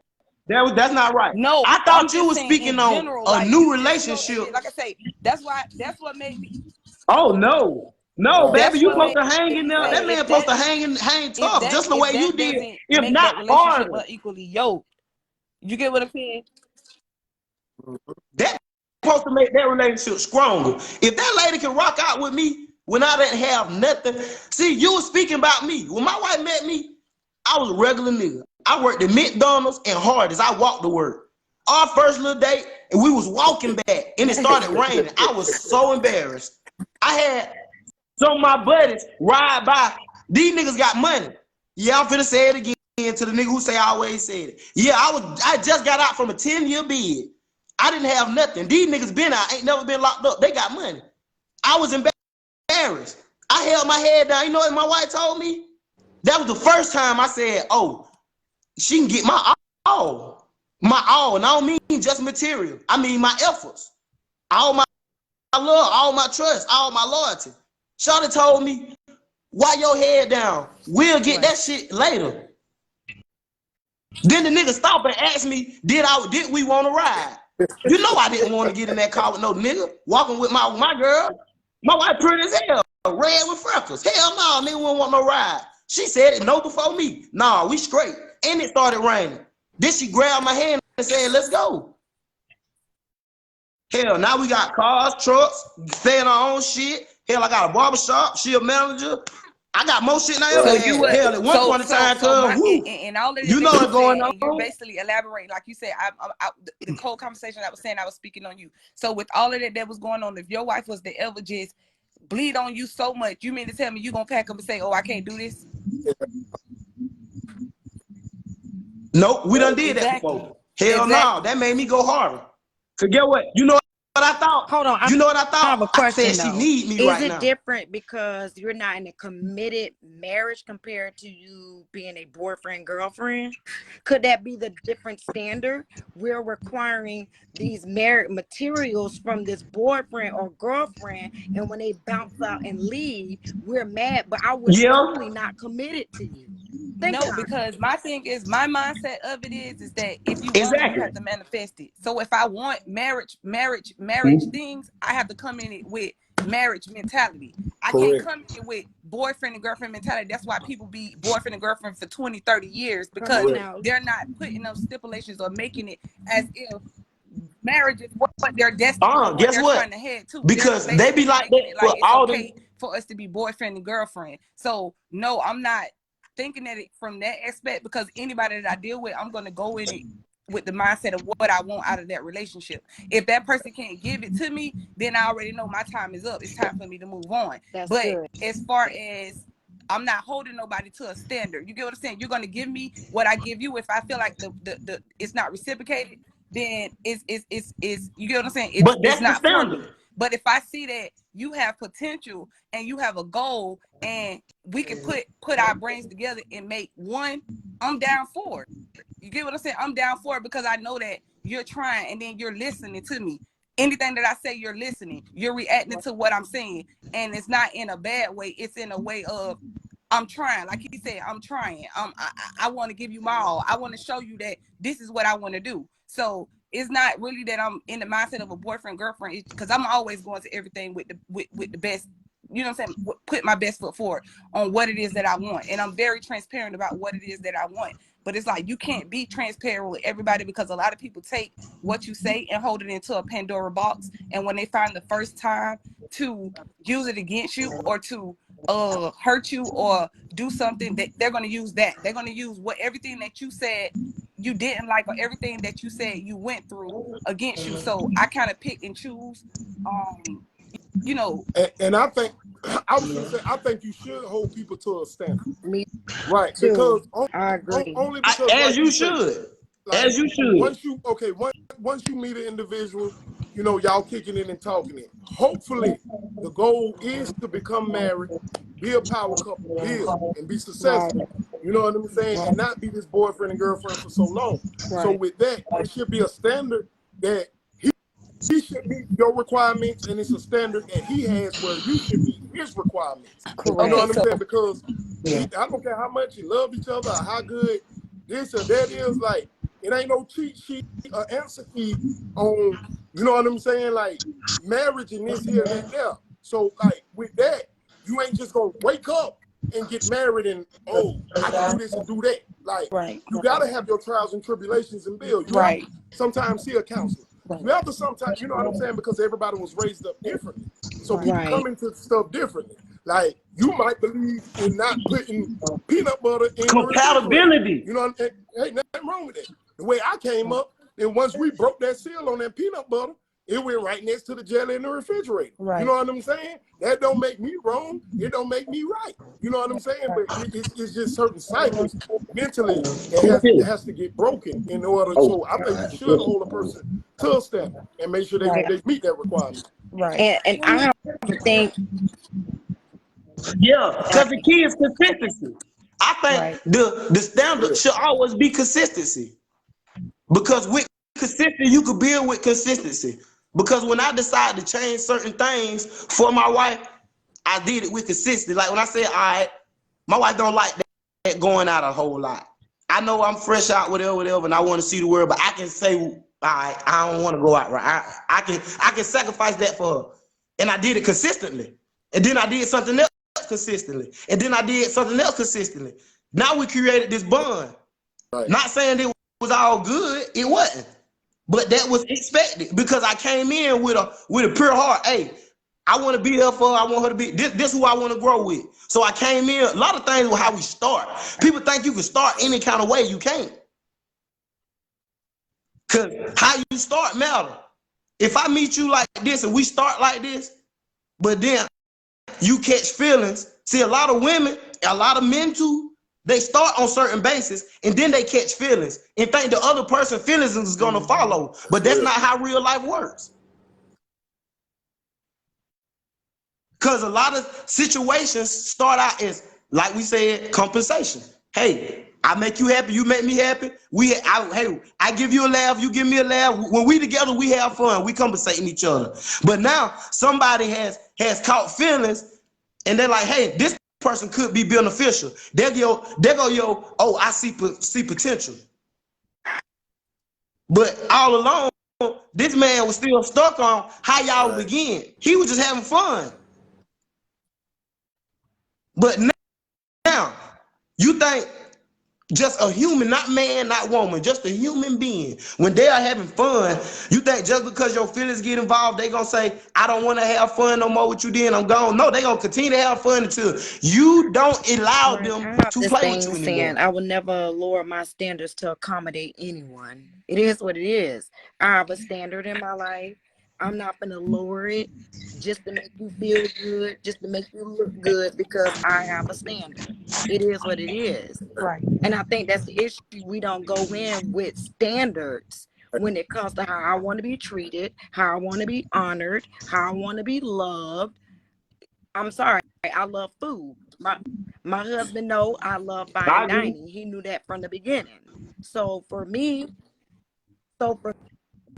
That's not right. No, I I'm thought you just was saying speaking in on general, a like new you just, you know, and relationship. then, like I say, that's what made me. Oh no, no, baby, That's you what supposed made to hang in me there. say, That man supposed to hang tough, just the if way you that did, doesn't if make not that relationship harder. unequally yoked. You get what I'm saying? That's supposed to make that relationship stronger. If that lady can rock out with me when I didn't have nothing, see, you was speaking about me. When my wife met me, I was a regular nigga. I worked at McDonald's and Hardee's. I walked to work. Our first little date, and we was walking back, and it started raining. I was so embarrassed. I had some of my buddies ride by. These niggas got money. Yeah, I'm finna say it again to the nigga who say I always said it. Yeah, I just got out from a 10-year bid. I didn't have nothing. These niggas been out, ain't never been locked up. They got money. I was embarrassed. I held my head down. You know what my wife told me? That was the first time I said, oh, she can get my all. My all. And I don't mean just material. I mean my efforts. All my love, all my trust, all my loyalty. Shawty told me, why your head down? We'll get that shit later. Then the nigga stop and ask me, did we want to ride? You know I didn't want to get in that car with no nigga walking with my girl. My wife pretty as hell, red with freckles. Hell no, nigga won't want no ride. She said it no before me. Nah, we straight. And it started raining. Then she grabbed my hand and said, let's go. Hell, now we got cars, trucks, saying our own shit. Hell, I got a barbershop. She a manager. I got more shit than I ever So you had. would, Hell, at one point in time, my, cuz, whoo, and all of that you know you what's going saying, and you're on. basically elaborating, like you said, the whole conversation I was saying, I was speaking on you. So with all of that was going on, if your wife was to ever just bleed on you so much, you mean to tell me you gonna pack up and say, oh, I can't do this? Nope, we done did that Exactly. before. Hell no, Exactly. that made me go harder. Cause get what? You know what I thought? Hold on. You know what I I have a thought? I said question she though. need me Is right it now. different because you're not in a committed marriage compared to you being a boyfriend, girlfriend? Could that be the different standard? We're requiring these married materials from this boyfriend or girlfriend, and when they bounce out and leave, we're mad, but I was Yeah, truly not committed to you. No, because my thing is, my mindset of it is that if you want it, you have to manifest it. So if I want marriage things, I have to come in it with marriage mentality. I can't come in with boyfriend and girlfriend mentality. That's why people be boyfriend and girlfriend for 20, 30 years, because they're not putting those stipulations or making it as if marriage is what they're destined for, what they're trying to head to. Because they be like that like for it's all okay for us to be boyfriend and girlfriend. So no, I'm not thinking at it from that aspect, because anybody that I deal with, I'm going to go in it with the mindset of what I want out of that relationship. If that person can't give it to me, then I already know my time is up. It's time for me to move on. But as far as I'm not holding nobody to a standard, you get what I'm saying? You're going to give me what I give you. If I feel like the it's not reciprocated, then it's you get what I'm saying? It's not for me. But if I see that you have potential and you have a goal and we can put our brains together and make one, I'm down for it. You get what I'm saying? I'm down for it because I know that you're trying and then you're listening to me. Anything that I say, you're listening. You're reacting to what I'm saying. And it's not in a bad way. It's in a way of, I'm trying. Like he said, I'm trying. I want to give you my all. I want to show you that this is what I want to do. So it's not really that I'm in the mindset of a boyfriend, girlfriend, because I'm always going to everything with the best, you know what I'm saying? Put my best foot forward on what it is that I want. And I'm very transparent about what it is that I want. But it's like, you can't be transparent with everybody, because a lot of people take what you say and hold it into a Pandora box. And when they find the first time to use it against you or to hurt you or do something, that they're going to use that. They're going to use everything that you said you didn't like, or everything that you said you went through against you. So I kind of pick and choose, you know. And I think, I was gonna say, I think you should hold people to a standard. Me right? too. Because I agree. only because as you should. As you should. Once you meet an individual, you know, y'all kicking in and talking it. Hopefully, the goal is to become married, be a power couple, build, and be successful. You know what I'm saying? And not be this boyfriend and girlfriend for so long. So with that, it should be a standard that he should meet your requirements, and it's a standard that he has where you should meet his requirements. You know what I'm saying? Because I don't care how much you love each other or how good this or that is, like, it ain't no cheat sheet or answer key on, you know what I'm saying, like, marriage and this here and that there. So, like, with that, you ain't just gonna wake up and get married and, oh, I can do this and do that. Like, you gotta have your trials and tribulations and build. You have to sometimes see a counselor. You have to sometimes, you know what I'm saying, because everybody was raised up differently. So people come into stuff differently. Like, you might believe in not putting peanut butter in compatibility. You know, ain't nothing wrong with that. The way I came up, and once we broke that seal on that peanut butter, it went right next to the jelly in the refrigerator. You know what I'm saying? That don't make me wrong. It don't make me right. You know what I'm saying? But it's just certain cycles mentally that has to get broken in order. So I think you should hold a person to a standard and make sure they meet that requirement. And I have to think. Yeah, because the key is consistency. I think the standard should always be consistency. Because with consistency, you could build with consistency. Because when I decided to change certain things for my wife, I did it with consistency. Like when I said, all right, my wife don't like that going out a whole lot. I know I'm fresh out, whatever, and I want to see the world, but I can say, all right, I don't want to go out right. I can sacrifice that for her. And I did it consistently. And then I did something else consistently. And then I did something else consistently. Now we created this bond. Not saying it was all good, it wasn't. But that was expected because I came in with a pure heart. Hey, I want to be here for her. I want her to be this who I want to grow with. So I came in. A lot of things with how we start. People think you can start any kind of way. You can't. Because how you start matter. If I meet you like this and we start like this, but then you catch feelings. See, a lot of women, a lot of men too, they start on certain bases and then they catch feelings and think the other person's feelings is going to follow. But that's not how real life works. Because a lot of situations start out as, like we said, compensation. Hey, I make you happy, you make me happy. I give you a laugh, you give me a laugh. When we together, we have fun. We compensating each other. But now somebody has caught feelings and they're like, hey, this person could be beneficial. There go yo, oh, I see potential. But all along, this man was still stuck on how y'all begin. He was just having fun. But now, you think just a human, not man, not woman, just a human being, when they are having fun, you think just because your feelings get involved, they gonna say, I don't want to have fun no more with you, then I'm gone. No, they gonna continue to have fun until you don't allow them to play with you anymore. Saying I will never lower my standards to accommodate anyone. It is what it is. I have a standard in my life. I'm not gonna lower it just to make you feel good, just to make you look good, because I have a standard. It is what it is. Right. And I think that's the issue. We don't go in with standards when it comes to how I want to be treated, how I want to be honored, how I want to be loved. I'm sorry, I love food. My husband knows I love fine dining. He knew that from the beginning. So for me,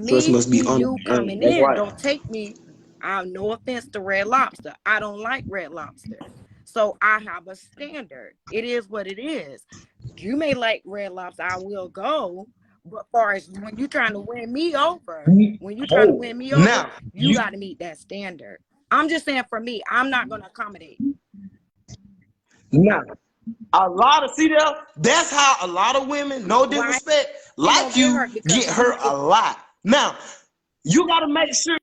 you coming in, right. Don't take me. No offense to Red Lobster. I don't like Red Lobster. So I have a standard. It is what it is. You may like Red Lobster, I will go. But far as when you're trying to win me over, now, you got to meet that standard. I'm just saying, for me, I'm not going to accommodate. Now, that's how a lot of women, no disrespect, like you, get hurt a lot. Now, you got to make sure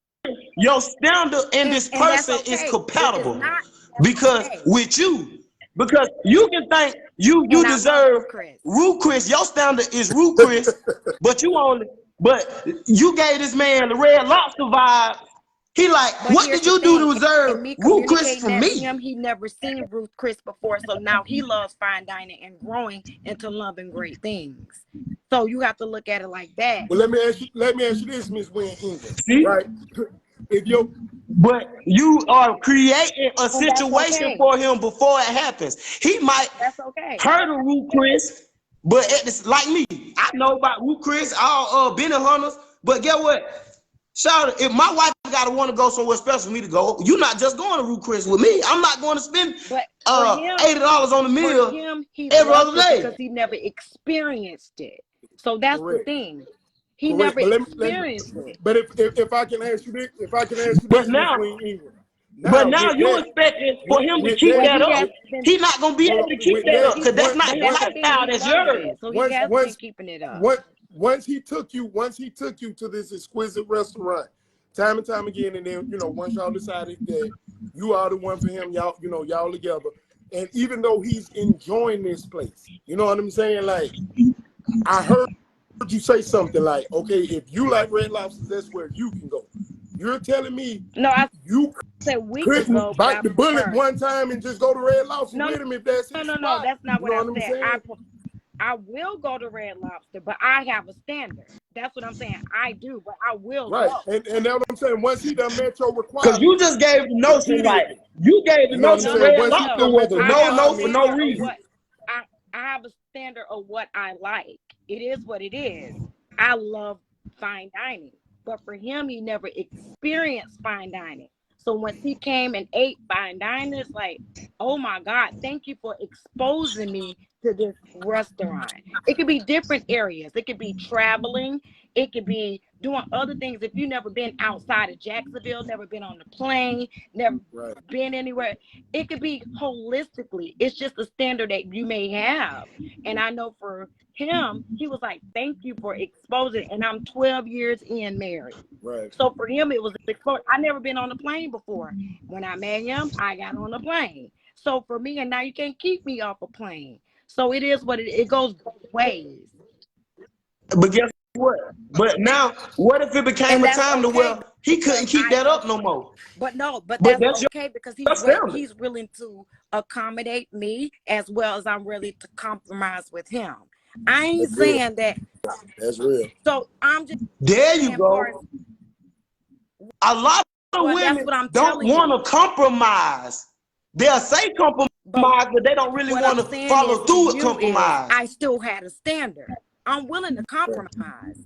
your standard and this person is compatible. Because with you, because you can think you deserve Ruth Chris. Your standard is Ruth Chris, but you gave this man the Red Lobster vibe. He like, what did you do to deserve Ruth Chris from me? He never seen Ruth Chris before, so now he loves fine dining and growing into loving great things. So you have to look at it like that. Well, let me ask you this, Miss Wynn England. Right? But you are creating a situation for him before it happens. He might hurt a Ruth Chris, but like me, I know about Ruth Chris, all Benny Hunters. But get what? Shout, if my wife gotta want to go somewhere special for me to go, you're not just going to Ruth Chris with me. I'm not going to spend $80 on the meal every other day because he never experienced it. So that's the thing. He never experienced it. But if I can ask you this, but now you expecting for him to keep that up. He's not gonna be able to keep that up because that's not his lifestyle. That's yours. So he has been keeping it up. Once he took you to this exquisite restaurant, time and time again, and then once y'all decided that you are the one for him, y'all together, and even though he's enjoying this place, you know what I'm saying? Like, I heard you say something like, okay, if you like Red Lobster, that's where you can go. You're telling me you couldn't bite the bullet one time and just go to Red Lobster with him if that's his spot? No, that's not what I'm saying. I will go to Red Lobster, but I have a standard. That's what I'm saying. I do, but I will go. And that's what I'm saying. Once he done met your requirements. Because you just gave the notion, like, you gave the notion Red Lobster was a no for no reason. I have a standard of what I like. It is what it is. I love fine dining. But for him, he never experienced fine dining. So once he came and ate fine dining, it's like, oh my God, thank you for exposing me to this restaurant. It could be different areas. It could be traveling. It could be doing other things. If you've never been outside of Jacksonville, never been on the plane, never been anywhere, it could be holistically. It's just a standard that you may have. And I know for him, he was like, thank you for exposing. And I'm 12 years in married. Right. So for him, it was exposure. I never been on a plane before. When I met him, I got on a plane. So for me, and now you can't keep me off a plane. So it is what it goes both ways. But guess what? But now, what if it became a time to where he couldn't keep that up no more? But that's okay because he's willing to accommodate me as well as I'm ready to compromise with him. I ain't saying that. That's real. So I'm just. There you go. A lot of women don't want to compromise. They'll say compromise, but they don't really want to follow through with compromise. I still had a standard. I'm willing to compromise,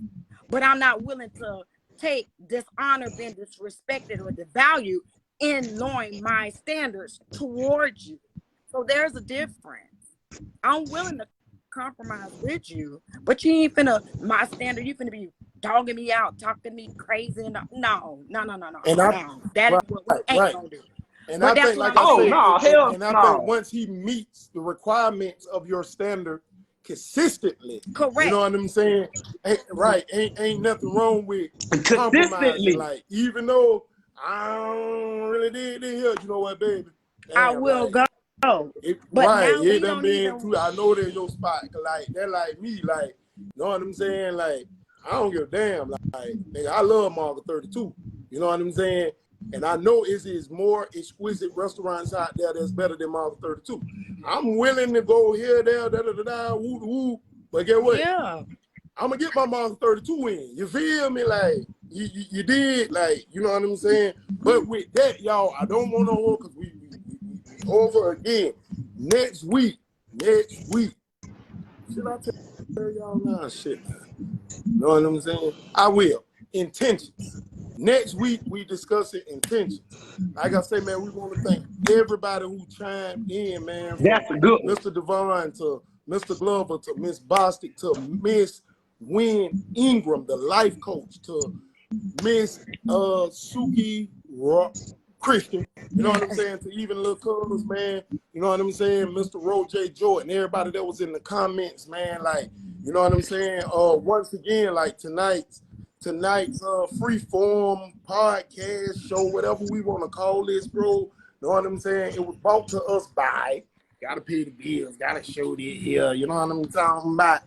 but I'm not willing to take dishonor, being disrespected, or devalued in knowing my standards towards you. So there's a difference. I'm willing to compromise with you, but you ain't finna my standard. You finna be dogging me out, talking to me crazy. And no. And That is what we ain't gonna do. And But I that's think, what like I'm I saying. said, no, hell and I no. think once he meets the requirements of your standard consistently, Correct. you know what I'm saying? Ain't nothing wrong with compromising. Consistently. Like, even though I don't really did this here, you know what, baby? I will go. But now we don't even. I know they're your spot. Like, they're like me. Like, you know what I'm saying? Like, I don't give a damn. Like, nigga, I love Market 32. You know what I'm saying? And I know is more exquisite restaurants out there that's better than Market 32. I'm willing to go here, there, woo, woo. But get what? Yeah. I'm gonna get my Market 32 in. You feel me? Like, you did, like, you know what I'm saying? But with that, y'all, I don't want to hold because we over again. Next week. Should I tell y'all now? Shit, man. You know what I'm saying? I will. Intentions. Next week, we discussing intentions. Like I say, man, we want to thank everybody who chimed in, man. That's a good one. Mr. Devon to Mr. Glover to Miss Bostic to Miss Wynn Ingram, the life coach, to Miss Suki Christian. You know what I'm saying? To even little colors, man. You know what I'm saying? Mr. Roger Jordan, everybody that was in the comments, man. Like, you know what I'm saying? Once again, like tonight's free form podcast show, whatever we want to call this, bro. You know what I'm saying? It was brought to us by, gotta pay the bills, gotta show this here. You know what I'm talking about?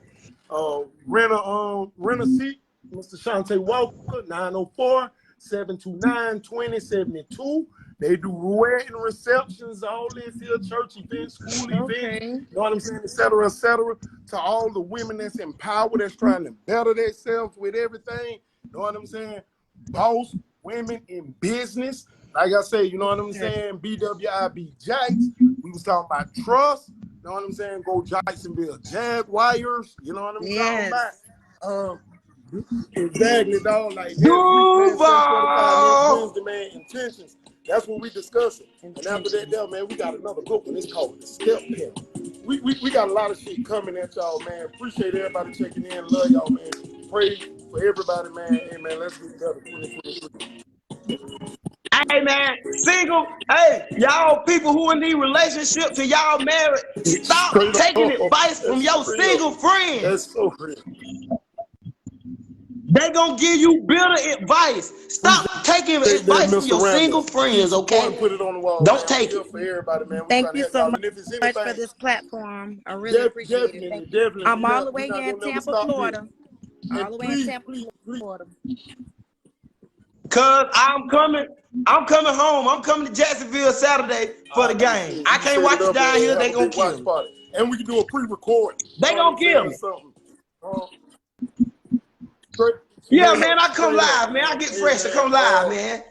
Rent a seat, Mr. SHAUNTA Walker, 904-729-2072. They do wedding receptions, all this here, church events, school events, you know what I'm saying, et cetera, et cetera. To all the women that's empowered, that's trying to better themselves with everything, you know what I'm saying? Boss women in business. Like I say, you know what I'm saying? BWIB Jacks. We was talking about trust. You know what I'm saying? Go Jacksonville Jaguars. You know what I'm talking about? Exactly, dog. Like next week, man, Wednesday, man, intentions. That's what we discussing. And after that, man, we got another book, and it's called The Step Parent. We got a lot of shit coming at y'all, man. Appreciate everybody checking in. Love y'all, man. Pray for everybody, man. Hey, man, let's get together 2023. Hey, man, single. Hey, y'all people who in these relationships and y'all married, stop taking advice from your single friends. That's so real. They gonna give you better advice. Stop taking advice from your single friends, okay? Put it on the wall. Don't take it. For everybody, man. Thank you so much for this platform. I really appreciate it. Thank you. I'm all the way in Tampa, Florida. All the way in Tampa, Florida. Cause I'm coming home. I'm coming to Jacksonville Saturday for the game. I can't watch it down here. They gonna kill me. And we can do a pre-record. They gonna kill me. Yeah, man, I come live, man. I get fresh. I come live, man.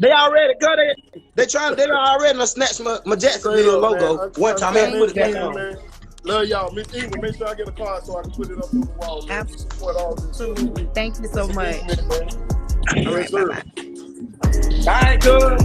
They already got it. They already snatched my Jacksonville logo one time. I put it back on. Love y'all. Miss Ingram, make sure I get a card so I can put it up on the wall. Absolutely. Thank you so much. All right, All right, good.